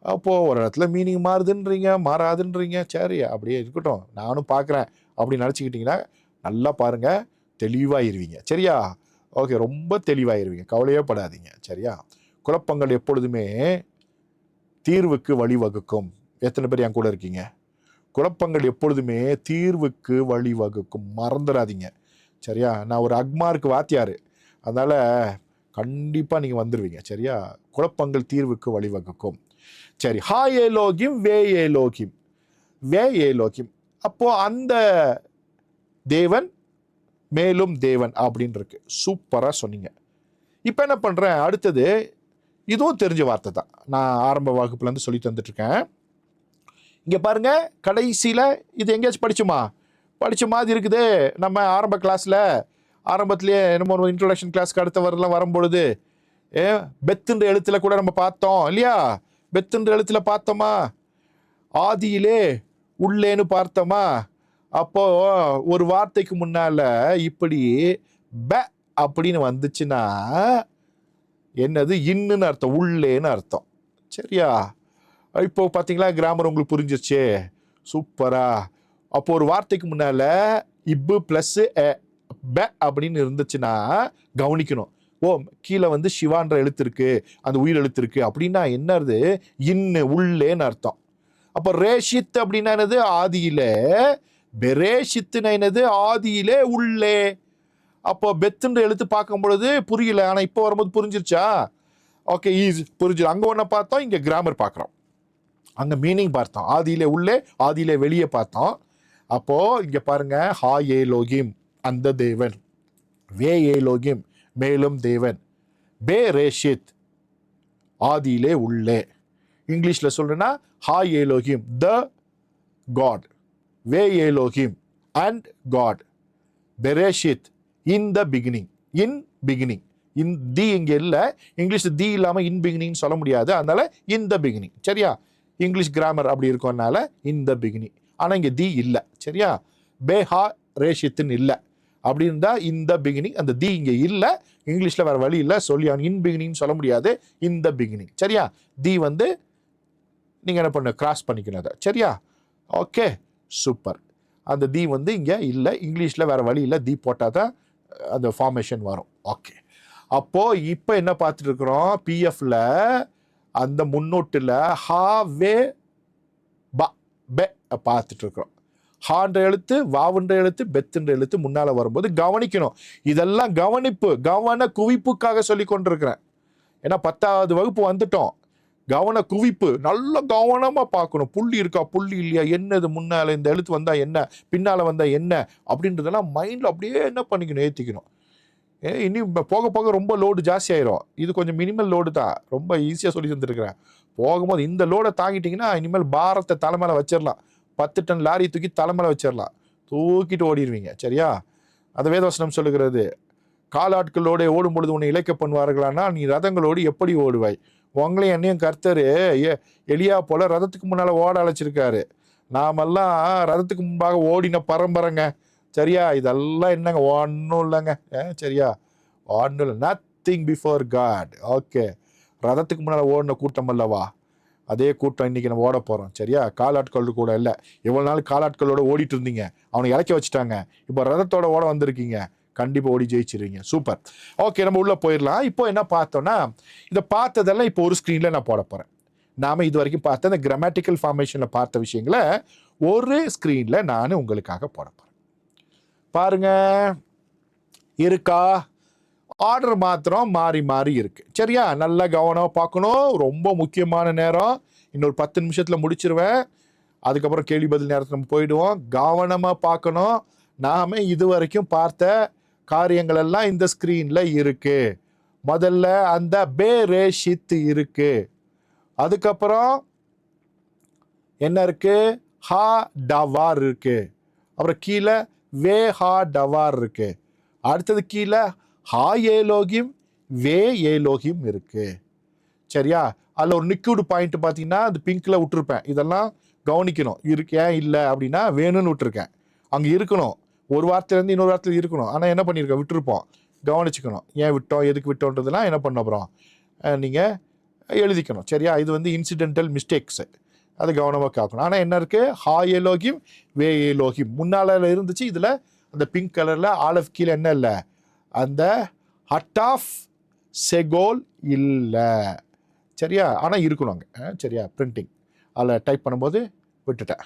அப்போ ஒரு இடத்துல மீனிங் மாறுதுன்றீங்க, மாறாதுன்றீங்க. சரி, அப்படியே இருக்கட்டும், நானும் பார்க்குறேன் அப்படி நினச்சிக்கிட்டிங்கன்னா நல்லா பாருங்க, தெளிவாயிருவீங்க. சரியா? ஓகே, ரொம்ப தெளிவாயிருவீங்க, கவலையே படாதீங்க. சரியா? குழப்பங்கள் எப்பொழுதுமே தீர்வுக்கு வழிவகுக்கும். எத்தனை பேர் என் கூட இருக்கீங்க? குழப்பங்கள் எப்பொழுதுமே தீர்வுக்கு வழிவகுக்கும், மறந்துடாதீங்க. சரியா? நான் ஒரு அக்மார்க்கு வாத்தியார், அதனால கண்டிப்பாக நீங்கள் வந்துடுவீங்க. சரியா? குழப்பங்கள் தீர்வுக்கு வழிவகுக்கும். சரி, ஹா ஏலோகிம் வே ஏலோகிம், வே ஏலோகிம். அப்போ அந்த தேவன் மேலும் தேவன் அப்படின்னு இருக்கு. சூப்பராக சொன்னீங்க. இப்போ என்ன பண்ணுறேன், அடுத்தது இதுவும் தெரிஞ்ச வார்த்தை தான், நான் ஆரம்ப வகுப்புலேருந்து சொல்லி தந்துட்டுருக்கேன். இங்கே பாருங்க, கடைசியில் இது எங்கேயாச்சும் படித்த மாதிரி இருக்குது. நம்ம ஆரம்ப கிளாஸில் ஆரம்பத்திலேயே நம்ம ஒரு இன்ட்ரோடக்ஷன் கிளாஸ்க்கு அடுத்த வரலாம் வரும்பொழுது பெத்துன்ற எழுத்துல கூட நம்ம பார்த்தோம் இல்லையா? பெத்துன்ற எழுத்துல பார்த்தோமா? ஆதியிலே உள்ளேன்னு பார்த்தோமா? அப்போ ஒரு வார்த்தைக்கு முன்னால இப்படி ப அப்படின்னு வந்துச்சுன்னா என்னது? இன்னுன்னு அர்த்தம், உள்ளேன்னு அர்த்தம். சரியா? இப்போ பார்த்தீங்களா, கிராமர் உங்களுக்கு புரிஞ்சிருச்சு. சூப்பரா. அப்போ ஒரு வார்த்தைக்கு முன்னால இப்பு பிளஸ் ப அப்படின்னு இருந்துச்சுன்னா கவனிக்கணும். ஓ, கீழே வந்து சிவான்ற எழுத்து இருக்கு, அந்த உயிர் எழுத்து இருக்கு அப்படின்னா என்னது? இன்னு, உள்ளேன்னு அர்த்தம். அப்போ ரேஷித் அப்படின்னா என்னது? ஆதியிலே. பெரேஷித்துனா என்னது? ஆதியிலே உள்ளே. அப்போ பெத்துன்ற எழுத்து பார்க்கும் பொழுது புரியல, ஆனா இப்போ வரும்போது புரிஞ்சிருச்சா? ஓகே, ஈஸி, புரிஞ்சிடும். அங்க ஒன்ன பார்த்தோம், இங்க கிராமர் பார்க்குறோம். அங்க மீனிங் பார்த்தோம், ஆதியிலே உள்ளே, ஆதியிலே வெளியே பார்த்தோம். அப்போ இங்க பாருங்க, ஹா ஏலோகிம் அந்த தேவன், வே ஏலோகிம் மேலும் தேவன், பே ரேஷித் ஆதியிலே உள்ளே. இங்கிலீஷ்ல சொல்றேன்னா ஹா ஏலோகிம் த காட், வே ஏலோகிம் அண்ட் காட், பெரேஷித் in the beginning, in beginning. In the இங்க இல்லை, இங்கிலீஷ் தி இல்லாம இன் பிகினிங் சொல்ல முடியாது, அதனால இன் த பிகினிங். சரியா? இங்கிலீஷ் கிராமர் அப்படி இருக்கனால இன் த பிகினிங். ஆனா இங்க தி இல்லை. சரியா? பே ஹா ரேஷித்துன்னு இல்லை. அப்படி இருந்தா இந்த பிகினிங், அந்த தி இங்க இல்லை, இங்கிலீஷ்ல வேற வழி இல்லை, சொல்லி இன் பிகினிங் சொல்ல முடியாது, இன் த பிகினிங். சரியா? தி வந்து நீங்க என்ன பண்ண, கிராஸ் பண்ணிக்கணும் அதை. சரியா? Okay, super. அந்த தி வந்து இங்க இல்லை, இங்கிலீஷ்ல வேற வழி இல்லை, தி போட்டாதான் அந்த ஃபார்மேஷன் வரும். ஓகே, அப்போ இப்போ என்ன பார்த்துட்டு இருக்கிறோம், பிஎஃப்ல அந்த முன்னோட்டுல ஹா வே ப பெ பார்த்துட்டு இருக்கிறோம். ஹான்ற எழுத்து, வாவுன்ற எழுத்து, பெத்துன்ற எழுத்து முன்னால வரும்போது கவனிக்கணும். இதெல்லாம் கவனிப்பு, கவன குவிப்புக்காக சொல்லி கொண்டிருக்கிறேன். ஏன்னா 10வது வகுப்பு வந்துட்டோம். கவன குவிப்பு, நல்ல கவனமா பார்க்கணும். புள்ளி இருக்கா, புள்ளி இல்லையா, என்னது முன்னால இந்த எழுத்து வந்தா என்ன, பின்னால வந்தா என்ன அப்படின்றதெல்லாம் மைண்ட்ல அப்படியே என்ன பண்ணிக்கணும், ஏற்றிக்கணும். இனி போக போக ரொம்ப லோடு ஜாஸ்தி ஆயிரும். இது கொஞ்சம் மினிமல் லோடு தான், ரொம்ப ஈஸியாக சொல்லி தந்துருக்கிறேன். போகும்போது இந்த லோடை தாங்கிட்டீங்கன்னா இனிமேல் பாரத்தை தலைமையில வச்சிடலாம். 10 டன் லாரி தூக்கி தலைமையில வச்சிடலாம், தூக்கிட்டு ஓடிடுவீங்க. சரியா? அந்த வேதவசனம் சொல்லுகிறது, காலாட்களோட ஓடும் பொழுது உன்னை இழைக்க பண்ணுவார்களானா நீ ரதங்களோடு எப்படி ஓடுவாய்? உங்களையும் என்னையும் கர்த்தர் எலியா போல ரதத்துக்கு முன்னால ஓட அழைச்சிருக்காரு. நாமெல்லாம் ரதத்துக்கு முன்பாக ஓடின பரம்பரைங்க. சரியா? இதெல்லாம் என்னங்க, ஒன்றும் இல்லைங்க. சரியா? ஒன்றும் இல்லை, நத்திங் பிஃபோர் காட். ஓகே, ரதத்துக்கு முன்னால் ஓடின கூட்டம் அல்லவா, அதே கூட்டம் இன்னைக்கு நம்ம ஓட போகிறோம். சரியா? காலாட்கள் கூட இல்லை. எவ்வளோ நாள் காலாட்களோட ஓடிட்டு இருந்தீங்க, அவனை இறக்கி வச்சுட்டாங்க, இப்போ ரதத்தோட ஓட வந்திருக்கீங்க, கண்டிப்பாக ஓடி ஜெயிச்சிருவீங்க. சூப்பர். ஓகே, நம்ம உள்ளே போயிடலாம். இப்போ என்ன பார்த்தோன்னா, இதை பார்த்ததெல்லாம் இப்போ ஒரு ஸ்க்ரீனில் நான் போட போகிறேன். நாம் இது வரைக்கும் பார்த்த இந்த கிராமட்டிக்கல் ஃபார்மேஷனில் பார்த்த விஷயங்களை ஒரு ஸ்க்ரீனில் நான் உங்களுக்காக போட போகிறேன். பாருங்க, இருக்கா? ஆர்டர் மாத்திரம் மாறி மாறி இருக்கு. சரியா? நல்லா கவனம் பார்க்கணும், ரொம்ப முக்கியமான நேரம். இன்னொரு 10 நிமிஷத்தில் முடிச்சிருவேன். அதுக்கப்புறம் கேள்வி பதில் நேரத்தில் நம்ம போயிடுவோம். கவனமாக பார்க்கணும். நாம இது வரைக்கும் பார்த்த காரியங்கள் எல்லாம் இந்த ஸ்க்ரீன்ல இருக்கு. முதல்ல அந்த பெரேஷித் இருக்கு, அதுக்கப்புறம் என்ன இருக்கு? ஹா டவார் இருக்கு. அப்புறம் கீழே வே ஹா டவார் இருக்கு. அடுத்தது கீழே ஹா ஏலோகிம் வே ஏலோகிம் இருக்கு. சரியா? அதில் ஒரு நிக்கூடு பாயிண்ட் பார்த்தீங்கன்னா அது பிங்க்ல விட்டுருப்பேன். இதெல்லாம் கவனிக்கணும். ஏன் இல்லை அப்படின்னா வேணும்னு விட்டுருக்கேன். அங்கே இருக்கணும். ஒரு வார்த்தையிலேருந்து இன்னொரு வார்த்தையில் இருக்கணும். ஆனால் என்ன பண்ணியிருக்கோம்? விட்டுருப்போம். கவனிச்சுக்கணும். ஏன் விட்டோம், எதுக்கு விட்டோன்றதுலாம் என்ன பண்ண அப்புறம் நீங்கள் எழுதிக்கணும். சரியா? இது வந்து இன்சிடென்டல் மிஸ்டேக்ஸு. அது கவனமாக காக்கணும். ஆனால் என்ன இருக்குது? ஹா ஏலோகிம் வே ஏலோகிம் முன்னால் இருந்துச்சு. இதில் அந்த பிங்க் கலரில் ஆலஃப் கீழே என்ன இல்லை? அந்த ஹட் ஆஃப் செகோல் இல்லை. சரியா? ஆனால் இருக்கணும் அங்கே. சரியா? பிரிண்டிங் அதில் டைப் பண்ணும்போது விட்டுட்டேன்.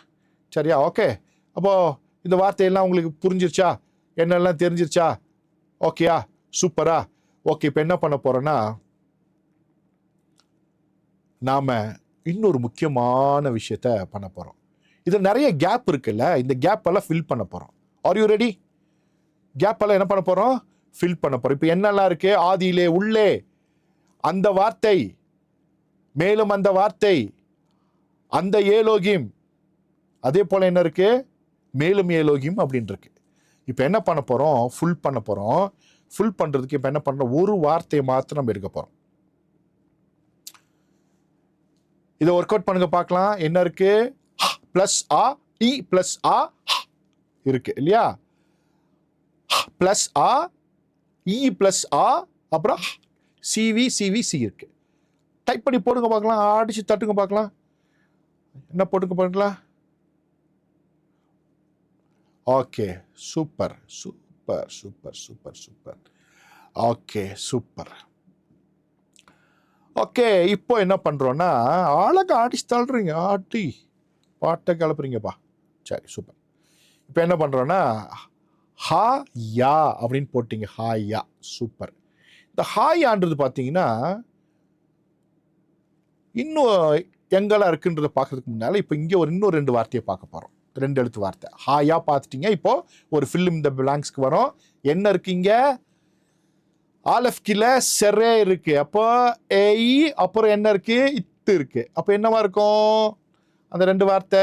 சரியா? ஓகே. அப்போது இந்த வார்த்தையெல்லாம் உங்களுக்கு புரிஞ்சிருச்சா? என்னெல்லாம் தெரிஞ்சிருச்சா? ஓகேயா? சூப்பரா? ஓகே. இப்போ என்ன பண்ண போகிறோன்னா, நாம் இன்னொரு முக்கியமான விஷயத்த பண்ண போகிறோம். இதில் நிறைய கேப் இருக்குல்ல, இந்த கேப்பெல்லாம் ஃபில் பண்ண போகிறோம். Are you ready? கேப்பெல்லாம் என்ன பண்ண போகிறோம்? ஃபில் பண்ண போகிறோம். இப்போ என்னெல்லாம் இருக்குது? ஆதியிலே, உள்ளே, அந்த வார்த்தை, மேலும் அந்த வார்த்தை, அந்த ஏலோகிம், அதே போல் என்ன இருக்குது? மேலும் ஏலோகிம் அப்படின்னு இருக்கு. இப்போ என்ன பண்ண போகிறோம்? ஃபுல் பண்ண போகிறோம். ஃபுல் பண்ணுறதுக்கு இப்போ என்ன பண்ணுறோம்? ஒரு வார்த்தையை மாத்திரம் நம்ம எடுக்க போகிறோம். இதை ஒர்க் அவுட் பண்ணுங்க பார்க்கலாம். என்ன இருக்கு? பிளஸ் ஆ, இ பிளஸ் ஆ இருக்கு இல்லையா? பிளஸ் ஆ, இ பிளஸ் ஆ, அப்புறம் சிவி சிவி சி இருக்கு. டைப் பண்ணி போடுங்க பார்க்கலாம். அடிச்சு தட்டுங்க பார்க்கலாம். என்ன போட்டுங்க பார்க்கலாம். Okay, super super super super super. Okay, super. Okay, இப்போ என்ன பண்ணுறோன்னா, அழகா அடிச்சு தள்ளுறீங்க. ஆட்டி பாட்டை கிளப்புறீங்கப்பா. சரி, சூப்பர். இப்போ என்ன பண்ணுறோன்னா, ஹா யா அப்படின்னு போட்டிங்க. ஹா யா, சூப்பர். இந்த ஹாயான்றது பார்த்தீங்கன்னா இன்னும் எங்கெல்லாம் இருக்குன்றதை பார்க்கறதுக்கு முன்னால் இப்போ இங்கே இன்னும் 2 வார்த்தையை பார்க்க போகிறோம். 2 எழுத்து வார்த்தை. ஹாயா பார்த்துட்டீங்க. இப்போ ஒரு ஃபில் இந்த பிளாங்க்ஸ்க்கு வரும். என்ன இருக்குங்க? ஆலஃப் கீழே செரே இருக்கு. அப்போ ஏஇ, அப்புறம் என்ன இருக்கு? இத்து இருக்கு. அப்போ என்னவா இருக்கும்? அந்த 2 வார்த்தை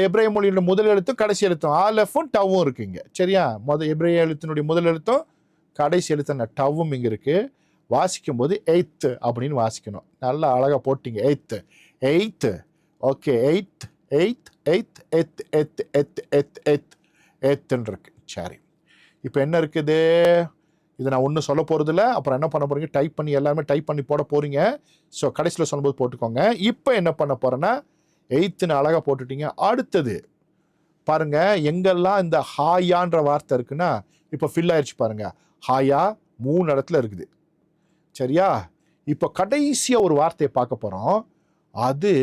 எபிரேய மொழியோட முதல் எழுத்தும் கடைசி எழுத்தும் ஆலஃபும் டவ்வும் இருக்குங்க. சரியா? எபிரேய எழுத்தினுடைய முதல் எழுத்தும் கடைசி எழுத்தான டவ்வும் இங்கே இருக்கு. வாசிக்கும் போது எய்த்து அப்படின்னு வாசிக்கணும். நல்லா அழகாக போட்டிங்க. Eight eight. Okay, eight eight eight எத் எத் எத் எத் எத் எத்துன்னு இருக்கு. சரி, இப்போ என்ன இருக்குது? இதை நான் ஒன்றும் சொல்ல போகிறதில்ல. அப்புறம் என்ன பண்ண போகிறீங்க? டைப் பண்ணி எல்லாருமே டைப் பண்ணி போட போகிறீங்க. ஸோ கடைசியில் சொல்லும்போது போட்டுக்கோங்க. இப்போ என்ன பண்ண போகிறேன்னா, எய்த்துன்னு அழகாக போட்டுட்டீங்க. அடுத்தது பாருங்க, எங்கெல்லாம் இந்த ஹாயான்ற வார்த்தை இருக்குன்னா இப்போ ஃபில் ஆயிடுச்சு பாருங்க. ஹாயா 3 இடத்துல இருக்குது. சரியா? இப்போ கடைசியாக ஒரு வார்த்தையை பார்க்க போகிறோம். அது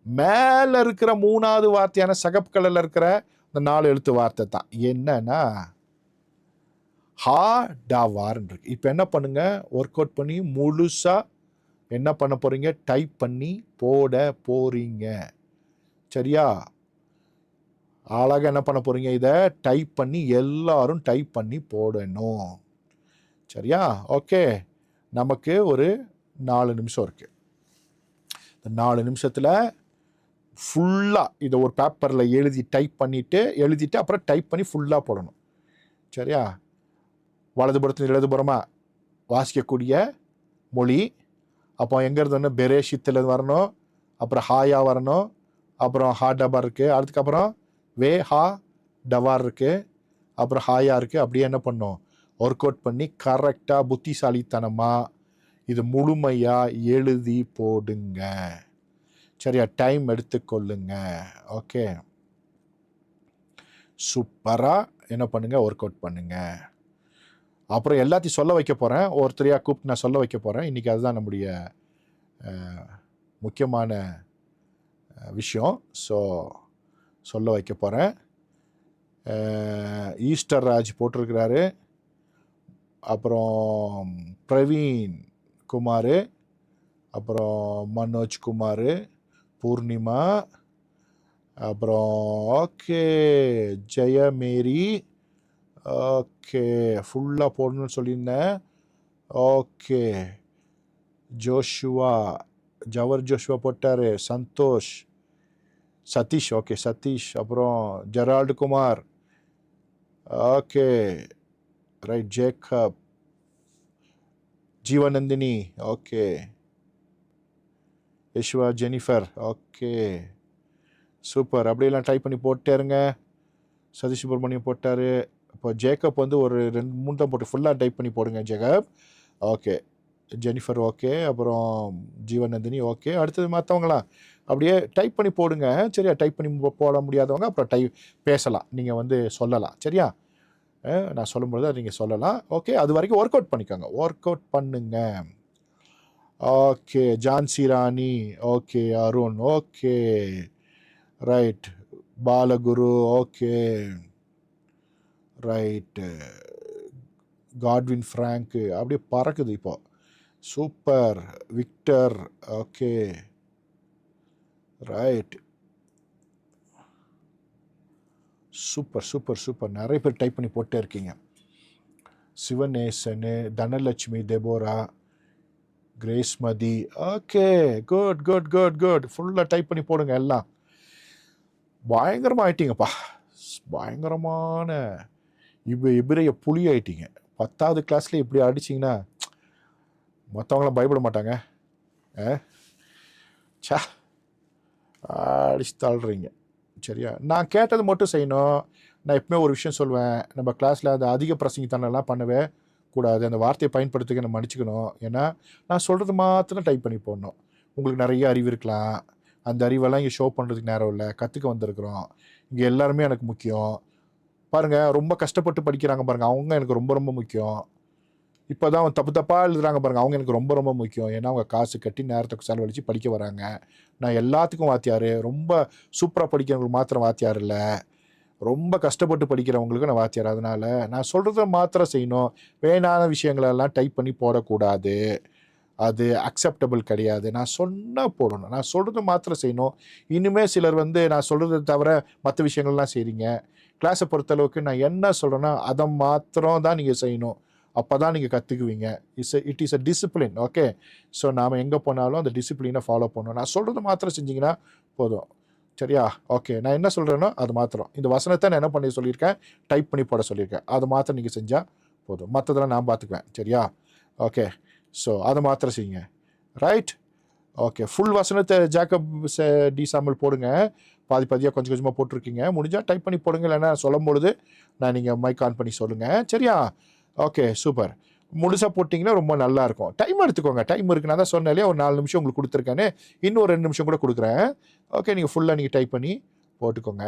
மேலே இருக்கிற 3வது வார்த்தையான சகப்பு கலரில் இருக்கிற இந்த 4 எழுத்து வார்த்தை தான். என்னன்னா ஹா டாவார்ன்னு இருக்கு. இப்போ என்ன பண்ணுங்க? ஒர்க் அவுட் பண்ணி முழுசாக என்ன பண்ண போகிறீங்க? டைப் பண்ணி போட போகிறீங்க. சரியா? அழகாக என்ன பண்ண போகிறீங்க? இதை டைப் பண்ணி எல்லாரும் டைப் பண்ணி போடணும். சரியா? ஓகே, நமக்கு ஒரு 4 நிமிஷம் இருக்குது. இந்த 4 நிமிஷத்தில் ஃபுல்லாக இதை ஒரு பேப்பரில் எழுதிட்டு அப்புறம் டைப் பண்ணி ஃபுல்லாக போடணும். சரியா? வலதுபுறத்தில் இடதுபுறமாக வாசிக்கக்கூடிய மொழி. அப்போ எங்கே இருந்தோன்னா பெரேஷித்தில் வரணும், அப்புறம் ஹாயா வரணும், அப்புறம் ஹா டபார் இருக்குது, அதுக்கப்புறம் வே ஹா டவார் இருக்குது, அப்புறம் ஹாயா இருக்குது. அப்படியே என்ன பண்ணோம்? ஒர்க் அவுட் பண்ணி கரெக்டாக புத்திசாலித்தனமாக இது முழுமையாக எழுதி போடுங்க. சரியா? டைம் எடுத்துக்கொள்ளுங்க. ஓகே, சூப்பராக என்ன பண்ணுங்கள்? ஒர்க் அவுட் பண்ணுங்கள். அப்புறம் எல்லாத்தையும் சொல்ல வைக்க போகிறேன். ஒருத்தரையாக கூப்பிட்டு நான் சொல்ல வைக்க போகிறேன். இன்றைக்கி அதுதான் நம்முடைய முக்கியமான விஷயம். ஸோ சொல்ல வைக்க போகிறேன். ஈஸ்டர் ராஜ் போட்டிருக்கிறாரு, அப்புறம் பிரவீன் குமார், அப்புறம் மனோஜ் குமார், பூர்ணிமா, அப்புறம் ஓகே ஜெயமேரி. ஓகே, ஃபுல்லாக போடணும்னு சொல்லியிருந்தேன். ஓகே, ஜோஷுவா, ஜவர் ஜோஷுவா போட்டார். சந்தோஷ், சதீஷ், ஓகே சதீஷ். அப்புறம் Gerald Kumar, okay right. Jacob, Jeevanandhini, okay. யஷ்வா, ஜெனிஃபர், ஓகே சூப்பர். அப்படியெல்லாம் டைப் பண்ணி போட்டே இருங்க. சதீஷ் சுப்ரமணியம் போட்டார். இப்போ ஜேக்கப் வந்து ஒரு 2-3 தான் போட்டு ஃபுல்லாக டைப் பண்ணி போடுங்க ஜேக்கப். ஓகே. Jennifer okay. அப்புறம் ஜீவநந்தினி ஓகே. அடுத்தது மற்றவங்களாம் அப்படியே டைப் பண்ணி போடுங்க. சரியா? டைப் பண்ணி போட முடியாதவங்க அப்புறம் பேசலாம், நீங்கள் வந்து சொல்லலாம். சரியா? நான் சொல்லும்பொழுது அதை நீங்கள் சொல்லலாம். ஓகே, அது வரைக்கும் ஒர்க் அவுட் பண்ணிக்கோங்க, ஒர்க் அவுட் பண்ணுங்க. Okay. Jhansi Rani, okay. Arun, okay right. Balaguru, okay right. Godwin Frank அப்படியே பறக்குது இப்போ. Super. Victor, okay right. Super super super. நிறைய பேர் டைப் பண்ணி போட்டே இருக்கீங்க. சிவநேசனு, Dhanalakshmi, Deborah, Gracemathi, okay good good good good. ஃபுல்லாக டைப் பண்ணி போடுங்க எல்லாம். பயங்கரமாக ஆயிட்டீங்கப்பா, பயங்கரமான இபிரைய புலி ஆயிட்டீங்க. 10வது கிளாஸில் இப்படி அடிச்சிங்கன்னா மற்றவங்களாம் பயப்பட மாட்டாங்க. சா, அடிச்சு தள்ளுறீங்க. சரியா? நான் கேட்டது மட்டும் செய்யணும். நான் எப்பவுமே ஒரு விஷயம் சொல்லுவேன், நம்ம கிளாஸில் அந்த அதிக பிரசங்கித்தனம்லாம் பண்ணவே கூடாது. அந்த வார்த்தையை பயன்படுத்திக்க நம்ம மன்னிச்சுக்கணும். ஏன்னா நான் சொல்கிறது மாத்திரம் டைப் பண்ணி போடணும். உங்களுக்கு நிறைய அறிவு இருக்கலாம், அந்த அறிவெல்லாம் இங்கே ஷோ பண்ணுறதுக்கு நேரம் இல்லை. கற்றுக்க வந்திருக்கிறோம். இங்கே எல்லாருமே எனக்கு முக்கியம். பாருங்கள், ரொம்ப கஷ்டப்பட்டு படிக்கிறாங்க பாருங்கள், அவங்க எனக்கு ரொம்ப ரொம்ப முக்கியம். இப்போ தான் தப்பு தப்பாக எழுதுறாங்க பாருங்கள், அவங்க எனக்கு ரொம்ப ரொம்ப முக்கியம். ஏன்னா அவங்க காசு கட்டி நேரத்துக்கு செலவழித்து படிக்க வராங்க. நான் எல்லாத்துக்கும் வாத்தியார். ரொம்ப சூப்பராக படிக்கிறவங்களுக்கு மாத்திரம் வாத்தியார் இல்லை, ரொம்ப கஷ்டப்பட்டு படிக்கிறவங்களுக்கு நான் வாத்தியார். அதனால் நான் சொல்கிறத மாத்திரம் செய்யணும். வேணான விஷயங்களெல்லாம் டைப் பண்ணி போடக்கூடாது. அது அக்செப்டபிள் கிடையாது. நான் சொன்னால் போடணும், நான் சொல்கிறது மாத்திரம் செய்யணும். இனிமேல் சிலர் வந்து நான் சொல்கிறத தவிர மற்ற விஷயங்கள்லாம் செய்கிறீங்க. கிளாஸை பொறுத்தளவுக்கு நான் என்ன சொல்கிறேன்னா அதை மாத்திரம் தான் நீங்கள் செய்யணும். அப்போ தான் நீங்கள் கற்றுக்குவீங்க. It is a discipline. Okay. So நாம் எங்கே போனாலும் அந்த டிசிப்ளினை ஃபாலோ பண்ணணும். நான் சொல்கிறது மாத்திரம் செஞ்சிங்கன்னா போதும். சரியா? ஓகே. நான் என்ன சொல்கிறேனோ அது மாத்திரம். இந்த வசனத்தை நான் என்ன பண்ணி சொல்லியிருக்கேன், டைப் பண்ணி போட சொல்லியிருக்கேன். அது மாத்திரம் நீங்கள் செஞ்சால் போதும். மற்றதெல்லாம் நான் பார்த்துக்குவேன். சரியா? ஓகே. ஸோ அதை மாத்திரம் செய்யுங்க. ரைட். ஓகே. ஃபுல் வசனத்தை ஜேக்கப் டி சாமுவேல் போடுங்க. பாதி பாதியாக கொஞ்சம் கொஞ்சமாக போட்டிருக்கீங்க. முடிஞ்சால் டைப் பண்ணி போடுங்க. இல்லைன்னா சொல்லும் பொழுது நான் நீங்கள் மைக் ஆன் பண்ணி சொல்லுங்கள். சரியா? Okay super. முழுசாக போட்டிங்கன்னா ரொம்ப நல்லாயிருக்கும். டைம் எடுத்துக்கோங்க. டைம் இருக்குன்னா தான் சொன்னாலே ஒரு 4 நிமிஷம் உங்களுக்கு கொடுத்துருக்கேன்னு, இன்னும் ஒரு 2 நிமிஷம் கூட கொடுக்குறேன். ஓகே. நீங்கள் ஃபுல்லாக நீங்கள் டைப் பண்ணி போட்டுக்கோங்க.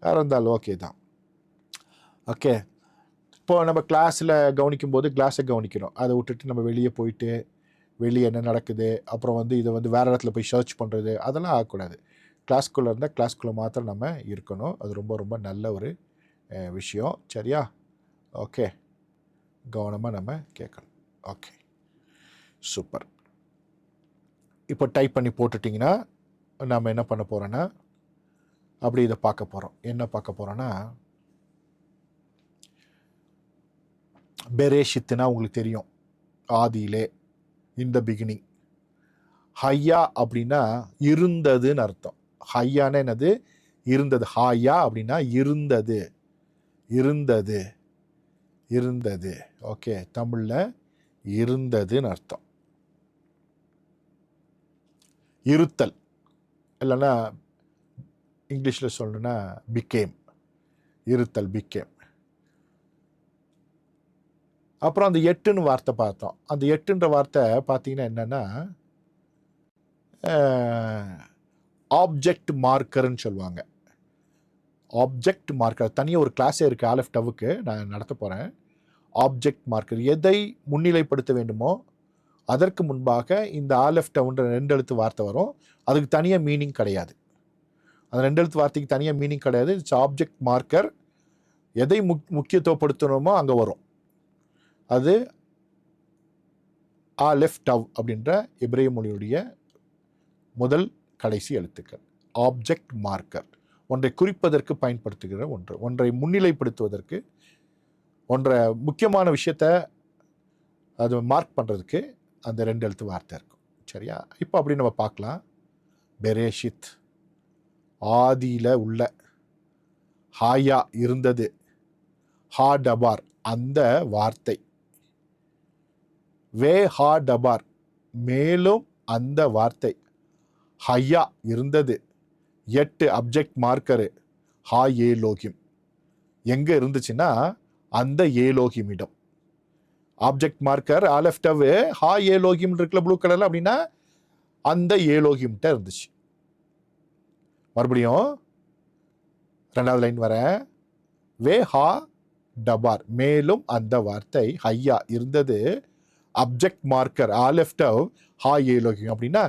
வேறு இருந்தாலும் ஓகே தான். ஓகே. இப்போது நம்ம கிளாஸில் கவனிக்கும் போது கிளாஸை கவனிக்கணும். அதை விட்டுட்டு நம்ம வெளியே போயிட்டு வெளியே என்ன நடக்குது, அப்புறம் வந்து இதை வந்து வேறு இடத்துல போய் சர்ச் பண்ணுறது, அதெல்லாம் ஆகக்கூடாது. கிளாஸ்குள்ளே இருந்தால் கிளாஸ்குள்ளே மாத்திரம் நம்ம இருக்கணும். அது ரொம்ப ரொம்ப நல்ல ஒரு விஷயம். சரியா? ஓகே. கவனமாக நம்ம கேட்கணும். Okay super. இப்போ டைப் பண்ணி போட்டுட்டிங்கன்னா நம்ம என்ன பண்ண போகிறோன்னா அப்படி இதை பார்க்க போகிறோம். என்ன பார்க்க போகிறோன்னா, பெரேஷித்துனா உங்களுக்கு தெரியும், ஆதியிலே, இன் த பிகினிங். ஹையா அப்படின்னா இருந்ததுன்னு அர்த்தம். ஹையானா என்னது? இருந்தது. ஹாயா அப்படின்னா இருந்தது, இருந்தது, இருந்தது. ஓகே. தமிழில் இருந்ததுன்னு அர்த்தம். இருத்தல், இல்லைன்னா இங்கிலீஷில் சொல்லணுன்னா பிகேம். இருத்தல், பிகேம். அப்புறம் அந்த 8ன்னு வார்த்தை பார்த்தோம். அந்த 8ன்ற வார்த்தை பார்த்தீங்கன்னா என்னென்னா ஆப்ஜெக்ட் மார்க்கர்ன்னு சொல்லுவாங்க. ஆப்ஜெக்ட் மார்க்கர் தனியாக ஒரு கிளாஸே இருக்குது, ஆலஃப் டவுக்கு நான் நடத்த போகிறேன். ஆப்ஜெக்ட் மார்க்கர், எதை முன்னிலைப்படுத்த வேண்டுமோ அதற்கு முன்பாக இந்த ஆலஃப் டவுன்ற 2 எழுத்து வார்த்தை வரும். அதுக்கு தனியாக மீனிங் கிடையாது. அந்த 2 எழுத்து வார்த்தைக்கு தனியாக மீனிங் கிடையாது. It's object marker. எதை முக்கியத்துவப்படுத்தணுமோ அங்கே வரும். அது ஆலெஃப் டவ் அப்படின்ற எபிரேய மொழியுடைய முதல் கடைசி எழுத்துக்கள். ஆப்ஜெக்ட் மார்க்கர், ஒன்றை குறிப்பதற்கு பயன்படுத்துகிற ஒன்று, ஒன்றை முன்னிலைப்படுத்துவதற்கு, ஒன்றை முக்கியமான விஷயத்தை அது மார்க் பண்ணுறதுக்கு அந்த 2 எழுத்து வார்த்தை இருக்கும். சரியா? இப்போ அப்படி நம்ம பார்க்கலாம். பெரேஷித், ஆதியில உள்ள, ஹாயா இருந்தது, ஹா டபார் அந்த வார்த்தை, வே ஹா டபார் மேலும் அந்த வார்த்தை, ஹையா இருந்தது, 8 அப்ஜெக்ட் மார்க்கரு, ஹா ஏலோகிம் எங்க இருந்துச்சுன்னா அந்த ஏலோகிமிடம். ஆப்ஜெக்ட் மார்க்கர் ஆலெஃப்டவு ஹா ஏலோகிம் இருக்குல்ல ப்ளூ கலர்ல, அப்படின்னா அந்த ஏலோகிம்கிட்ட இருந்துச்சு. மறுபடியும் 2வது லைன் வரேன். வே ஹா டபார் மேலும் அந்த வார்த்தை, ஹையா இருந்தது, அப்ஜெக்ட் மார்க்கர் ஆலெஃப்டவ் ஹா ஏலோகிம் அப்படின்னா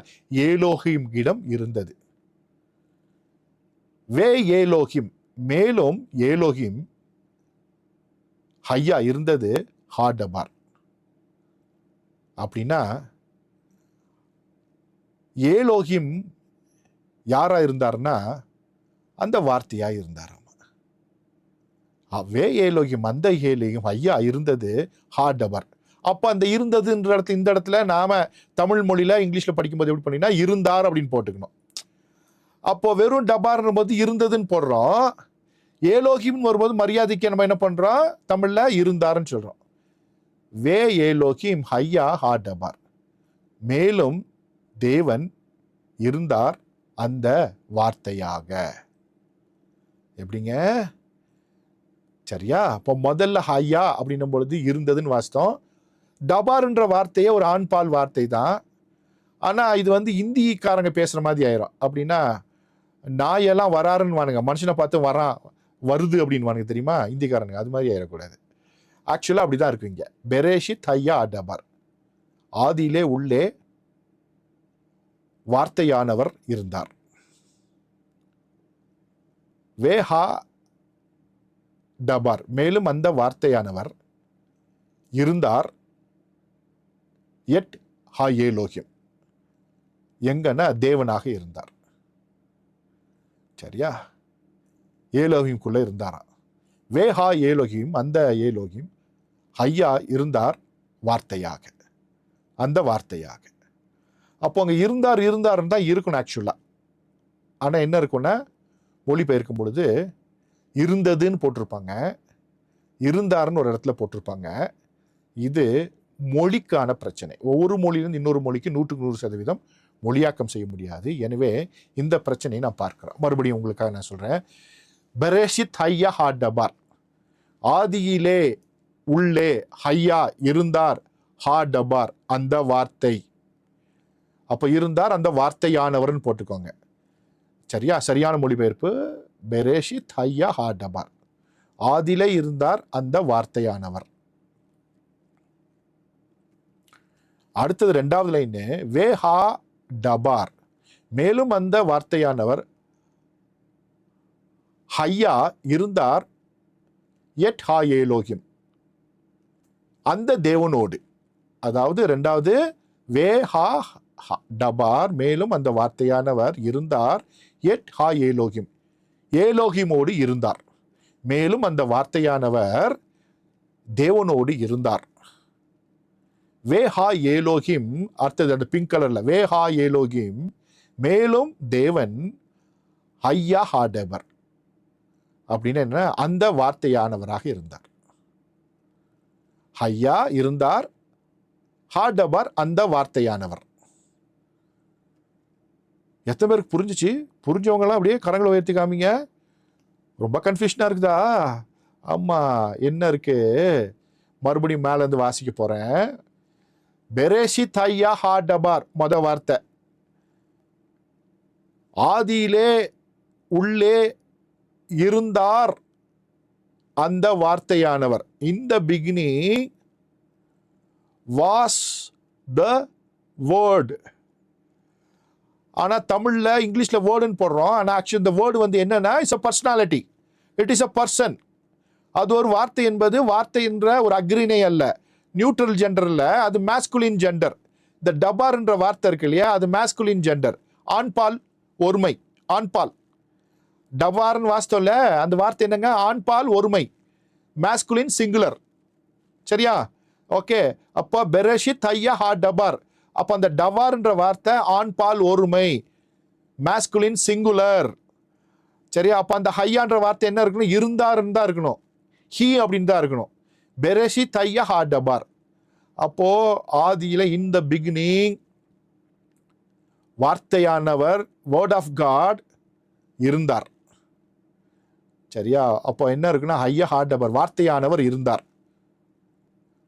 ஏலோகிம் இடம் இருந்தது. வே ஏலோகிம் மேலும் ஏலோகிம், ஹையா இருந்தது, ஹா டபார் அப்படின்னா ஏலோகிம் யாரா இருந்தார்னா அந்த வார்த்தையா இருந்தாராம். வே ஏலோகிம் அந்த ஏலோகிம், ஹையா இருந்தது, ஹா டபார். அப்போ அந்த இருந்ததுன்ற இடத்துல, இந்த இடத்துல நாம தமிழ் மொழியில இங்கிலீஷ்ல படிக்கும்போது எப்படி பண்ணினா இருந்தார் அப்படின்னு போட்டுக்கணும். அப்போ வெறும் டபார்ன்ற போது இருந்ததுன்னு போடுறோம், ஏலோகிம்னு வரும்போது மரியாதைக்கு நம்ம என்ன பண்றோம், தமிழ்ல இருந்தாருன்னு சொல்றோம். வே ஏலோகிம் ஹையா ஹா டபார் மேலும் தேவன் இருந்தார் அந்த வார்த்தையாக. எப்படிங்க? சரியா? அப்போ முதல்ல ஹையா அப்படின்னும் பொழுது இருந்ததுன்னு வாசித்தோம். டபார்ன்ற வார்த்தையே ஒரு ஆண்பால் வார்த்தை தான். ஆனா இது இந்திக்காரங்க பேசுற மாதிரி ஆயிரும். அப்படின்னா நாயெல்லாம் வராருன்னு வானுங்க, மனுஷனை பார்த்து வரான் வருது அப்படின்னு வானுங்க தெரியுமா இந்திக்காரனுங்க, அது மாதிரி ஆயிடக்கூடாது. ஆக்சுவலா அப்படிதான் இருக்கு இங்க. பெரேஷித் ஹையா டபார் ஆதியிலே உள்ளே வார்த்தையானவர் இருந்தார். வேஹா டபார் மேலும் அந்த வார்த்தையானவர் இருந்தார், எட் ஹா ஏலோகிம் எங்கன்னா தேவனாக இருந்தார். சரியா? ஏலோகிம்குள்ள இருந்தாராம். வேஹா ஏலோகிம் அந்த ஏலோகிம், ஹையா இருந்தார் வார்த்தையாக அந்த வார்த்தையாக. அப்போ அங்கே இருந்தாருன்னு தான் இருக்கணும் ஆக்சுவலா. ஆனால் என்ன இருக்குன்னா மொழிபெயர்க்கும் பொழுது இருந்ததுன்னு போட்டிருப்பாங்க, இருந்தாருன்னு ஒரு இடத்துல போட்டிருப்பாங்க. இது மொழிக்கான பிரச்சனை. ஒவ்வொரு மொழியிலிருந்து இன்னொரு மொழிக்கு 100% மொழியாக்கம் செய்ய முடியாது. எனவே இந்த பிரச்சனையை நான் பார்க்கிறேன். மறுபடியும் உங்களுக்காக நான் சொல்றேன். பெரேஷித் ஹையா ஹா டபார் ஆதியிலே உள்ளே, ஹையா இருந்தார், ஹா டபார் அந்த வார்த்தை. அப்ப இருந்தார் அந்த வார்த்தையானவர்னு போட்டுக்கோங்க. சரியா? சரியான மொழிபெயர்ப்பு பெரேஷித் ஹையா ஹா டபார் ஆதியிலே இருந்தார் அந்த வார்த்தையானவர். அடுத்தது 2வது லைன், வே ஹா டபார் மேலும் அந்த வார்த்தையானவர், ஹையா இருந்தார், எட் ஹா ஏலோகிம் அந்த தேவனோடு. அதாவது 2வது வே ஹா டபார் மேலும் அந்த வார்த்தையானவர் இருந்தார், எட் ஹா ஏலோகிம் ஏலோகிமோடு இருந்தார், மேலும் அந்த வார்த்தையானவர் தேவனோடு இருந்தார். வேஹா ஏலோகிம், அடுத்தது அந்த பிங்க் கலர்ல வேஹா ஏலோகிம் மேலும் தேவன், ஹையா ஹா டபார் அப்படின்னு என்ன, அந்த வார்த்தையானவராக இருந்தார். ஹையா இருந்தார், ஹா டபார் அந்த வார்த்தையானவர். எத்தனை பேருக்கு புரிஞ்சிச்சு? புரிஞ்சவங்களாம் அப்படியே கரங்களை உயர்த்தி காமிங்க. ரொம்ப கன்ஃபியூஷனா இருக்குதா? ஆமா, என்ன இருக்கு? மறுபடியும் மேல இருந்து வாசிக்க போறேன். பெரேஷித் ஹையா ஹா டபார் மொத வார்த்தை, ஆதியிலே உள்ளே இருந்தார் அந்த வார்த்தையானவர். In the beginning was the word. ஆனா தமிழ்ல இங்கிலீஷ்ல வேர்டுன்னு போடுறோம். ஆனா ஆக்சுவலி இந்த வேர்டு என்னன்னா it's a personality, it is a person. அது ஒரு வார்த்தை என்பது வார்த்தை என்ற ஒரு அக்ரிணை அல்ல, நியூட்ரல் ஜெண்டர்ல அது மேஸ்குலின் ஜெண்டர். இந்த டபார் என்ற வார்த்தை இருக்கு இல்லையா, அது மேஸ்குலின் ஜெண்டர், ஆண்பால் ஒருமை. ஆண்பால் டபார்னு வாஸ்தவல அந்த வார்த்தை என்னங்க, ஆண்பால் ஒருமை, மேஸ்குலின் சிங்குலர். சரியா? ஓகே. அப்போ பெரேஷித் ஹையா ஹா டபார், அப்போ அந்த டபார்ன்ற வார்த்தை ஆண்பால் ஒருமை, மேஸ்குலின் சிங்குலர். சரியா? அப்ப அந்த ஹையான்ற வார்த்தை என்ன இருக்கணும்? இருந்தாருன்னு தான் இருக்கணும். ஹி அப்படின்னு தான் இருக்கணும். பெரேஷித் ஹையா ஹா டபார். அப்போ ஆதியில இன் த பிகினிங் வார்த்தையானவர், வேர்ட் ஆஃப் காட் இருந்தார். சரியா? அப்போ என்ன இருக்குன்னா ஹையா ஹா டபார், வார்த்தையானவர் இருந்தார்.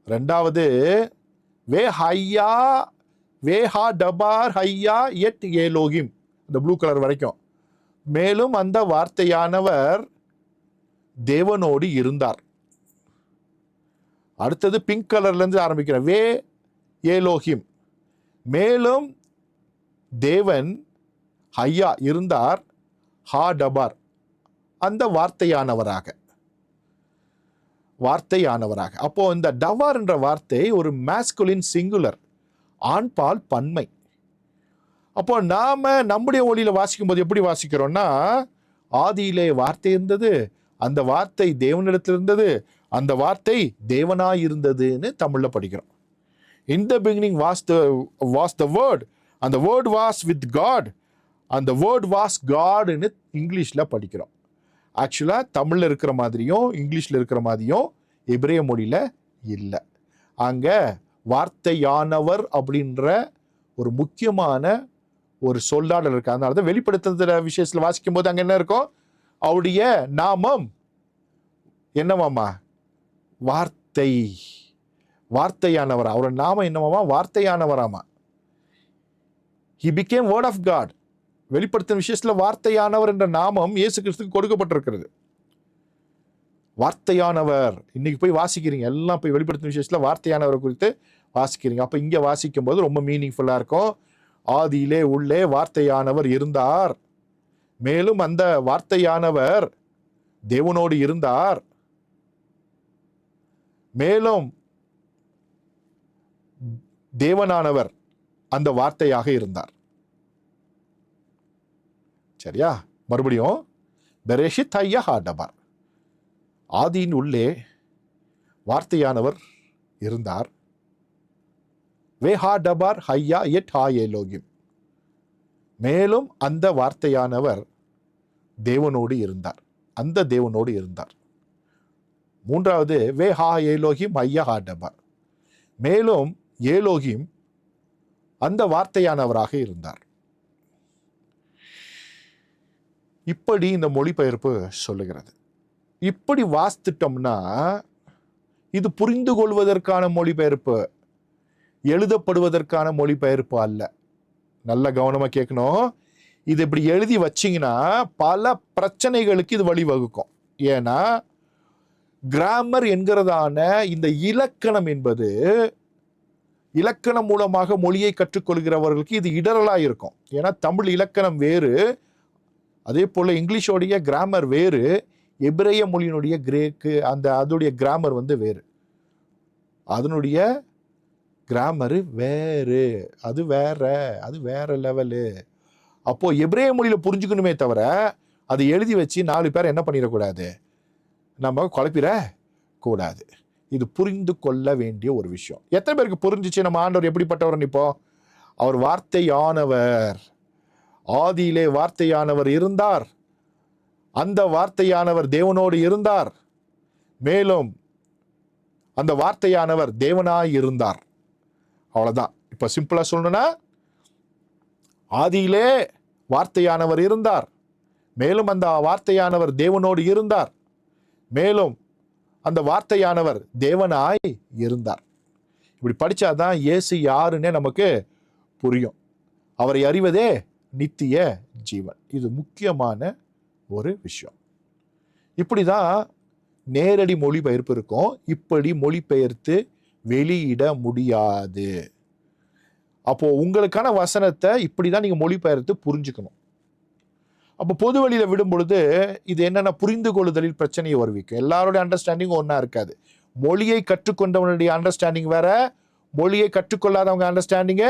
ரெண்டாவது வே ஹையா வே ஹா டபார் ஹையா எட் ஏலோகிம், இந்த ப்ளூ கலர் வரைக்கும். மேலும் அந்த வார்த்தையானவர் தேவனோடு இருந்தார். அடுத்தது பிங்க் கலர்ல இருந்து ஆரம்பிக்கிற வே ஏலோகிம், மேலும் தேவன் ஹையா இருந்தார், ஹா டபார் அந்த வார்த்தையானவராக. அப்போ இந்த டவார் என்ற வார்த்தை ஒரு மாஸ்குலின் சிங்குலர், ஆண்பால் பன்மை. அப்போ நாம நம்முடைய ஒளியில வாசிக்கும் போது எப்படி வாசிக்கிறோம்னா, ஆதியிலே வார்த்தை இருந்தது, அந்த வார்த்தை தேவனிடத்தில் இருந்தது, அந்த வார்த்தை தேவனாய் இருந்ததுன்னு தமிழ்ல படிக்கிறோம். In the beginning was the word, அந்த வேர்ட் வாஸ் வித் காட், அந்த வேர்ட் வாஸ் காட்னு இங்கிலீஷ்ல படிக்கிறோம். ஆக்சுவலா தமிழ்ல இருக்கிற மாதிரியும் இங்கிலீஷ்ல இருக்கிற மாதிரியும் எபிரேய மொழியில இல்லை. அங்க வார்த்தையானவர் அப்படின்ற ஒரு முக்கியமான ஒரு சொல்லாடல் இருக்கு. அதனால தான் வெளிப்படுத்துற விஷயத்துல வாசிக்கும் போது அங்க என்ன இருக்கும்? அவருடைய நாமம் என்னவாமா? வார்த்தை, வார்த்தையானவர். அவரோட நாமம் என்னவாமா? வார்த்தையானவராமா. He became word of God. வெளிப்படுத்தும் விஷயத்துல வார்த்தையானவர் என்ற நாமம் இயேசு கிறிஸ்துக்கு கொடுக்கப்பட்டிருக்கிறது. வார்த்தையானவர் இன்னைக்கு போய் வாசிக்கிறீங்க, எல்லாம் போய் வெளிப்படுத்தும் விஷயத்துல வார்த்தையானவரை குறித்து வாசிக்கிறீங்க. அப்ப இங்க வாசிக்கும் போது ரொம்ப மீனிங்ஃபுல்லா இருக்கும். ஆதியிலே உள்ளே வார்த்தையானவர் இருந்தார், மேலும் அந்த வார்த்தையானவர் தேவனோடு இருந்தார், மேலும் தேவனானவர் அந்த வார்த்தையாக இருந்தார். சரியா? மறுபடியும் பெரேஷித் ஹையா ஹா டபார், ஆதியின் உள்ளே வார்த்தையானவர் இருந்தார், வே ஹா டபார் ஹையா எட் ஹா ஏலோகிம், மேலும் அந்த வார்த்தையானவர் தேவனோடு இருந்தார், அந்த தேவனோடு இருந்தார். மூன்றாவது வே ஹா ஏலோகிம் ஹையா ஹா டபார், மேலும் ஏலோகிம் அந்த வார்த்தையானவராக இருந்தார். இப்படி இந்த மொழிபெயர்ப்பு சொல்லுகிறது. இப்படி வாசித்துட்டோம்னா இது புரிந்து கொள்வதற்கான மொழிபெயர்ப்பு, எழுதப்படுவதற்கான மொழிபெயர்ப்பு அல்ல. நல்ல கவனமா கேட்கணும். இது இப்படி எழுதி வச்சிங்கன்னா பல பிரச்சனைகளுக்கு இது வழிவகுக்கும். ஏன்னா கிராமர் என்கிறதான இந்த இலக்கணம் என்பது, இலக்கணம் மூலமாக மொழியை கற்றுக்கொள்கிறவர்களுக்கு இது இடரலா இருக்கும். ஏன்னா தமிழ் இலக்கணம் வேறு, அதே போல இங்கிலீஷோடைய கிராமர் வேறு, எபிரேய மொழியினுடைய கிரேக்கு அதோடைய கிராமர் வேறு, அதனுடைய கிராமரு வேறு, அது வேற லெவலு. அப்போ எபிரேய மொழியில புரிஞ்சுக்கணுமே தவிர அதை எழுதி வச்சு 4 பேர் என்ன பண்ணிடக்கூடாது, நம்ம குழப்பிட கூடாது. இது புரிந்து கொள்ள வேண்டிய ஒரு விஷயம். எத்தனை பேருக்கு புரிஞ்சிச்சு நம்ம ஆண்டவர் எப்படிப்பட்டவர்? இப்போ அவர் வார்த்தையானவர், ஆதியிலே வார்த்தையானவர் இருந்தார், அந்த வார்த்தையானவர் தேவனோடு இருந்தார், மேலும் அந்த வார்த்தையானவர் தேவனாய் இருந்தார். அவ்வளவுதான். இப்ப சிம்பிளா சொல்லணும்னா, ஆதியிலே வார்த்தையானவர் இருந்தார், மேலும் அந்த வார்த்தையானவர் தேவனோடு இருந்தார், மேலும் அந்த வார்த்தையானவர் தேவனாய் இருந்தார். இப்படி படிச்சாதான் இயேசு யாருன்னே நமக்கு புரியும். அவரை அறிவதே நித்திய ஜீவன். இது முக்கியமான ஒரு விஷயம். இப்படிதான் நேரடி மொழிபெயர்ப்பு இருக்கும். இப்படி மொழிபெயர்த்து வெளியிட முடியாது. அப்போ உங்களுக்கான வசனத்தை இப்படிதான் நீங்க மொழிபெயர்த்து புரிஞ்சுக்கணும். அப்போ பொது வழியில விடும் பொழுது இது என்னன்னா, புரிந்து கொள்ளுதலில் பிரச்சனையை வருவிக்கும். எல்லாருடைய அண்டர்ஸ்டாண்டிங் ஒன்னா இருக்காது. மொழியை கற்றுக்கொண்டவனுடைய அண்டர்ஸ்டாண்டிங் வேற, மொழியை கற்றுக்கொள்ளாதவங்க அண்டர்ஸ்டாண்டிங்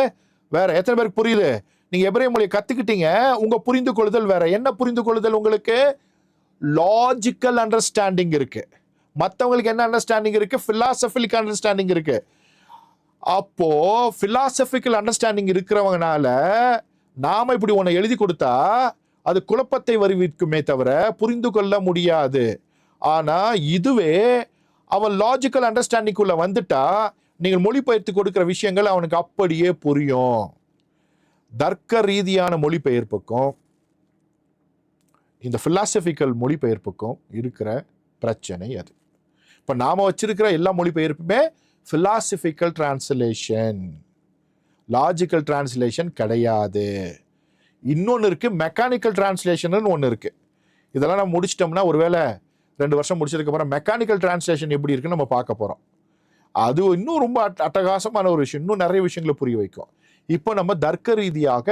வேற. எத்தனை பேருக்கு புரியுது? நீங்க எபிரேய மொழியை கத்துக்கிட்டீங்க, உங்க புரிந்து கொள்ளுதல் வேற. என்ன புரிந்து கொள்ளுதல்? உங்களுக்கு லாஜிக்கல் அண்டர்ஸ்டாண்டிங் இருக்கு, மற்றவங்களுக்கு என்ன அண்டர்ஸ்டாண்டிங் இருக்கு? பிலாசபிக்கல் அண்டர்ஸ்டாண்டிங் இருக்கு. அப்போ பிலாசபிக்கல் அண்டர்ஸ்டாண்டிங் இருக்கிறவங்கனால நாம இப்படி ஒன்னு எழுதி கொடுத்தா அது குழப்பத்தை வருவிக்குமே தவிர புரிந்து கொள்ள முடியாது. ஆனா இதுவே அவன் லாஜிக்கல் அண்டர்ஸ்டாண்டிங்குள்ள வந்துட்டா நீங்கள் மொழிபெயர்த்து கொடுக்கிற விஷயங்கள் அவனுக்கு அப்படியே புரியும். தர்க்க ரீதியான மொழிபெயர்ப்புக்கும் இந்த பிலாசபிக்கல் மொழிபெயர்ப்புக்கும் இருக்கிற பிரச்சனை அது. இப்போ நாம வச்சிருக்கிற எல்லா மொழிபெயர்ப்புமே பிலாசபிக்கல் டிரான்ஸ்லேஷன், லாஜிக்கல் டிரான்ஸ்லேஷன் கிடையாது. இன்னொன்று இருக்கு, மெக்கானிக்கல் டிரான்ஸ்லேஷன் ஒன்று இருக்கு. இதெல்லாம் நம்ம முடிச்சிட்டோம்னா, ஒருவேளை 2 வருஷம் முடிச்சதுக்கு அப்புறம் மெக்கானிக்கல் டிரான்ஸ்லேஷன் எப்படி இருக்குன்னு நம்ம பார்க்க போறோம். அது இன்னும் ரொம்ப அட்டகாசமான ஒரு விஷயம், இன்னும் நிறைய விஷயங்களை புரிய வைக்கும். இப்போ நம்ம தர்க்க ரீதியாக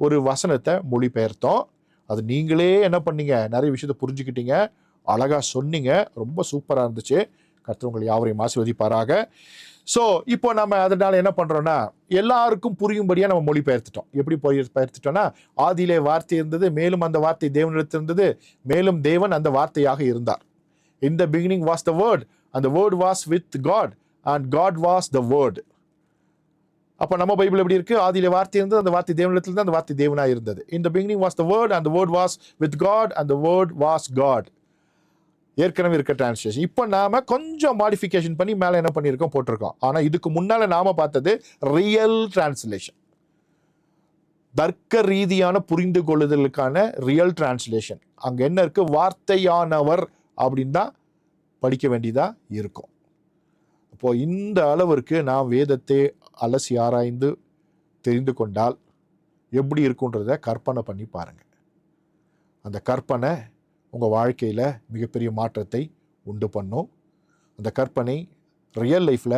ஒரு வசனத்தை மொழிபெயர்த்தோம். அது நீங்களே என்ன பண்ணீங்க, நிறைய விஷயத்தை புரிஞ்சுக்கிட்டீங்க, அழகா சொன்னீங்க, ரொம்ப சூப்பராக இருந்துச்சு. கர்த்தர் உங்களை யாவரையும் ஆசீர்வதிப்பாராக. ஸோ இப்போ நம்ம அதனால என்ன பண்றோம்னா, எல்லாருக்கும் புரியும்படியா நம்ம மொழிபெயர்த்துட்டோம். எப்படி பெயர்த்துட்டோம்னா, ஆதியிலே வார்த்தை இருந்தது, மேலும் அந்த வார்த்தை தேவனிடத்தில் இருந்தது, மேலும் தேவன் அந்த வார்த்தையாக இருந்தார். In the beginning was the word and the word was with God and God was the word. அப்ப நம்ம பைபிள் எப்படி இருக்கு, ஆதியிலே வார்த்தை இருந்தது, அந்த வார்த்தை தேவனிடத்தில் இருந்தது, அந்த வார்த்தை தேவனாய் இருந்தது. In the beginning was the word and the word was with God and the word was God. ஏற்கனவே இருக்க டிரான்ஸ்லேஷன். இப்போ நாம கொஞ்சம் மாடிஃபிகேஷன் பண்ணி மேலே என்ன பண்ணியிருக்கோம், போட்டிருக்கோம். ஆனால் இதுக்கு முன்னால நாம பார்த்தது ரியல் டிரான்ஸ்லேஷன், தர்க்க ரீதியான புரிந்து கொள்ளுதலுக்கான ரியல் டிரான்ஸ்லேஷன். அங்க என்ன இருக்கு, வார்த்தையானவர் அப்படின்னு தான் படிக்க வேண்டியதா இருக்கும். அப்போ இந்த அளவிற்கு நாம் வேதத்தை அலசி ஆராய்ந்து தெரிந்து கொண்டால் எப்படி இருக்குன்றத கற்பனை பண்ணி பாருங்க. அந்த கற்பனை உங்கள் வாழ்க்கையில் மிகப்பெரிய மாற்றத்தை உண்டு பண்ணும். அந்த கற்பனை ரியல் லைஃப்பில்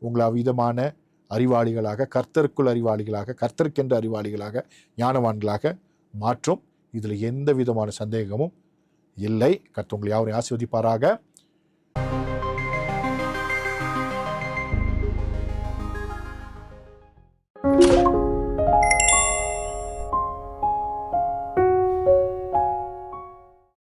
உங்களை அவ்விதமான அறிவாளிகளாக, கர்த்தருக்குள் அறிவாளிகளாக, கர்த்தருக்கென்ற அறிவாளிகளாக, ஞானவான்களாக மாற்றும். இதில் எந்த விதமான சந்தேகமும் இல்லை. கர்த்தர் உங்களை யாவரையும் ஆசீர்வதிப்பாராக.